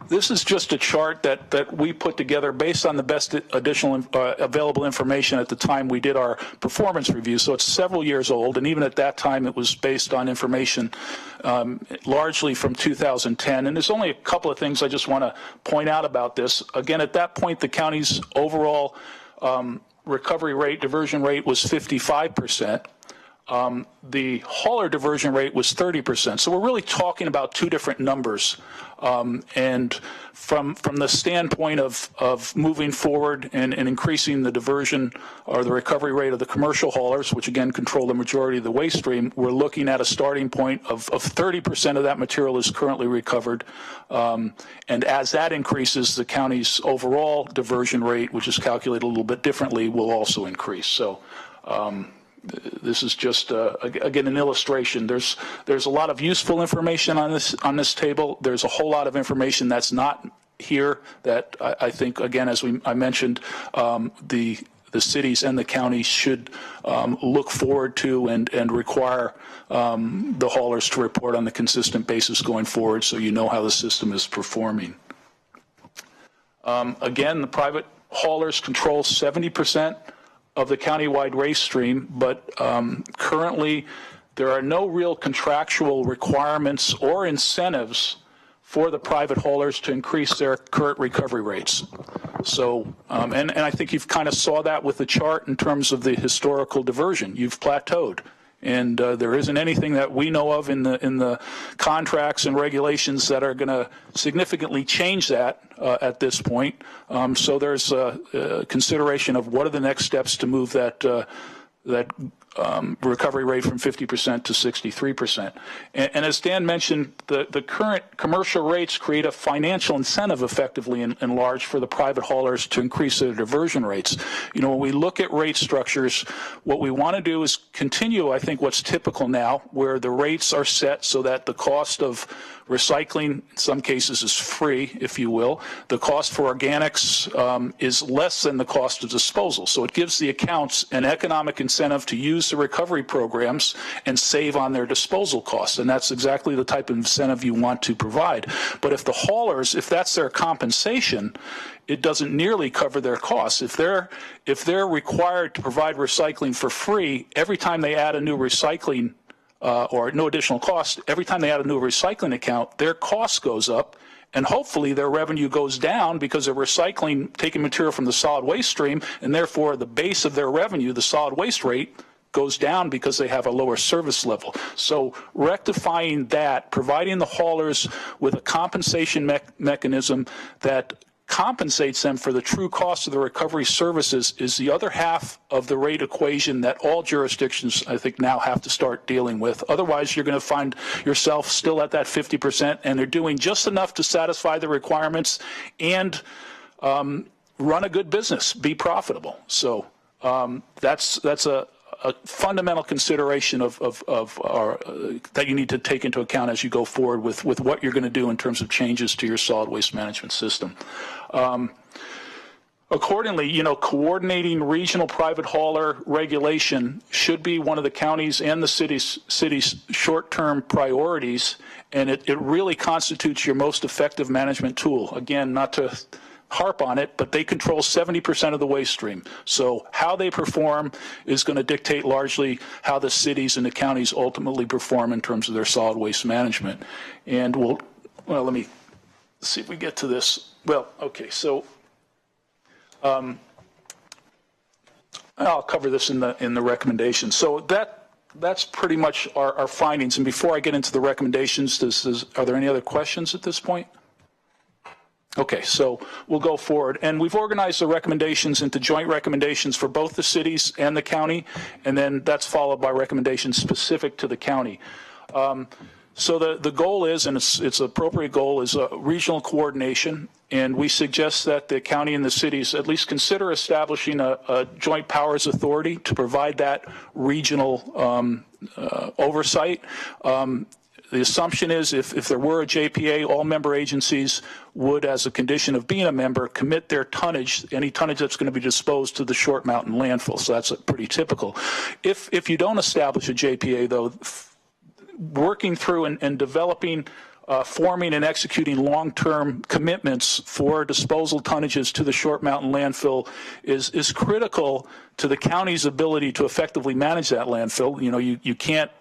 This is just a chart that we put together based on the best additional available information at the time we did our performance review. So it's several years old, and even at that time it was based on information largely from 2010. And there's only a couple of things I just want to point out about this. Again, at that point, the county's overall recovery rate, diversion rate, was 55%. The hauler diversion rate was 30%. So we're really talking about two different numbers. And from the standpoint of moving forward and increasing the diversion or the recovery rate of the commercial haulers, which again control the majority of the waste stream, we're looking at a starting point of 30% of that material is currently recovered. And as that increases, the county's overall diversion rate, which is calculated a little bit differently, will also increase. So This is just, again, an illustration. There's a lot of useful information on this table. There's a whole lot of information that's not here that I think, again, as I mentioned, the cities and the counties should look forward to and require the haulers to report on a consistent basis going forward, so you know how the system is performing. Again, the private haulers control 70% of the countywide waste stream, but currently there are no real contractual requirements or incentives for the private haulers to increase their current recovery rates. So, and I think you've kind of saw that with the chart in terms of the historical diversion. You've plateaued. And there isn't anything that we know of in the contracts and regulations that are going to significantly change that at this point. So there's a consideration of what are the next steps to move that recovery rate from 50% to 63%. And as Dan mentioned, the current commercial rates create a financial incentive effectively in large for the private haulers to increase their diversion rates. You know, when we look at rate structures, what we want to do is continue, I think, what's typical now, where the rates are set so that the cost of recycling, in some cases, is free, if you will. The cost for organics is less than the cost of disposal. So it gives the accounts an economic incentive to use the recovery programs and save on their disposal costs. And that's exactly the type of incentive you want to provide. But if the haulers, if that's their compensation, it doesn't nearly cover their costs. If they're required to provide recycling for free, every time they add a new recycling or no additional cost, every time they add a new recycling account, their cost goes up, and hopefully their revenue goes down because they're recycling, taking material from the solid waste stream, and therefore the base of their revenue, the solid waste rate, goes down because they have a lower service level. So rectifying that, providing the haulers with a compensation mechanism that compensates them for the true cost of the recovery services is the other half of the rate equation that all jurisdictions, I think, now have to start dealing with. Otherwise, you're going to find yourself still at that 50%, and they're doing just enough to satisfy the requirements and run a good business, be profitable. So that's a fundamental consideration of our, that you need to take into account as you go forward with what you're going to do in terms of changes to your solid waste management system. Accordingly, you know, coordinating regional private hauler regulation should be one of the counties and the city's short-term priorities, and it really constitutes your most effective management tool. Again, not to harp on it, but they control 70% of the waste stream. So how they perform is going to dictate largely how the cities and the counties ultimately perform in terms of their solid waste management. And well, let me see if we get to this. Well, okay, so I'll cover this in the recommendations. So that's pretty much our findings. And before I get into the recommendations, are there any other questions at this point? Okay, so we'll go forward. And we've organized the recommendations into joint recommendations for both the cities and the county, and then that's followed by recommendations specific to the county. So the goal is, and it's appropriate goal, is regional coordination, and we suggest that the county and the cities at least consider establishing a joint powers authority to provide that regional oversight. The assumption is if there were a JPA, all member agencies would, as a condition of being a member, commit their tonnage, any tonnage that's going to be disposed to the Short Mountain landfill. So that's pretty typical. If you don't establish a JPA, though, working through and developing, forming and executing long-term commitments for disposal tonnages to the Short Mountain landfill is critical to the county's ability to effectively manage that landfill. You know, you can't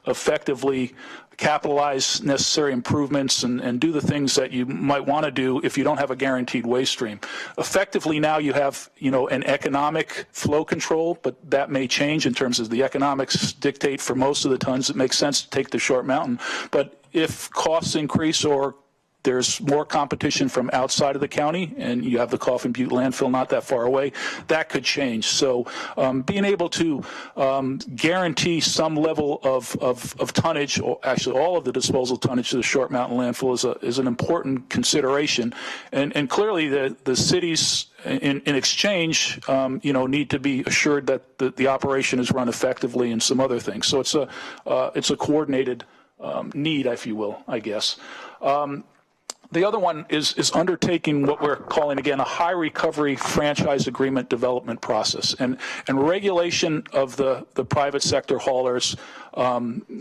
effectively capitalize necessary improvements and do the things that you might want to do if you don't have a guaranteed waste stream. Effectively now you have, you know, an economic flow control, but that may change in terms of the economics dictate for most of the tons it makes sense to take the Short Mountain. But if costs increase or there's more competition from outside of the county, and you have the Coffin Butte landfill not that far away, that could change. So being able to guarantee some level of tonnage, or actually all of the disposal tonnage to the Short Mountain landfill is an important consideration. And clearly the cities in exchange, need to be assured that the operation is run effectively and some other things. So it's a coordinated need, if you will, I guess. The other one is undertaking what we're calling, again, a high recovery franchise agreement development process. And regulation of the private sector haulers,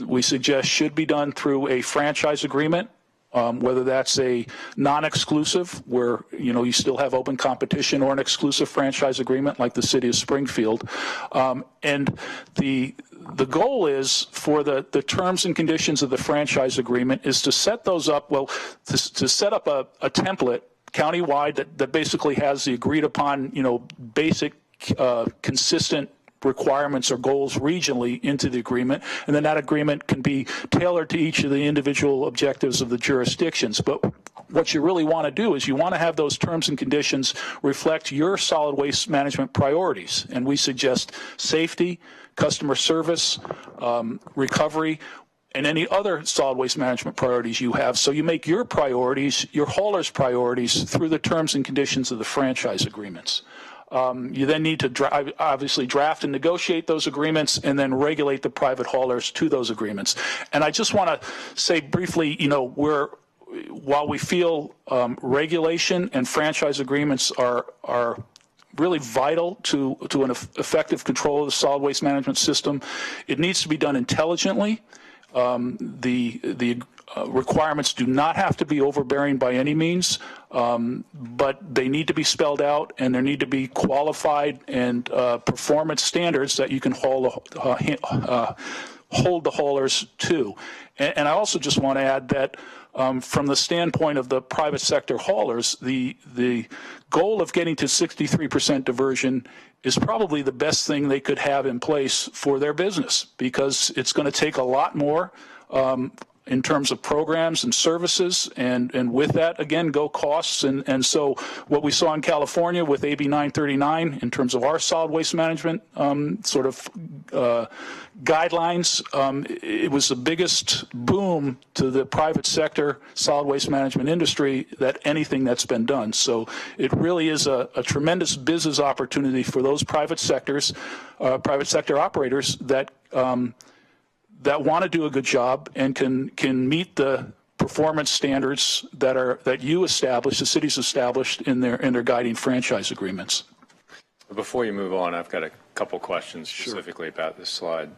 we suggest, should be done through a franchise agreement. Whether that's a non-exclusive, where you still have open competition, or an exclusive franchise agreement like the city of Springfield. And the goal is for the terms and conditions of the franchise agreement is to set those up, to set up a template countywide that basically has the agreed upon, basic consistent requirements or goals regionally into the agreement, and then that agreement can be tailored to each of the individual objectives of the jurisdictions. But what you really want to do is you want to have those terms and conditions reflect your solid waste management priorities, and we suggest safety, customer service, recovery, and any other solid waste management priorities you have. So you make your priorities, your haulers' priorities, through the terms and conditions of the franchise agreements. You then need to obviously draft and negotiate those agreements, and then regulate the private haulers to those agreements. And I just want to say briefly, while we feel regulation and franchise agreements are really vital to an effective control of the solid waste management system, it needs to be done intelligently. The requirements do not have to be overbearing by any means, but they need to be spelled out, and there need to be qualified and performance standards that you can hold the haulers to. And I also just want to add that from the standpoint of the private sector haulers, the goal of getting to 63% diversion is probably the best thing they could have in place for their business, because it's going to take a lot more in terms of programs and services, and with that, again, go costs. And so what we saw in California with AB 939 in terms of our solid waste management guidelines, it was the biggest boom to the private sector solid waste management industry that anything that's been done. So it really is a tremendous business opportunity for those private sector operators that want to do a good job and can meet the performance standards that you established, the city's established in their guiding franchise agreements. Before you move on, I've got a couple questions specifically about this slide.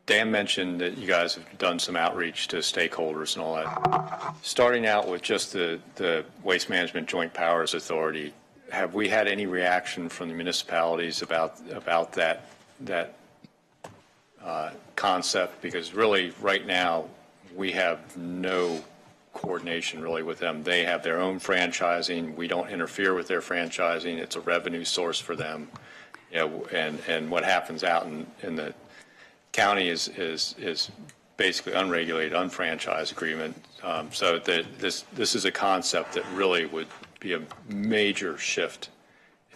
Dan mentioned that you guys have done some outreach to stakeholders and all that. Starting out with just the Waste Management Joint Powers Authority, have we had any reaction from the municipalities about that concept? Because really right now we have no coordination really with them. They have their own franchising. We don't interfere with their franchising. It's a revenue source for them. And what happens out in the county is basically unregulated, unfranchised agreement. So this is a concept that really would be a major shift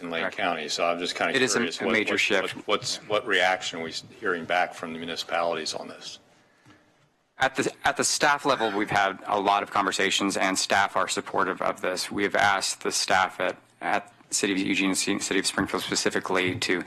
in Lane County. So I'm just kind of curious. It is a major shift. What reaction are we hearing back from the municipalities on this? At the staff level, we've had a lot of conversations, and staff are supportive of this. We have asked the staff at City of Eugene, City of Springfield specifically, to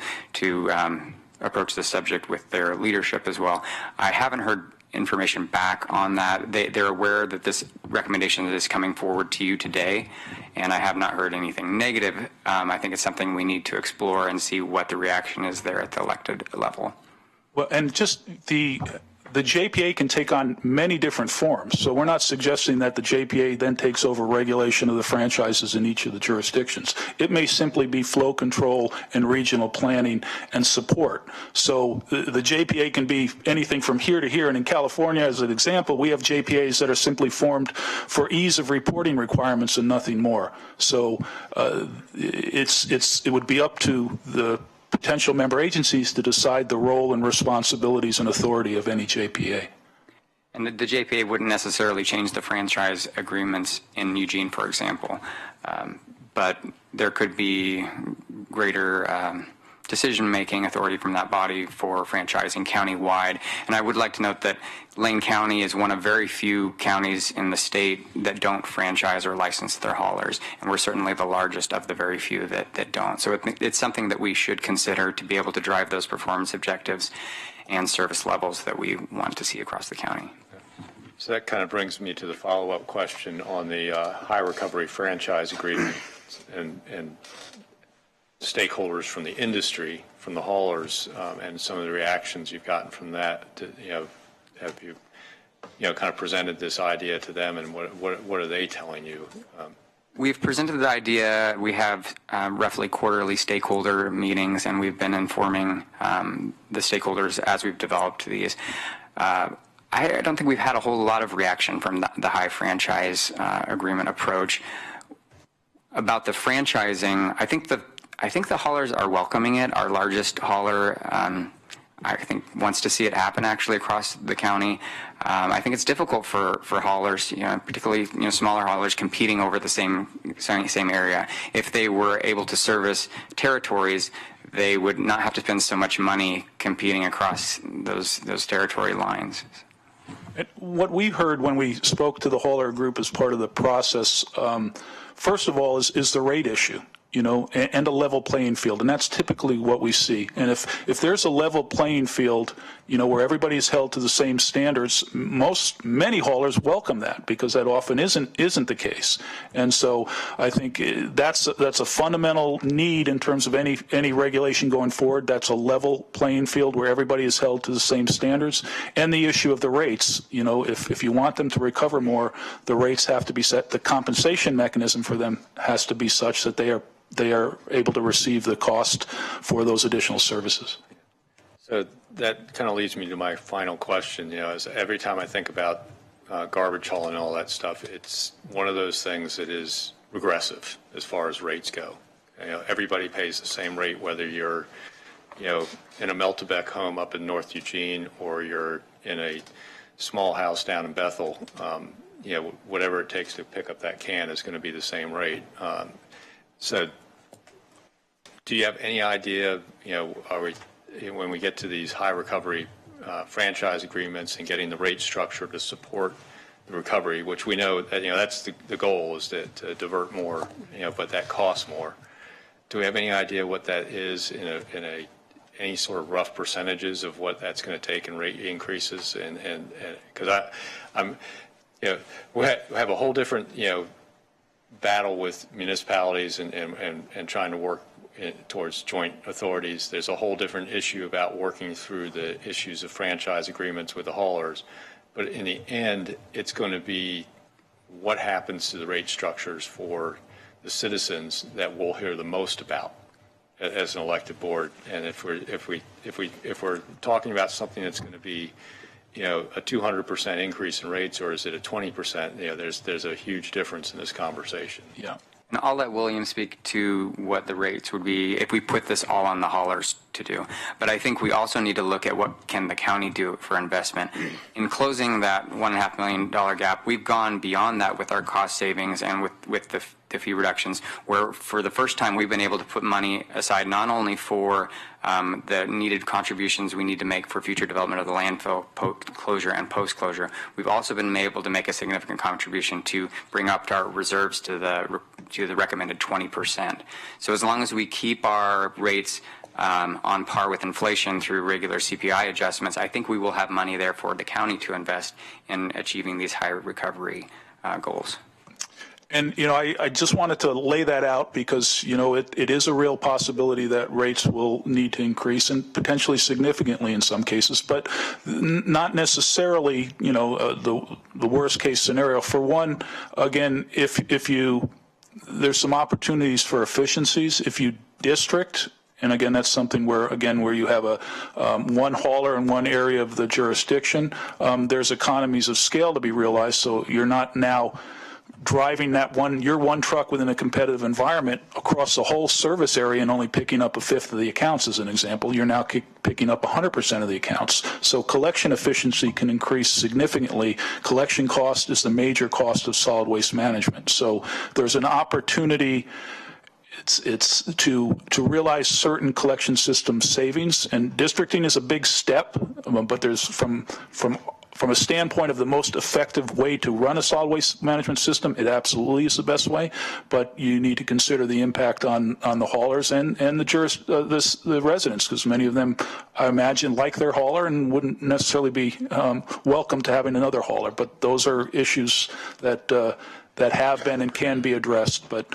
approach the subject with their leadership as well. I haven't heard information back on that. They're aware that this recommendation is coming forward to you today, and I have not heard anything negative. I think it's something we need to explore and see what the reaction is there at the elected level. Well, and just the JPA can take on many different forms. So we're not suggesting that the JPA then takes over regulation of the franchises in each of the jurisdictions. It may simply be flow control and regional planning and support. So the JPA can be anything from here to here. And in California, as an example, we have JPAs that are simply formed for ease of reporting requirements and nothing more. So it would be up to the potential member agencies to decide the role and responsibilities and authority of any JPA. And the JPA wouldn't necessarily change the franchise agreements in Eugene, for example, but there could be greater decision-making authority from that body for franchising county-wide. And I would like to note that Lane County is one of very few counties in the state that don't franchise or license their haulers, and we're certainly the largest of the very few that don't. So it's something that we should consider to be able to drive those performance objectives and service levels that we want to see across the county. So that kind of brings me to the follow-up question on the high recovery franchise agreement and stakeholders from the industry, from the haulers, and some of the reactions you've gotten from that. Have you kind of presented this idea to them, and what are they telling you? We've presented the idea. We have roughly quarterly stakeholder meetings, and we've been informing the stakeholders as we've developed these. I don't think we've had a whole lot of reaction from the high franchise agreement approach. About the franchising, I think the haulers are welcoming it. Our largest hauler, I think, wants to see it happen actually across the county. I think it's difficult for haulers, particularly smaller haulers, competing over the same area. If they were able to service territories, they would not have to spend so much money competing across those territory lines. What we heard when we spoke to the hauler group as part of the process, first of all, is the rate issue. And a level playing field. And that's typically what we see. And if there's a level playing field, where everybody is held to the same standards, many haulers welcome that, because that often isn't the case. And so I think that's a fundamental need in terms of any regulation going forward. That's a level playing field where everybody is held to the same standards. And the issue of the rates, if you want them to recover more, the rates have to be set. The compensation mechanism for them has to be such that they are able to receive the cost for those additional services. So that kind of leads me to my final question. As every time I think about garbage haul and all that stuff, it's one of those things that is regressive as far as rates go. Everybody pays the same rate, whether you're, in a Meltebeck home up in North Eugene or you're in a small house down in Bethel. Whatever it takes to pick up that can is going to be the same rate. So do you have any idea, when we get to these high recovery franchise agreements and getting the rate structure to support the recovery, which we know that, that's the goal, is to divert more, but that costs more. Do we have any idea what that is in any sort of rough percentages of what that's going to take in rate increases? And because we have a whole different, battle with municipalities and trying to work towards joint authorities. There's a whole different issue about working through the issues of franchise agreements with the haulers. But in the end, it's going to be what happens to the rate structures for the citizens that we'll hear the most about as an elected board. And if we're talking about something that's going to be, a 200% increase in rates, or is it a 20%? There's a huge difference in this conversation. Yeah. And I'll let William speak to what the rates would be if we put this all on the haulers to do. But I think we also need to look at what can the county do for investment. In closing that $1.5 million gap, we've gone beyond that with our cost savings and with the fee reductions, where for the first time we've been able to put money aside not only for the needed contributions we need to make for future development of the landfill closure and post-closure. We've also been able to make a significant contribution to bring up our reserves to the recommended 20%. So as long as we keep our rates on par with inflation through regular CPI adjustments, I think we will have money there for the county to invest in achieving these higher recovery goals. And, I just wanted to lay that out because, it is a real possibility that rates will need to increase, and potentially significantly in some cases, but not necessarily, the worst case scenario. For one, again, there's some opportunities for efficiencies if you district. And again, that's something where you have a one hauler in one area of the jurisdiction, there's economies of scale to be realized. So you're not now driving your one truck within a competitive environment across the whole service area and only picking up a fifth of the accounts, as an example, you're now picking up 100% of the accounts. So collection efficiency can increase significantly. Collection cost is the major cost of solid waste management. So there's an opportunity it's to realize certain collection system savings, and districting is a big step, but there's from a standpoint of the most effective way to run a solid waste management system, it absolutely is the best way, but you need to consider the impact on the haulers and the residents, because many of them, I imagine, like their hauler and wouldn't necessarily be welcome to having another hauler. But those are issues that have been and can be addressed. But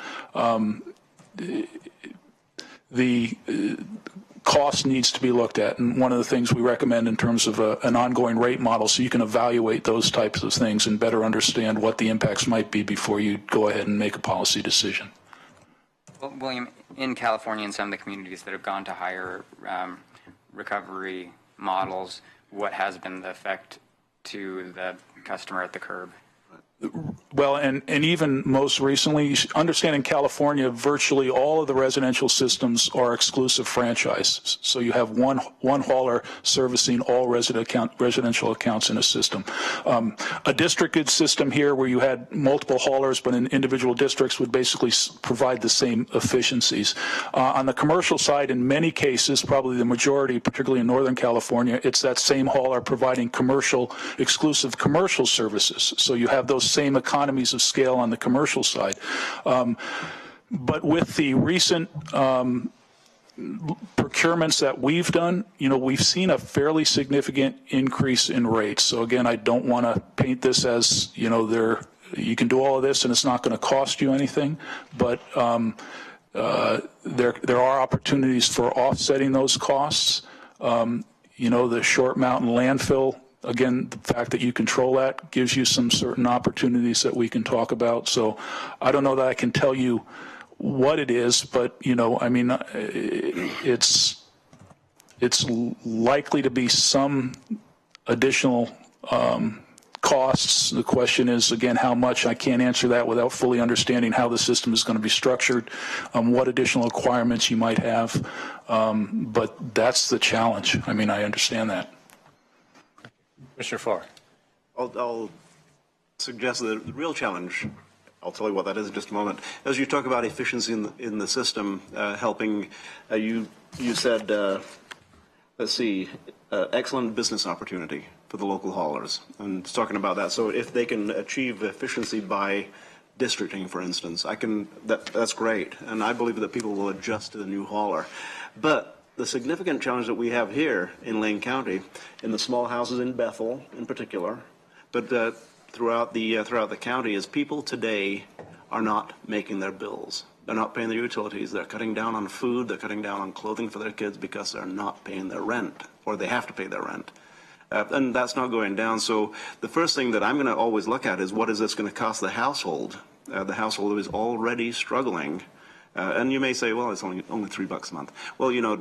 the cost needs to be looked at, and one of the things we recommend in terms of an ongoing rate model, so you can evaluate those types of things and better understand what the impacts might be before you go ahead and make a policy decision. Well, William, in California and some of the communities that have gone to higher recovery models, what has been the effect to the customer at the curb? Well, and even most recently, understand in California, virtually all of the residential systems are exclusive franchise. So you have one hauler servicing all residential accounts in a system. A districted system here where you had multiple haulers, but in individual districts would basically provide the same efficiencies. On the commercial side, in many cases, probably the majority, particularly in Northern California, it's that same hauler providing exclusive commercial services. So you have those same economies of scale on the commercial side. But with the recent procurements that we've done, we've seen a fairly significant increase in rates. So again, I don't want to paint this as, you can do all of this and it's not going to cost you anything, but there are opportunities for offsetting those costs. The Short Mountain landfill, again, the fact that you control that gives you some certain opportunities that we can talk about. So I don't know that I can tell you what it is, but, it's likely to be some additional costs. The question is, again, how much? I can't answer that without fully understanding how the system is going to be structured, what additional requirements you might have. But that's the challenge. I understand that. Commissioner Farr. I'll suggest that the real challenge, I'll tell you what that is in just a moment, as you talk about efficiency in the system, helping, you said, let's see, excellent business opportunity for the local haulers, and talking about that. So if they can achieve efficiency by districting, for instance, that's great, and I believe that people will adjust to the new hauler. But the significant challenge that we have here in Lane County, in the small houses in Bethel in particular, but throughout the county, is people today are not making their bills. They're not paying their utilities. They're cutting down on food. They're cutting down on clothing for their kids because they're not paying their rent, or they have to pay their rent. And that's not going down. So the first thing that I'm going to always look at is, what is this going to cost the household? The household who is already struggling. And you may say, well, it's only $3 a month. Well,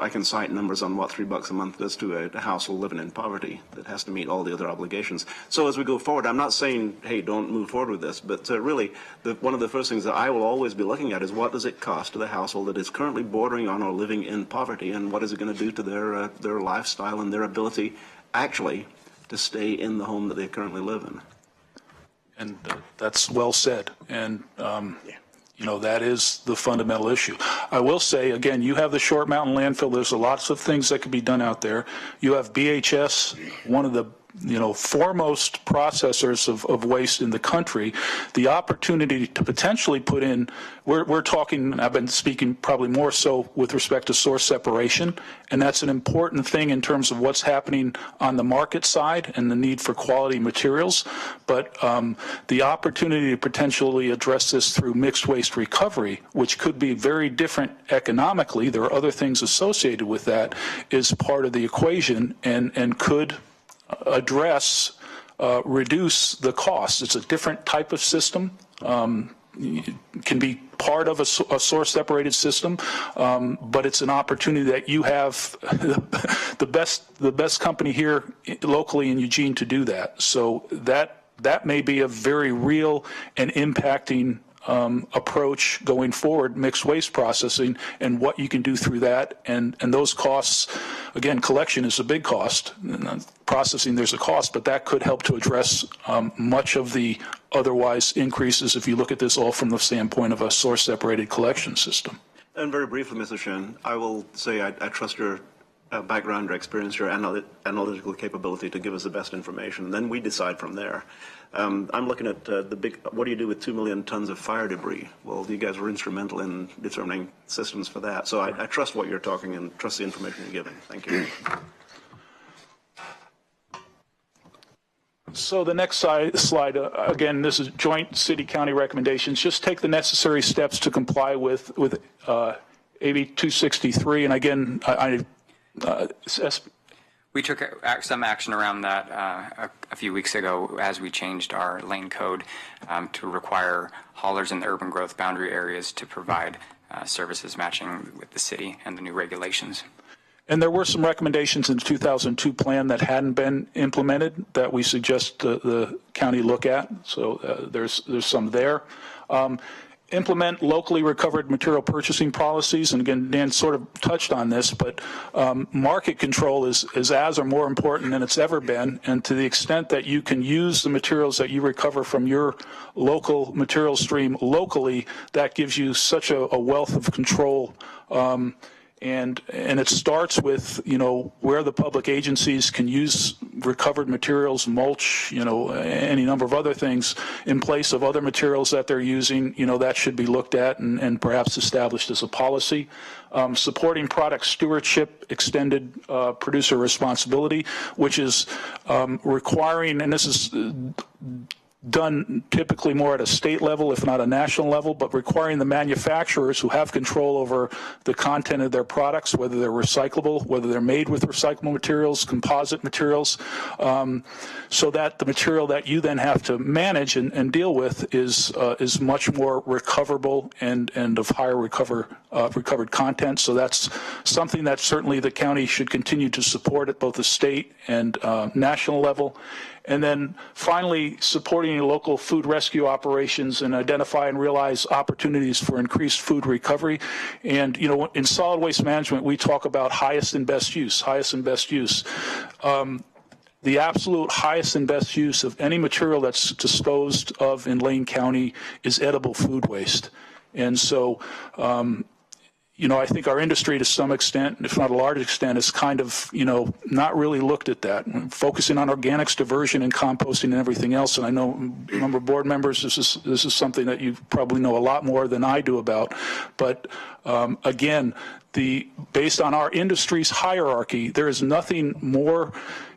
I can cite numbers on what $3 a month does to a household living in poverty that has to meet all the other obligations. So as we go forward, I'm not saying, hey, don't move forward with this, but really, one of the first things that I will always be looking at is, what does it cost to the household that is currently bordering on or living in poverty, and what is it going to do to their lifestyle and their ability actually to stay in the home that they currently live in? And that's well said. And that is the fundamental issue. I will say, again, you have the Short Mountain landfill. There's lots of things that could be done out there. You have BHS, one of the foremost processors of waste in the country. The opportunity to potentially put in, we're talking, I've been speaking probably more so with respect to source separation, and that's an important thing in terms of what's happening on the market side and the need for quality materials. But the opportunity to potentially address this through mixed waste recovery, which could be very different economically, there are other things associated with that, is part of the equation and could reduce the cost. It's a different type of system. It can be part of a source separated system, but it's an opportunity that you have the best company here locally in Eugene to do that. So that that may be a very real and impacting approach going forward, mixed waste processing, and what you can do through that. And those costs, again, collection is a big cost. Processing, there's a cost, but that could help to address much of the otherwise increases if you look at this all from the standpoint of a source-separated collection system. And very briefly, Mr. Schoen, I will say I trust your background, your experience, your analytical capability to give us the best information. Then we decide from there. I'm looking at what do you do with 2 million tons of fire debris? Well, you guys were instrumental in determining systems for that. So I trust what you're talking and trust the information you're giving. Thank you. So the next slide, again, this is joint city-county recommendations. Just take the necessary steps to comply with AB 263. And again, we took some action around that a few weeks ago as we changed our lane code to require haulers in the urban growth boundary areas to provide services matching with the city and the new regulations. And there were some recommendations in the 2002 plan that hadn't been implemented that we suggest the county look at. So there's some there. Implement locally recovered material purchasing policies. And again, Dan sort of touched on this, but market control is as or more important than it's ever been. And to the extent that you can use the materials that you recover from your local material stream locally, that gives you such a wealth of control. And it starts with, where the public agencies can use recovered materials, mulch, any number of other things in place of other materials that they're using, that should be looked at and perhaps established as a policy. Supporting product stewardship, extended producer responsibility, which is requiring, and this is done typically more at a state level, if not a national level, but requiring the manufacturers who have control over the content of their products, whether they're recyclable, whether they're made with recyclable materials, composite materials, so that the material that you then have to manage and deal with is much more recoverable and of higher recovered content. So that's something that certainly the county should continue to support at both the state and national level. And then finally, supporting local food rescue operations and identify and realize opportunities for increased food recovery. And, in solid waste management, we talk about highest and best use, the absolute highest and best use of any material that's disposed of in Lane County is edible food waste. And so, I think our industry to some extent, if not a large extent, has kind of, not really looked at that. Focusing on organics, diversion, and composting and everything else. And I know a number of board members, this is something that you probably know a lot more than I do about. But again, based on our industry's hierarchy, there is nothing more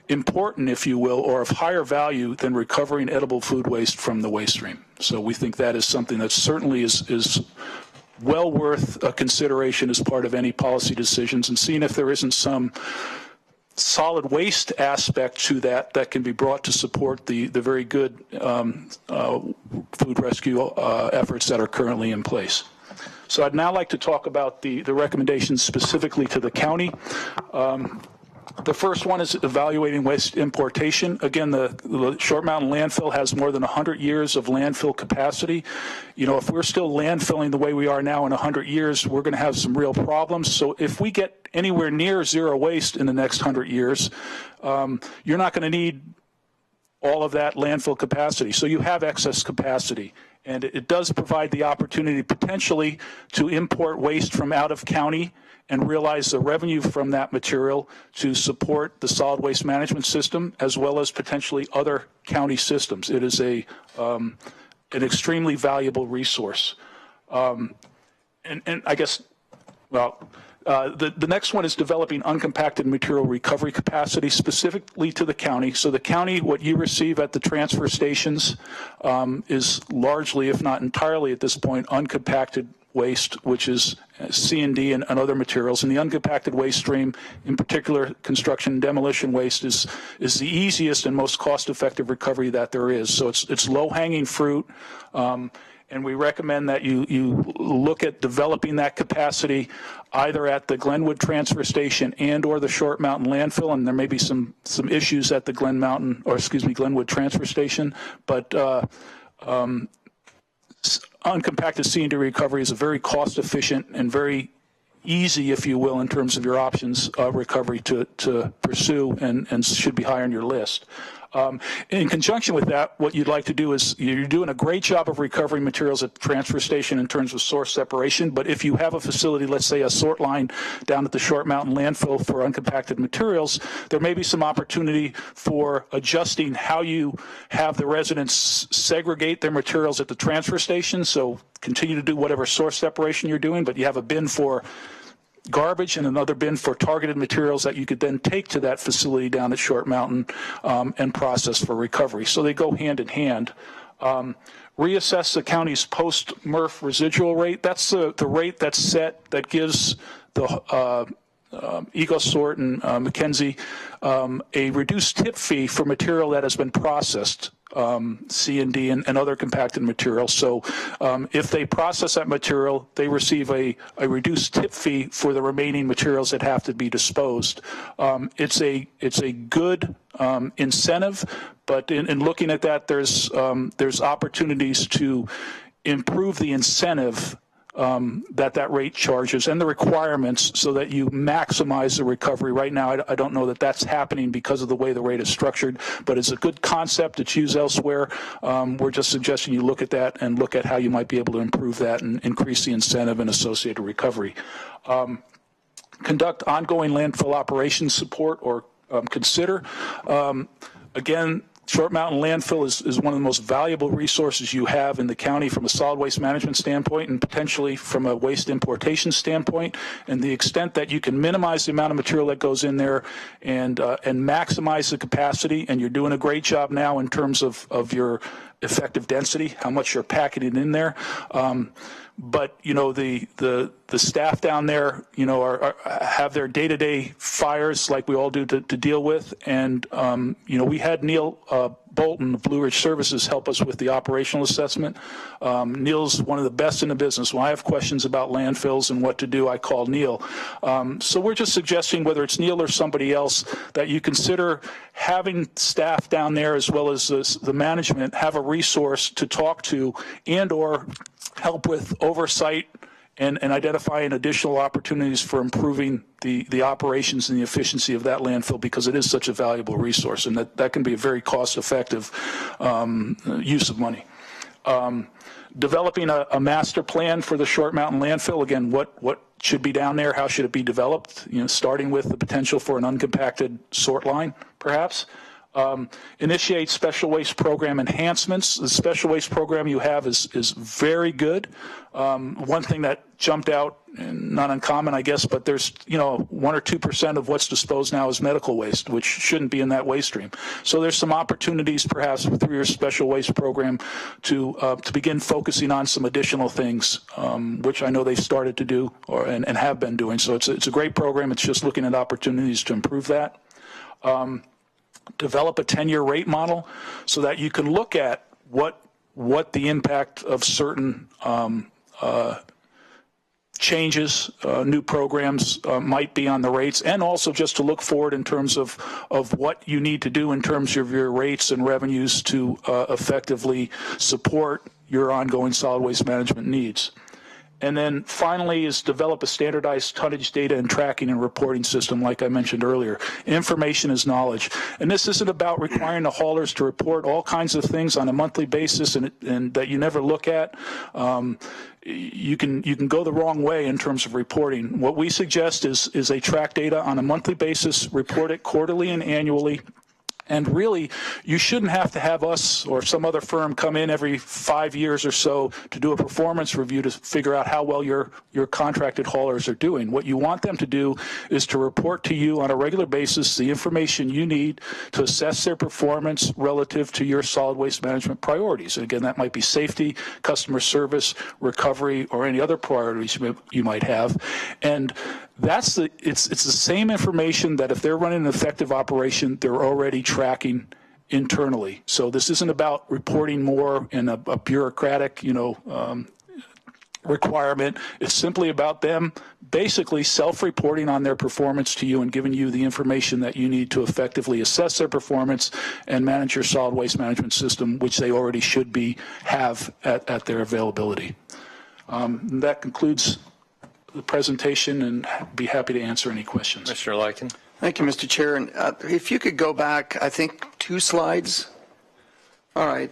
important, if you will, or of higher value than recovering edible food waste from the waste stream. So we think that is something that certainly is well worth a consideration as part of any policy decisions, and seeing if there isn't some solid waste aspect to that can be brought to support the very good food rescue efforts that are currently in place. So I'd now like to talk about the recommendations specifically to the county. The first one is evaluating waste importation. Again, the Short Mountain landfill has more than 100 years of landfill capacity. If we're still landfilling the way we are now in 100 years, we're going to have some real problems. So if we get anywhere near zero waste in the next 100 years, you're not going to need all of that landfill capacity. So you have excess capacity. And it does provide the opportunity potentially to import waste from out of county and realize the revenue from that material to support the solid waste management system as well as potentially other county systems. It is an extremely valuable resource. And I guess, the next one is developing uncompacted material recovery capacity specifically to the county. So the county, what you receive at the transfer stations is largely, if not entirely at this point, uncompacted waste, which is C&D and other materials. And the uncompacted waste stream, in particular construction and demolition waste, is the easiest and most cost-effective recovery that there is. So it's low-hanging fruit. and we recommend that you look at developing that capacity either at the Glenwood Transfer Station and or the Short Mountain landfill, and there may be some issues at the Glenwood Transfer Station, but uncompacted C&D recovery is a very cost-efficient and very easy, if you will, in terms of your options of recovery to pursue and should be high on your list. In conjunction with that, what you'd like to do is you're doing a great job of recovering materials at the transfer station in terms of source separation, but if you have a facility, let's say a sort line down at the Short Mountain landfill for uncompacted materials, there may be some opportunity for adjusting how you have the residents segregate their materials at the transfer station. So continue to do whatever source separation you're doing, but you have a bin for garbage and another bin for targeted materials that you could then take to that facility down at Short Mountain and process for recovery. So they go hand in hand. Reassess the county's post-MRF residual rate. That's the rate that's set that gives the EcoSort and McKenzie a reduced tip fee for material that has been processed, C&D and other compacted materials. So if they process that material, they receive a reduced tip fee for the remaining materials that have to be disposed. It's a good incentive, but in looking at that, there's opportunities to improve the incentive that rate charges and the requirements so that you maximize the recovery. Right now, I don't know that that's happening because of the way the rate is structured, but it's a good concept. It's used elsewhere. We're just suggesting you look at that and look at how you might be able to improve that and increase the incentive and associated recovery. Conduct ongoing landfill operations support or consider. Again, Short Mountain Landfill is one of the most valuable resources you have in the county from a solid waste management standpoint and potentially from a waste importation standpoint. And the extent that you can minimize the amount of material that goes in there and maximize the capacity, and you're doing a great job now in terms of your effective density, how much you're packing it in there. But you know the staff down there, you know, have their day-to-day fires like we all do to deal with, and you know, we had Neil Bolton of Blue Ridge Services help us with the operational assessment. Neil's one of the best in the business. When I have questions about landfills and what to do, I call Neil. So we're just suggesting, whether it's Neil or somebody else, that you consider having staff down there as well as the management have a resource to talk to and or help with oversight and identifying additional opportunities for improving the operations and the efficiency of that landfill, because it is such a valuable resource, and that can be a very cost-effective use of money. Developing a master plan for the Short Mountain landfill. Again, what should be down there? How should it be developed? You know, starting with the potential for an uncompacted sort line, perhaps. Initiate special waste program enhancements. The special waste program you have is very good. One thing that jumped out, and not uncommon, I guess, but there's 1 or 2% of what's disposed now is medical waste, which shouldn't be in that waste stream. So there's some opportunities, perhaps through your special waste program, to begin focusing on some additional things, which I know they've started to do and have been doing. So it's a great program. It's just looking at opportunities to improve that. Develop a 10-year rate model so that you can look at what the impact of certain changes, new programs might be on the rates, and also just to look forward in terms of what you need to do in terms of your rates and revenues to effectively support your ongoing solid waste management needs. And then finally is develop a standardized tonnage data and tracking and reporting system, like I mentioned earlier. Information is knowledge. And this isn't about requiring the haulers to report all kinds of things on a monthly basis and that you never look at. You can go the wrong way in terms of reporting. What we suggest is a track data on a monthly basis, report it quarterly and annually. And really, you shouldn't have to have us or some other firm come in every 5 years or so to do a performance review to figure out how well your contracted haulers are doing. What you want them to do is to report to you on a regular basis the information you need to assess their performance relative to your solid waste management priorities. And again, that might be safety, customer service, recovery, or any other priorities you might have. And it's the same information that if they're running an effective operation, they're already tracking internally. So this isn't about reporting more in a bureaucratic, requirement. It's simply about them basically self-reporting on their performance to you and giving you the information that you need to effectively assess their performance and manage your solid waste management system, which they already should have at their availability. That concludes the presentation, and be happy to answer any questions. Mr. Lyken. Thank you, Mr. Chair. And if you could go back, I think 2 slides. All right.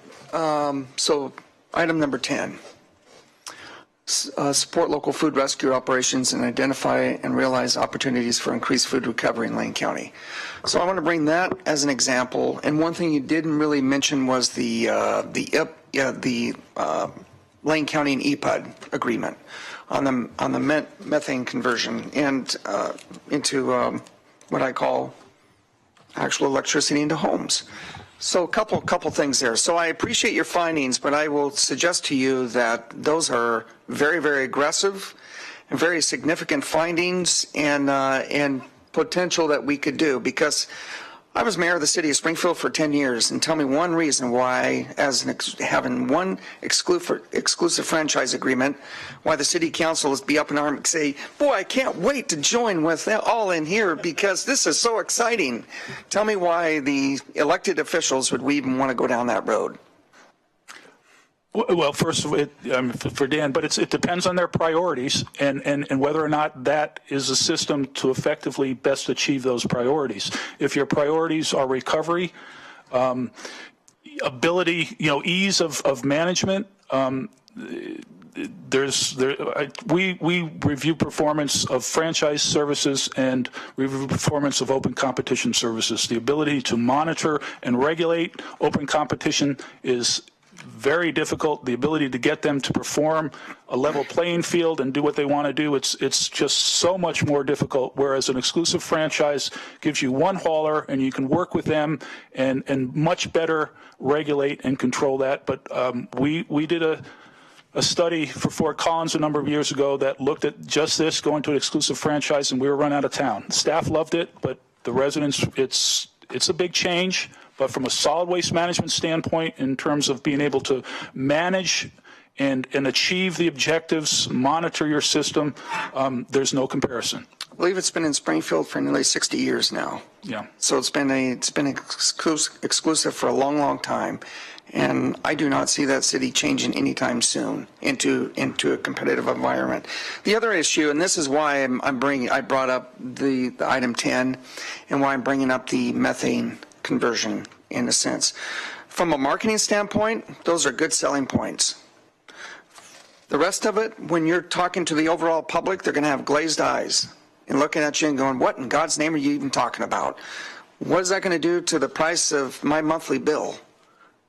So item number 10. Support local food rescue operations and identify and realize opportunities for increased food recovery in Lane County. So I want to bring that as an example. And one thing you didn't really mention was the Lane County and EPUD agreement on the methane conversion and into what I call actual electricity into homes. So a couple things there. So I appreciate your findings, but I will suggest to you that those are very, very aggressive and very significant findings and potential that we could do, because I was mayor of the city of Springfield for 10 years, and tell me one reason why, having one exclusive franchise agreement, why the city council is be up in arms and say, boy, I can't wait to join with all in here because this is so exciting. Tell me why the elected officials would we even want to go down that road. Well, first of all, for Dan, but it depends on their priorities and whether or not that is a system to effectively best achieve those priorities. If your priorities are recovery, ability, ease of management, we review performance of franchise services and review performance of open competition services. The ability to monitor and regulate open competition is very difficult. The ability to get them to perform a level playing field and do what they want to do, it's just so much more difficult, whereas an exclusive franchise gives you one hauler and you can work with them and much better regulate and control that. But we did a study for Fort Collins a number of years ago that looked at just this, going to an exclusive franchise, and we were run out of town. The staff loved it, but the residents, it's a big change. But from a solid waste management standpoint, in terms of being able to manage and achieve the objectives, monitor your system, there's no comparison. I believe it's been in Springfield for nearly 60 years now. Yeah. So it's been exclusive for a long, long time. And I do not see that city changing anytime soon into a competitive environment. The other issue, and this is why I brought up the item 10 and why I'm bringing up the methane conversion in a sense. From a marketing standpoint, those are good selling points. The rest of it, when you're talking to the overall public, they're going to have glazed eyes and looking at you and going, what in God's name are you even talking about? What is that going to do to the price of my monthly bill?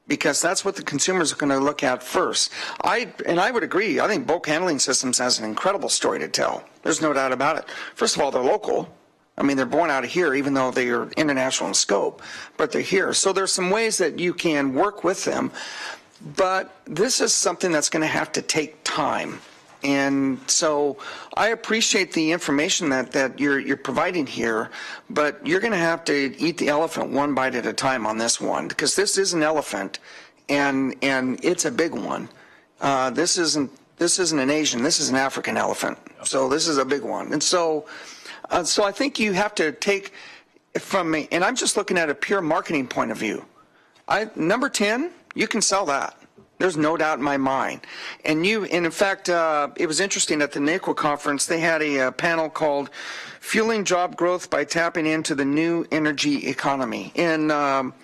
Because that's what the consumers are going to look at first. I would agree. I think Bulk Handling Systems has an incredible story to tell. There's no doubt about it. First of all, they're local. I mean, they're born out of here, even though they are international in scope, but they're here. So there's some ways that you can work with them, but this is something that's going to have to take time. And so I appreciate the information that you're providing here, but you're going to have to eat the elephant one bite at a time on this one, because this is an elephant, and it's a big one. This isn't an Asian, this is an African elephant. So this is a big one. And so I think you have to take from me, and I'm just looking at a pure marketing point of view. Number 10, you can sell that. There's no doubt in my mind. And in fact, it was interesting at the NACWA conference, they had a panel called Fueling Job Growth by Tapping into the New Energy Economy. And our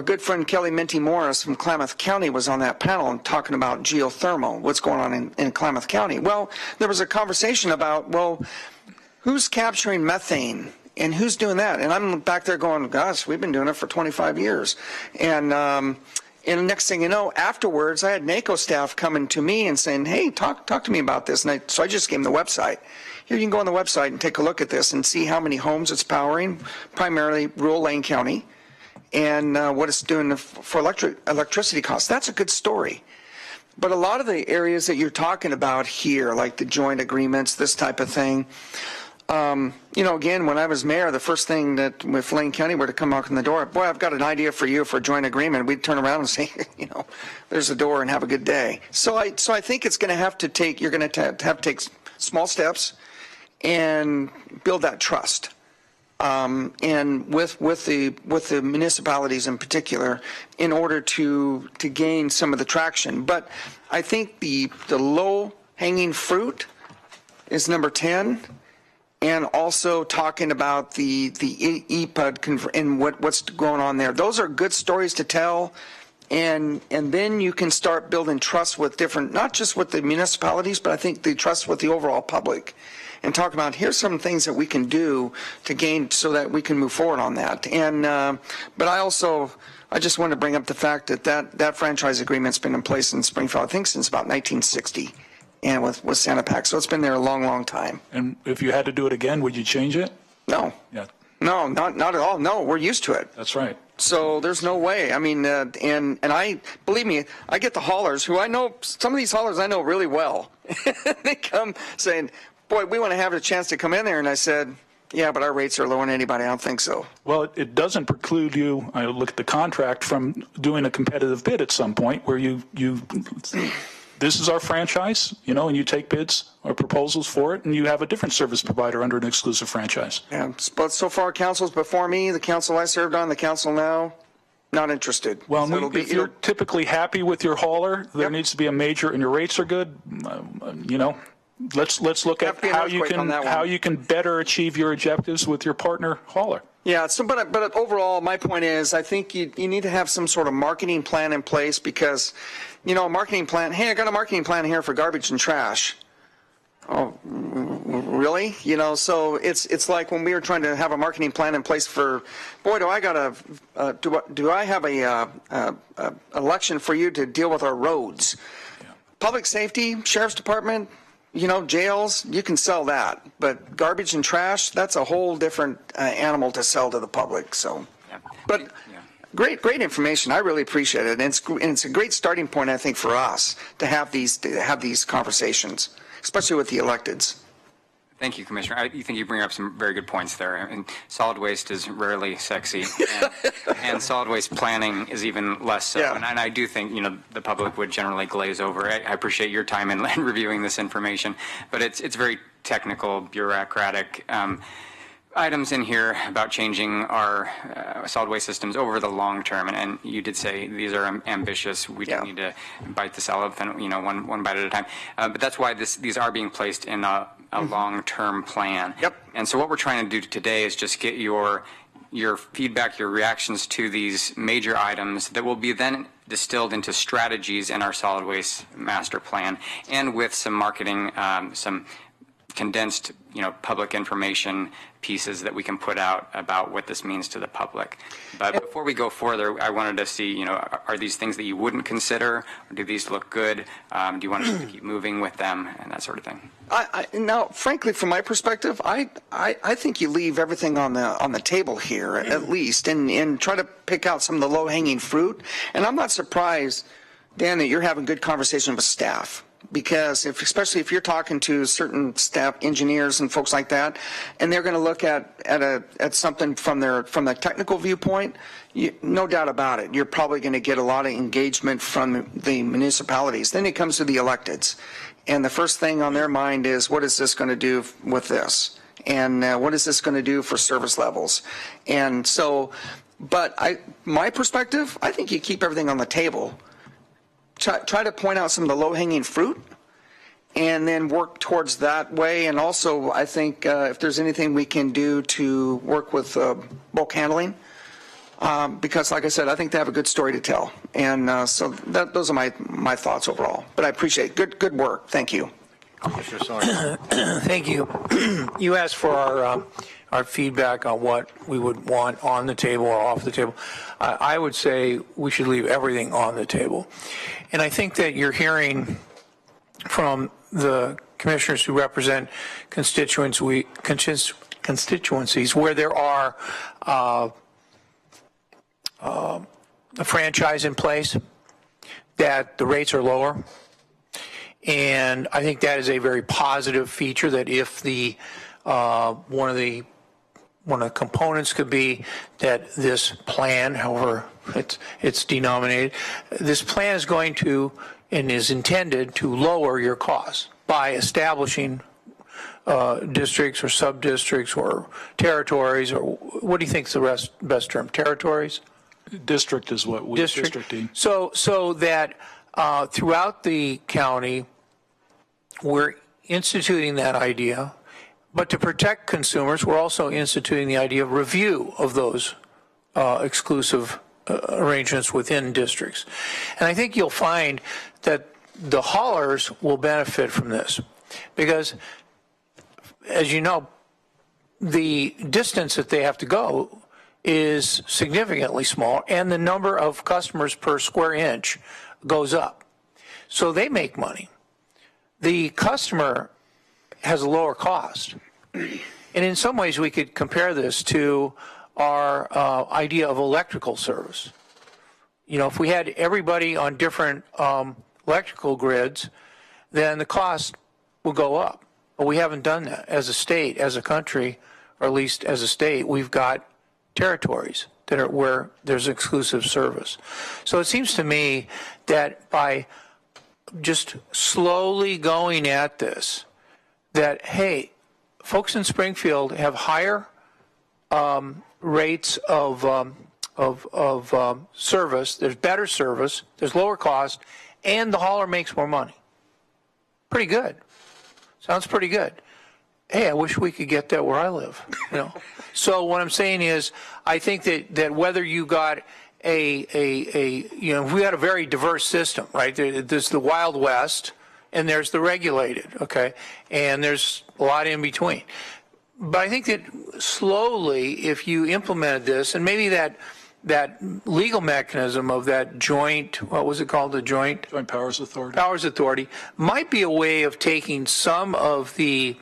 good friend Kelly Minty Morris from Klamath County was on that panel and talking about geothermal, what's going on in Klamath County. Well, there was a conversation about, well, who's capturing methane? And who's doing that? And I'm back there going, gosh, we've been doing it for 25 years. And the next thing you know, afterwards, I had NACO staff coming to me and saying, hey, talk to me about this. And so I just gave them the website. Here, you can go on the website and take a look at this and see how many homes it's powering, primarily rural Lane County, and what it's doing for electricity costs. That's a good story. But a lot of the areas that you're talking about here, like the joint agreements, this type of thing, Again, when I was mayor, the first thing that if Lane County were to come knock on the door, boy, I've got an idea for you for a joint agreement. We'd turn around and say, there's the door and have a good day. So I think it's going to have to take, you're going to have to take small steps and build that trust. And with the municipalities in particular, in order to gain some of the traction. But I think the low hanging fruit is number 10, and also talking about the EPUD and what's going on there. Those are good stories to tell, and then you can start building trust with different, not just with the municipalities, but I think the trust with the overall public. And talk about here's some things that we can do to gain so that we can move forward on that. And but I just want to bring up the fact that franchise agreement's been in place in Springfield, I think, since about 1960, and with Santa Pac. So it's been there a long, long time. And if you had to do it again, would you change it? No. Yeah. No, not at all. No, we're used to it. That's right. So there's no way. I mean, and I, believe me, I get the haulers who I know, some of these haulers I know really well. They come saying, boy, we want to have a chance to come in there. And I said, yeah, but our rates are lower than anybody. I don't think so. Well, it doesn't preclude you, I look at the contract, from doing a competitive bid at some point where you this is our franchise, and you take bids or proposals for it, and you have a different service provider under an exclusive franchise. Yeah, but so far, councils before me, the council I served on, the council now, not interested. Well, so if you're typically happy with your hauler, there needs to be a major, and your rates are good, let's look at how you can better achieve your objectives with your partner hauler. Yeah, so but overall, my point is, I think you need to have some sort of marketing plan in place because, a marketing plan. Hey, I got a marketing plan here for garbage and trash. Oh, really? So it's like when we were trying to have a marketing plan in place for, boy, do I have a election for you to deal with our roads, public safety, sheriff's department. Jails, you can sell that, but garbage and trash, that's a whole different animal to sell to the public. So, but great information. I really appreciate it, and it's a great starting point, I think, for us to have these conversations, especially with the electeds. Thank you, Commissioner. I think you bring up some very good points there. And solid waste is rarely sexy, and solid waste planning is even less so. Yeah. And I do think the public would generally glaze over. I appreciate your time in reviewing this information, but it's very technical, bureaucratic items in here about changing our solid waste systems over the long term. And you did say these are ambitious. We do need to bite this elephant, one bite at a time. But that's why these are being placed in a long-term plan. Yep. And so what we're trying to do today is just get your feedback, your reactions to these major items that will be then distilled into strategies in our solid waste master plan, and with some marketing, some condensed, public information pieces that we can put out about what this means to the public. But before we go further, I wanted to see, are these things that you wouldn't consider? Or do these look good? Do you want us to keep moving with them and that sort of thing? Now, frankly, from my perspective, I think you leave everything on the table here, at least, and try to pick out some of the low-hanging fruit. And I'm not surprised, Dan, that you're having good conversation with staff. Because especially if you're talking to certain staff, engineers and folks like that, and they're going to look at something from the technical viewpoint, no doubt about it, you're probably going to get a lot of engagement from the municipalities. Then it comes to the electeds, and the first thing on their mind is, what is this going to do with this, and what is this going to do for service levels? And so, but my perspective, I think you keep everything on the table. Try to point out some of the low-hanging fruit and then work towards that way. And also, I think if there's anything we can do to work with bulk handling, because like I said, I think they have a good story to tell. And so those are my thoughts overall. But I appreciate it. Good work. Thank you. Thank you. You asked for our feedback on what we would want on the table or off the table. I would say we should leave everything on the table. And I think that you're hearing from the commissioners who represent constituencies where there are a franchise in place, that the rates are lower. And I think that is a very positive feature, that if the One of the components could be that this plan, however it's denominated, this plan is going to and is intended to lower your costs by establishing districts or sub-districts or territories, or what do you think is the best term? Territories? District is what we districting. So that throughout the county, we're instituting that idea, but to protect consumers, we're also instituting the idea of review of those exclusive arrangements within districts. And I think you'll find that the haulers will benefit from this because, as you know, the distance that they have to go is significantly small, and the number of customers per square inch goes up. So they make money. The customer has a lower cost. And in some ways, we could compare this to our idea of electrical service. You know, if we had everybody on different electrical grids, then the cost will go up. But we haven't done that as a state, as a country, or at least as a state. We've got territories that are where there's exclusive service. So it seems to me that by just slowly going at this, that, hey, folks in Springfield have higher rates of service, there's better service, there's lower cost, and the hauler makes more money. Pretty good. Sounds pretty good. Hey, I wish we could get that where I live. You know. So what I'm saying is, I think that whether you got we got a very diverse system, right? There's the Wild West, and there's the regulated, okay? And there's a lot in between. But I think that slowly, if you implemented this, and maybe that legal mechanism of that joint, what was it called, the Joint Powers Authority. Powers Authority, might be a way of taking some of the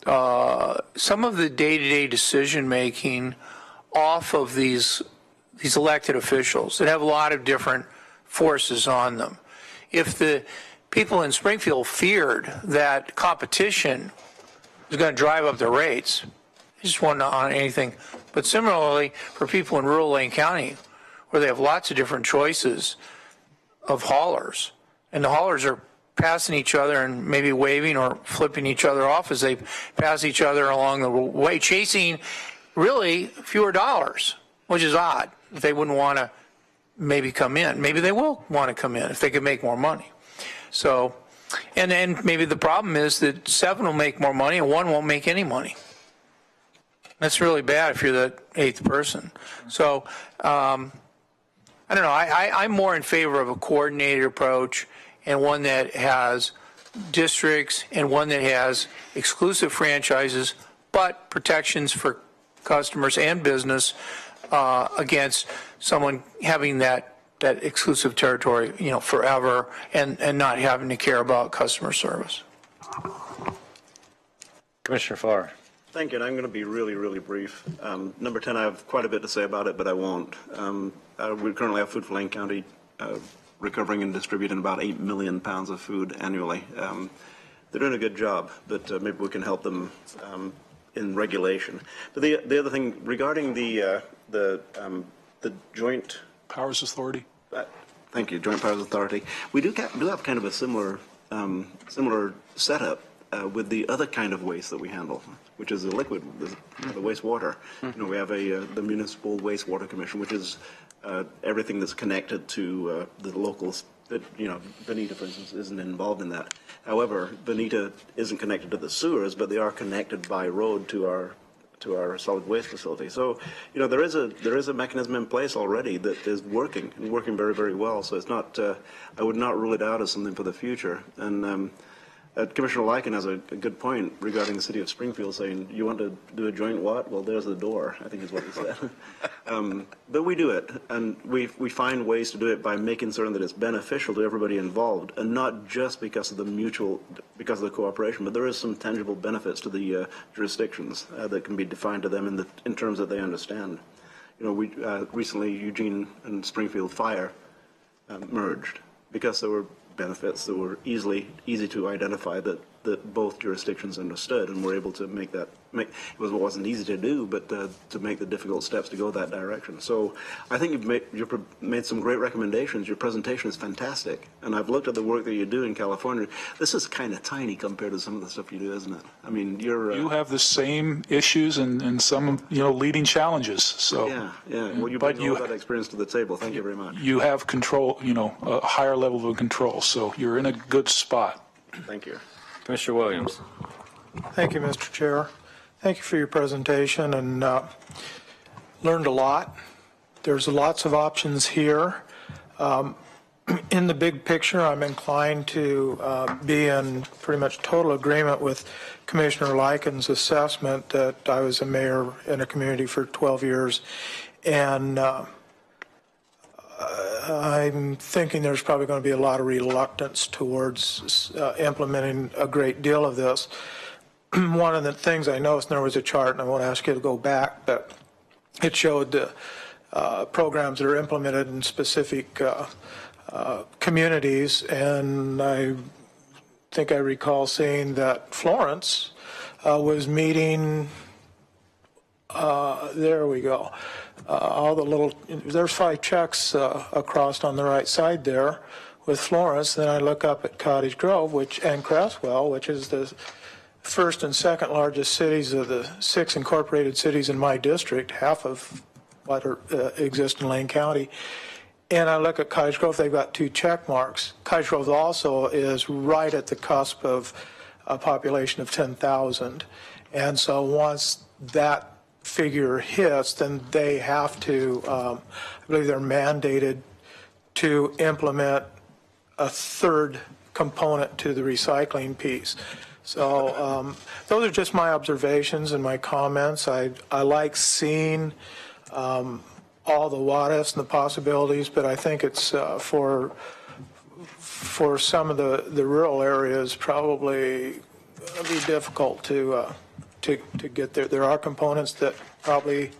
day-to-day decision-making off of these elected officials that have a lot of different forces on them. If the people in Springfield feared that competition was going to drive up their rates, I just want on anything. But similarly, for people in rural Lane County, where they have lots of different choices of haulers, and the haulers are passing each other and maybe waving or flipping each other off as they pass each other along the way, chasing really fewer dollars, which is odd. They wouldn't want to maybe come in. Maybe they will want to come in if they could make more money. So, and then maybe the problem is that 7 will make more money and 1 won't make any money. That's really bad if you're the 8th person. So, I don't know. I'm more in favor of a coordinated approach and one that has districts and one that has exclusive franchises, but protections for customers and business against someone having that exclusive territory, you know, forever and not having to care about customer service. Commissioner Farr. Thank you, and I'm going to be really, really brief. Number 10, I have quite a bit to say about it, but I won't. We currently have Food for Lane County recovering and distributing about 8 million pounds of food annually. They're doing a good job, but maybe we can help them in regulation. But the other thing regarding the Joint Powers Authority. Thank you, Joint Powers Authority. We do have kind of a similar setup with the other kind of waste that we handle, which is the liquid, the wastewater. You know, we have the Municipal Wastewater Commission, which is everything that's connected to the locals. That, you know, Bonita, for instance, isn't involved in that. However, Bonita isn't connected to the sewers, but they are connected by road to our solid waste facility. So, you know, there is a mechanism in place already that is working and working very, very well. So it's not, I would not rule it out as something for the future. And Commissioner Lycan has a good point regarding the city of Springfield, saying, you want to do a joint what? Well, there's the door, I think is what he said. But we do it, and we find ways to do it by making certain that it's beneficial to everybody involved, and not just because of the cooperation, but there is some tangible benefits to the jurisdictions that can be defined to them in terms that they understand. You know, we recently Eugene and Springfield Fire merged because there were benefits that were easy to identify that both jurisdictions understood, and were able to it wasn't easy to do, but to make the difficult steps to go that direction. So I think you've made some great recommendations. Your presentation is fantastic, and I've looked at the work that you do in California. This is kind of tiny compared to some of the stuff you do, isn't it? I mean, you have the same issues and some leading challenges. So yeah. Well, you bring all that experience to the table. Thank you very much. You have control, a higher level of control, so you're in a good spot. Thank you. Commissioner Williams. Thank you, Mr. Chair. Thank you for your presentation, and learned a lot. There's lots of options here. In the big picture, I'm inclined to be in pretty much total agreement with Commissioner Lyken's assessment that I was a mayor in a community for 12 years, and I'm thinking there's probably going to be a lot of reluctance towards implementing a great deal of this. One of the things I noticed, and there was a chart, and I won't ask you to go back, but it showed the programs that are implemented in specific communities, and I think I recall seeing that Florence was meeting, there we go, all the little, there's 5 checks across on the right side there with Florence. Then I look up at Cottage Grove and Cresswell, which is the first and second largest cities of the 6 incorporated cities in my district, half of what exist in Lane County. And I look at Cottage Grove, they've got 2 check marks. Cottage Grove also is right at the cusp of a population of 10,000. And so once that figure hits, then they have to, I believe they're mandated to implement a 3rd component to the recycling piece. So those are just my observations and my comments. I like seeing all the what ifs and the possibilities, but I think it's for some of the rural areas probably be difficult to get there. There are components that probably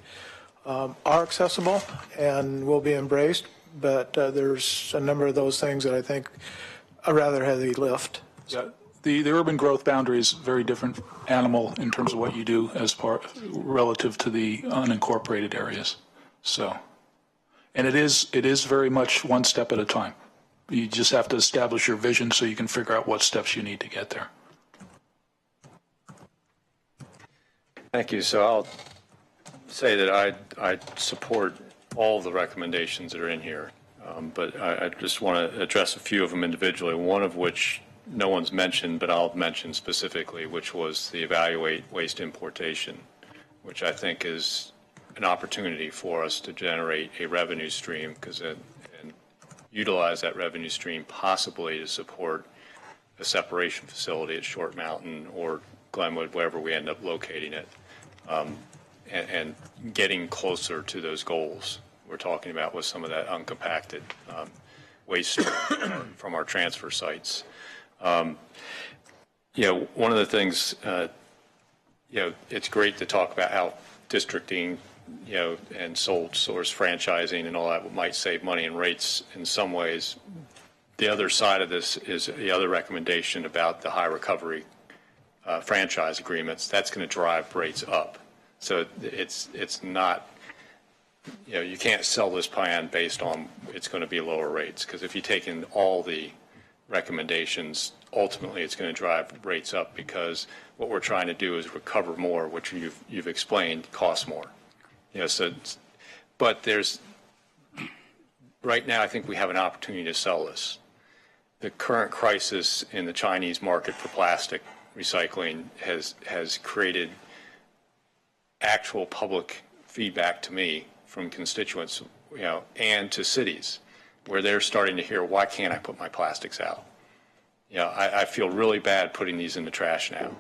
are accessible and will be embraced, but there's a number of those things that I think a rather heavy lift. Yeah. The urban growth boundary is a very different animal in terms of what you do as relative to the unincorporated areas. So, and it is very much one step at a time. You just have to establish your vision so you can figure out what steps you need to get there. Thank you. So I'll say that I support all the recommendations that are in here, but I just want to address a few of them individually, one of which no one's mentioned, but I'll mention specifically, which was the evaluate waste importation, which I think is an opportunity for us to generate a revenue stream and utilize that revenue stream possibly to support a separation facility at Short Mountain or Glenwood, wherever we end up locating it, and getting closer to those goals we're talking about with some of that uncompacted waste from our transfer sites. One of the things, it's great to talk about how districting, and sole source franchising and all that might save money and rates in some ways. The other side of this is the other recommendation about the high recovery franchise agreements. That's going to drive rates up. So it's not, you can't sell this plan based on it's going to be lower rates, because if you take in all the recommendations, ultimately it's going to drive rates up, because what we're trying to do is recover more, which you've explained costs more. But right now I think we have an opportunity to sell this. The current crisis in the Chinese market for plastic recycling has created actual public feedback to me from constituents, and to cities, where they're starting to hear, why can't I put my plastics out? I feel really bad putting these in the trash now.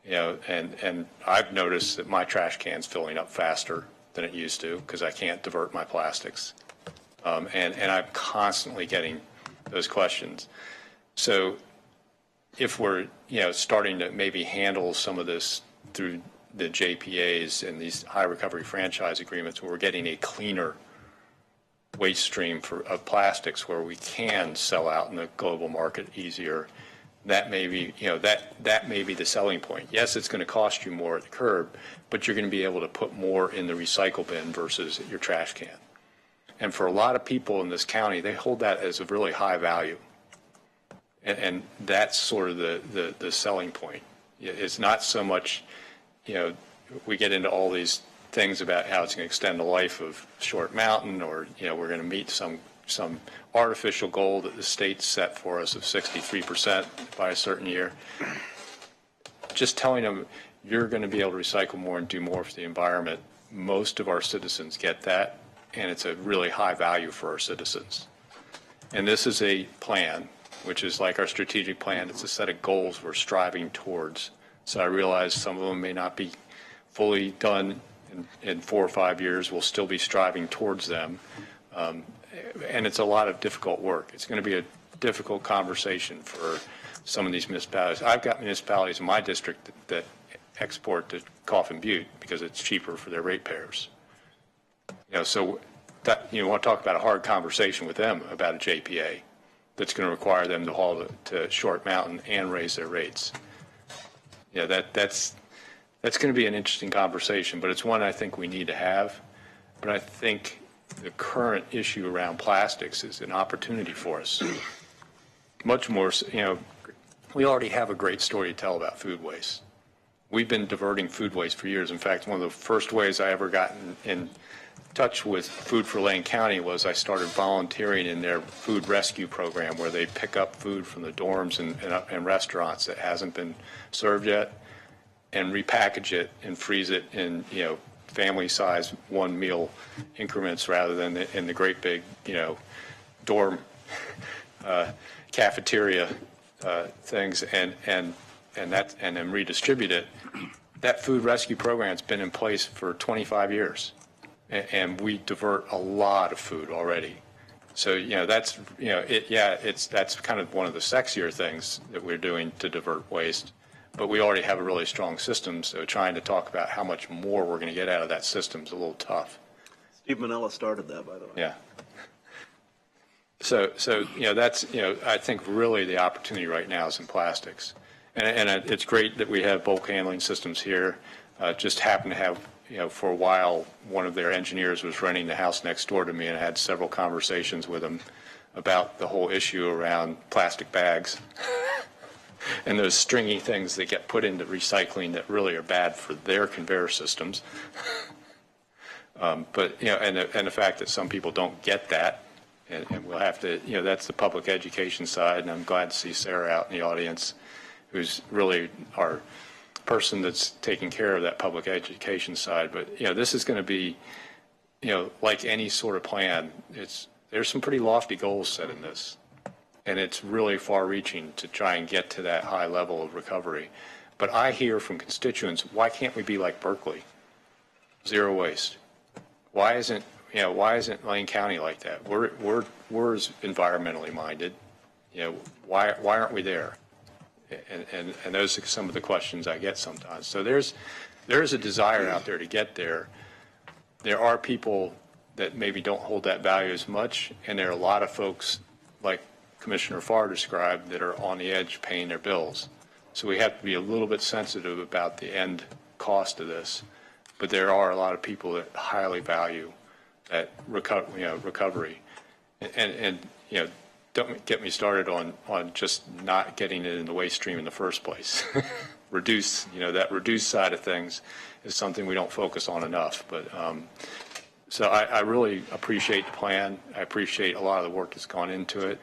And I've noticed that my trash can's filling up faster than it used to because I can't divert my plastics. And I'm constantly getting those questions. So if we're, starting to maybe handle some of this through the JPAs and these high recovery franchise agreements, where we're getting a cleaner waste stream of plastics where we can sell out in the global market easier. That may be, that may be the selling point. Yes, it's going to cost you more at the curb, but you're going to be able to put more in the recycle bin versus your trash can. And for a lot of people in this county, they hold that as a really high value. And that's sort of the selling point. It's not so much, we get into all these things about how it's going to extend the life of Short Mountain, or, we're going to meet some artificial goal that the state set for us of 63% by a certain year. Just telling them you're going to be able to recycle more and do more for the environment, most of our citizens get that, and it's a really high value for our citizens. And this is a plan, which is like our strategic plan. It's a set of goals we're striving towards. So I realize some of them may not be fully done in 4 or 5 years. We'll still be striving towards them. And it's a lot of difficult work. It's going to be a difficult conversation for some of these municipalities. I've got municipalities in my district that export to Coffin Butte because it's cheaper for their ratepayers. So that, want to talk about a hard conversation with them about a JPA that's going to require them to haul to Short Mountain and raise their rates. That's going to be an interesting conversation, but it's one I think we need to have. But I think the current issue around plastics is an opportunity for us. Much more, we already have a great story to tell about food waste. We've been diverting food waste for years. In fact, one of the first ways I ever got in touch with Food for Lane County was I started volunteering in their food rescue program, where they pick up food from the dorms and restaurants that hasn't been served yet and repackage it and freeze it in, family size 1 meal increments rather than in the great big, dorm cafeteria things and then redistribute it. That food rescue program has been in place for 25 years. And we divert a lot of food already. So, that's, that's kind of one of the sexier things that we're doing to divert waste. But we already have a really strong system, so trying to talk about how much more we're going to get out of that system is a little tough. Steve Manella started that, by the way. Yeah. So that's, I think really the opportunity right now is in plastics. And it's great that we have bulk handling systems here. Just happen to have, for a while, one of their engineers was renting the house next door to me, and I had several conversations with him about the whole issue around plastic bags and those stringy things that get put into recycling that really are bad for their conveyor systems. But, and the fact that some people don't get that, and we'll have to, that's the public education side, and I'm glad to see Sarah out in the audience, who's really our person that's taking care of that public education side. But, this is going to be, like any sort of plan, there's some pretty lofty goals set in this. And it's really far-reaching to try and get to that high level of recovery. But I hear from constituents, why can't we be like Berkeley? Zero waste. Why isn't Lane County like that? We're environmentally minded. Why aren't we there? And those are some of the questions I get sometimes. So there's a desire out there to get there. There are people that maybe don't hold that value as much, and there are a lot of folks, like Commissioner Farr described, that are on the edge paying their bills. So we have to be a little bit sensitive about the end cost of this. But there are a lot of people that highly value that recovery. And don't get me started on just not getting it in the waste stream in the first place. That reduced side of things is something we don't focus on enough. But so I really appreciate the plan. I appreciate a lot of the work that's gone into it.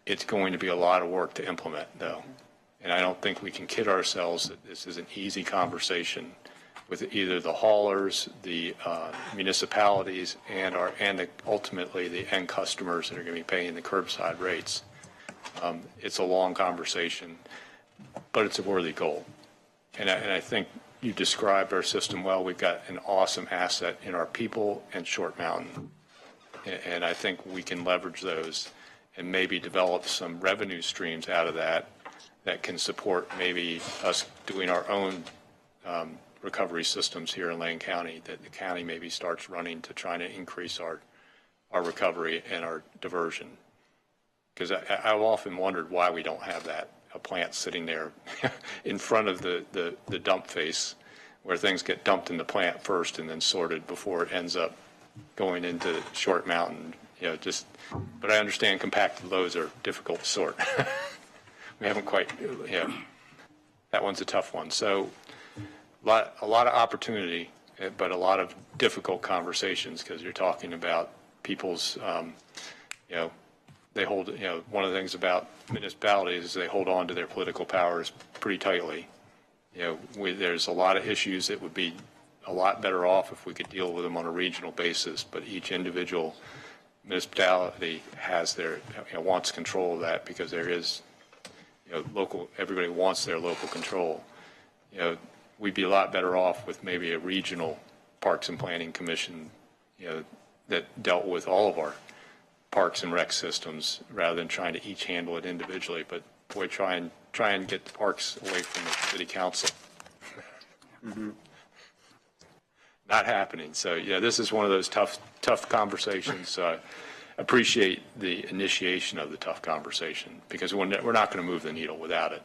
It's going to be a lot of work to implement, though. And I don't think we can kid ourselves that this is an easy conversation with either the haulers, the municipalities, and ultimately the end customers that are going to be paying the curbside rates. It's a long conversation, but it's a worthy goal. And I think you described our system well. We've got an awesome asset in our people and Short Mountain. And I think we can leverage those and maybe develop some revenue streams out of that can support maybe us doing our own recovery systems here in Lane County, that the county maybe starts running to try to increase our our recovery and our diversion. Because I've often wondered why we don't have that, a plant sitting there in front of the dump face where things get dumped in the plant first and then sorted before it ends up going into Short Mountain, but I understand compacted loads are difficult to sort. We haven't quite, that one's a tough one. So a lot of opportunity, but a lot of difficult conversations because you're talking about people's, they hold, one of the things about municipalities is they hold on to their political powers pretty tightly. There's a lot of issues that would be a lot better off if we could deal with them on a regional basis, but each individual municipality has wants control of that because there is, everybody wants their local control. We'd be a lot better off with maybe a regional Parks and Planning Commission, that dealt with all of our parks and rec systems rather than trying to each handle it individually. But boy, try and get the parks away from the city council. Mm-hmm. Not happening. So this is one of those tough conversations. Appreciate the initiation of the tough conversation because we're not going to move the needle without it.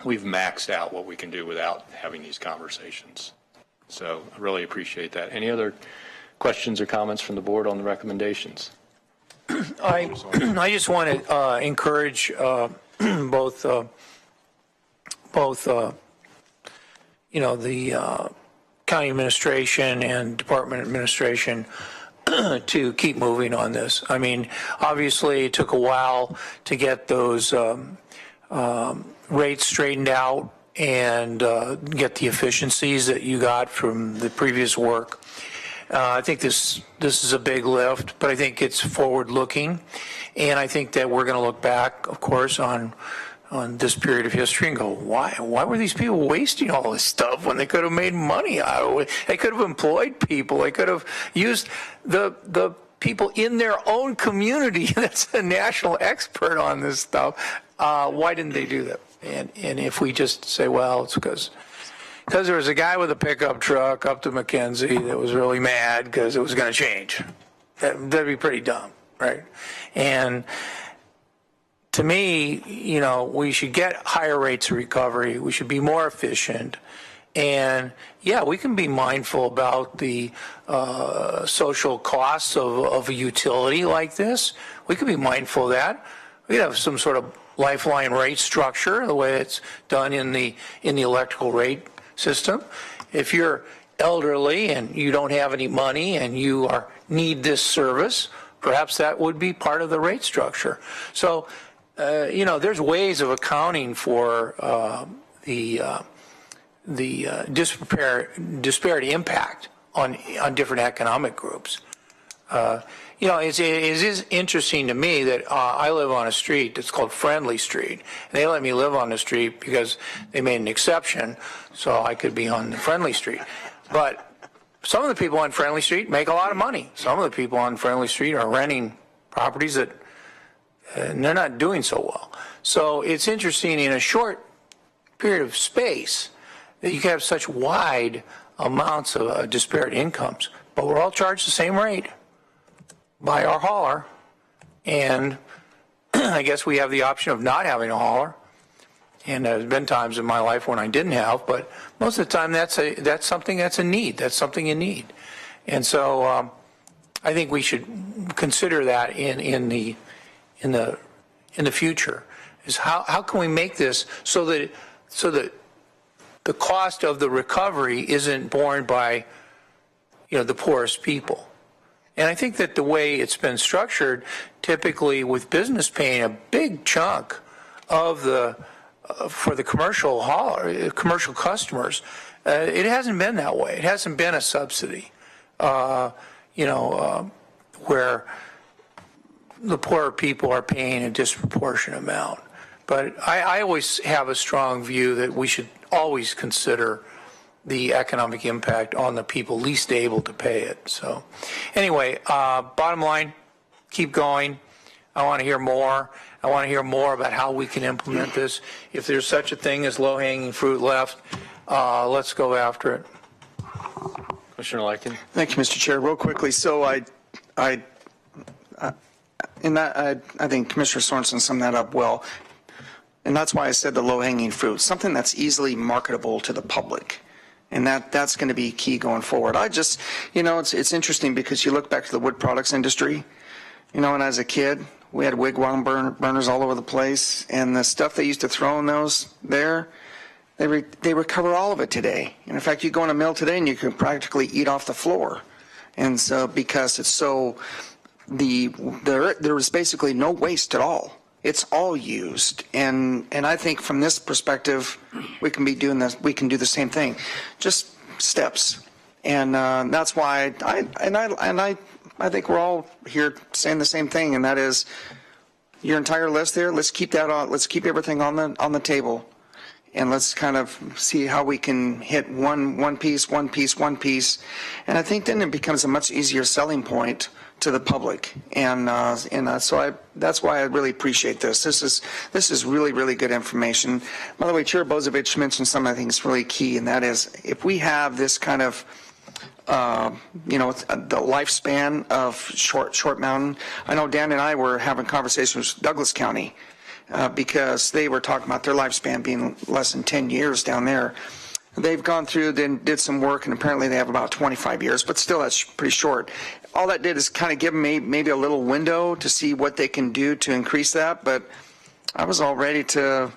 We've maxed out what we can do without having these conversations. So I really appreciate that. Any other questions or comments from the board on the recommendations? I just want to encourage both the county administration and department administration to keep moving on this. I mean, obviously it took a while to get those rates straightened out and get the efficiencies that you got from the previous work. I think this is a big lift, but I think it's forward-looking, and I think that we're going to look back, of course, on this period of history and go, why were these people wasting all this stuff when they could have made money out of it? They could have employed people. They could have used the people in their own community that's a national expert on this stuff. Why didn't they do that? And if we just say, well, it's because there was a guy with a pickup truck up to McKenzie that was really mad because it was going to change. That'd be pretty dumb, right? And to me, we should get higher rates of recovery. We should be more efficient. And, we can be mindful about the social costs of a utility like this. We could be mindful of that. We could have some sort of lifeline rate structure, the way it's done in the electrical rate system. If you're elderly and you don't have any money and you need this service, perhaps that would be part of the rate structure. So, there's ways of accounting for the disparate impact on different economic groups. It is interesting to me that I live on a street that's called Friendly Street. And they let me live on the street because they made an exception so I could be on the Friendly Street. But some of the people on Friendly Street make a lot of money. Some of the people on Friendly Street are renting properties that they're not doing so well. So it's interesting in a short period of space that you can have such wide amounts of disparate incomes, but we're all charged the same rate by our hauler, and I guess we have the option of not having a hauler. And there's been times in my life when I didn't have, but most of the time that's something that's a need. That's something you need, and so I think we should consider that in the future. Is how can we make this so that the cost of the recovery isn't borne by the poorest people. And I think that the way it's been structured, typically with business paying a big chunk of for the commercial hauler, commercial customers, it hasn't been that way. It hasn't been a subsidy, where the poorer people are paying a disproportionate amount. But I always have a strong view that we should always consider the economic impact on the people least able to pay it. So anyway, bottom line, keep going. I want to hear more. I want to hear more about how we can implement this. If there's such a thing as low-hanging fruit left, let's go after it. Commissioner Lykin. Thank you, Mr. Chair. Real quickly, so I and that, I think Commissioner Sorensen summed that up well. And that's why I said the low-hanging fruit, something that's easily marketable to the public. And that's going to be key going forward. I just, it's interesting because you look back to the wood products industry, and as a kid, we had wigwam burners all over the place, and the stuff they used to throw in those there, they recover all of it today. And in fact, you go in a mill today and you can practically eat off the floor. And so, because it's so, there is basically no waste at all. It's all used, and I think from this perspective, we can be doing this. We can do the same thing, just steps, and that's why I think we're all here saying the same thing, and that is your entire list there. Let's keep that on. Let's keep everything on the table, and let's kind of see how we can hit one piece, and I think then it becomes a much easier selling point to the public, and so that's why I really appreciate this. This is really, really good information. By the way, Chair Bozovich mentioned something I think is really key, and that is if we have this kind of the lifespan of Short Mountain. I know Dan and I were having conversations with Douglas County because they were talking about their lifespan being less than 10 years down there. They've gone through, then did some work, and apparently they have about 25 years, but still that's pretty short. All that did is kind of give them maybe a little window to see what they can do to increase that, but I was all ready to,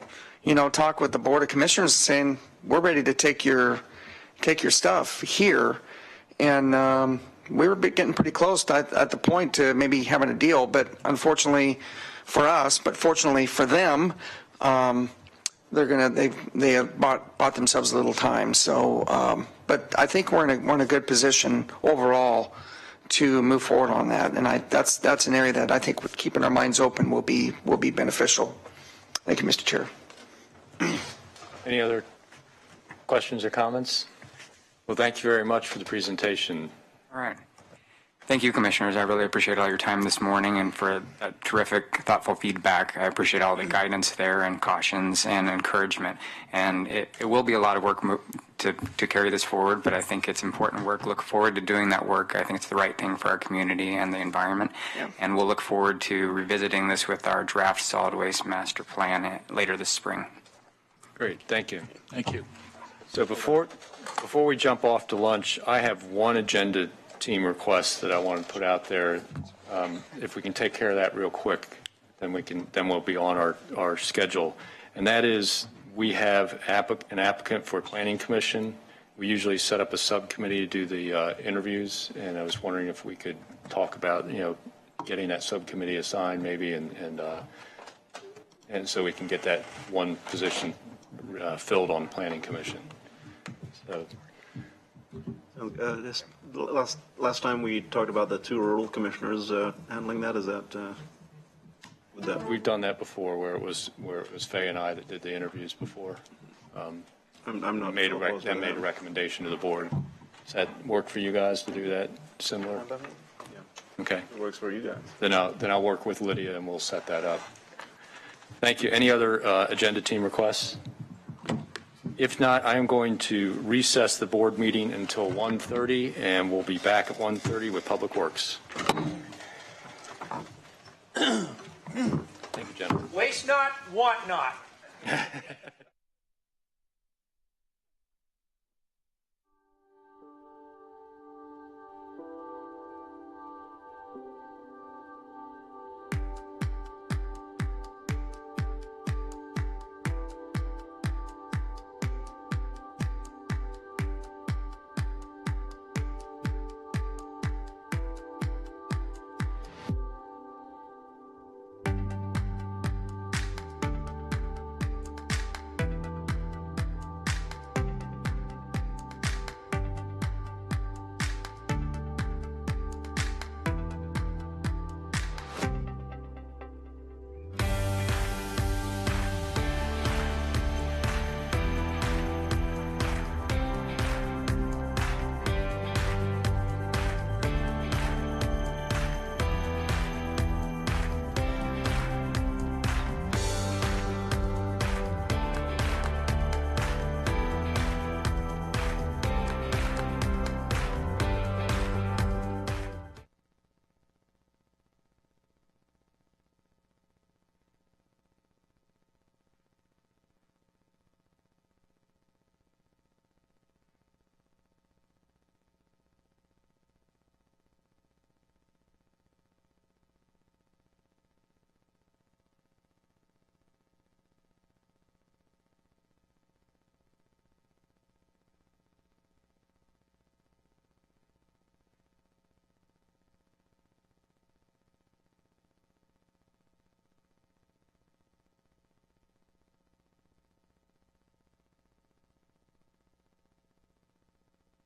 talk with the Board of Commissioners saying, we're ready to take your stuff here, and we were getting pretty close at the point to maybe having a deal, but unfortunately for us, but fortunately for them, they have bought themselves a little time. So, but I think we're in a good position overall to move forward on that, and that's an area that I think with keeping our minds open will be beneficial. Thank you, Mr. Chair. Any other questions or comments? Well, thank you very much for the presentation. All right. Thank you, Commissioners. I really appreciate all your time this morning and for that terrific, thoughtful feedback. I appreciate all the guidance there and cautions and encouragement. And it will be a lot of work to carry this forward, but I think it's important work. Look forward to doing that work. I think it's the right thing for our community and the environment. Yeah. And we'll look forward to revisiting this with our draft solid waste master plan later this spring. Great. Thank you. Thank you. So before we jump off to lunch, I have one agenda team request that I want to put out there. If we can take care of that real quick, then we'll be on our schedule. And that is, we have an applicant for Planning Commission. We usually set up a subcommittee to do the interviews, and I was wondering if we could talk about getting that subcommittee assigned maybe, and so we can get that one position filled on Planning Commission. So. Last time we talked about the two rural commissioners handling that. Is that would that? We've done that before, where it was Faye and I that did the interviews before. I'm not. Made a recommendation to the board. Does that work for you guys to do that? Similar. Yeah. Okay. It works for you guys. Then I'll work with Lydia and we'll set that up. Thank you. Any other agenda team requests? If not, I am going to recess the board meeting until 1:30, and we'll be back at 1:30 with Public Works. Thank you, gentlemen. Waste not, want not.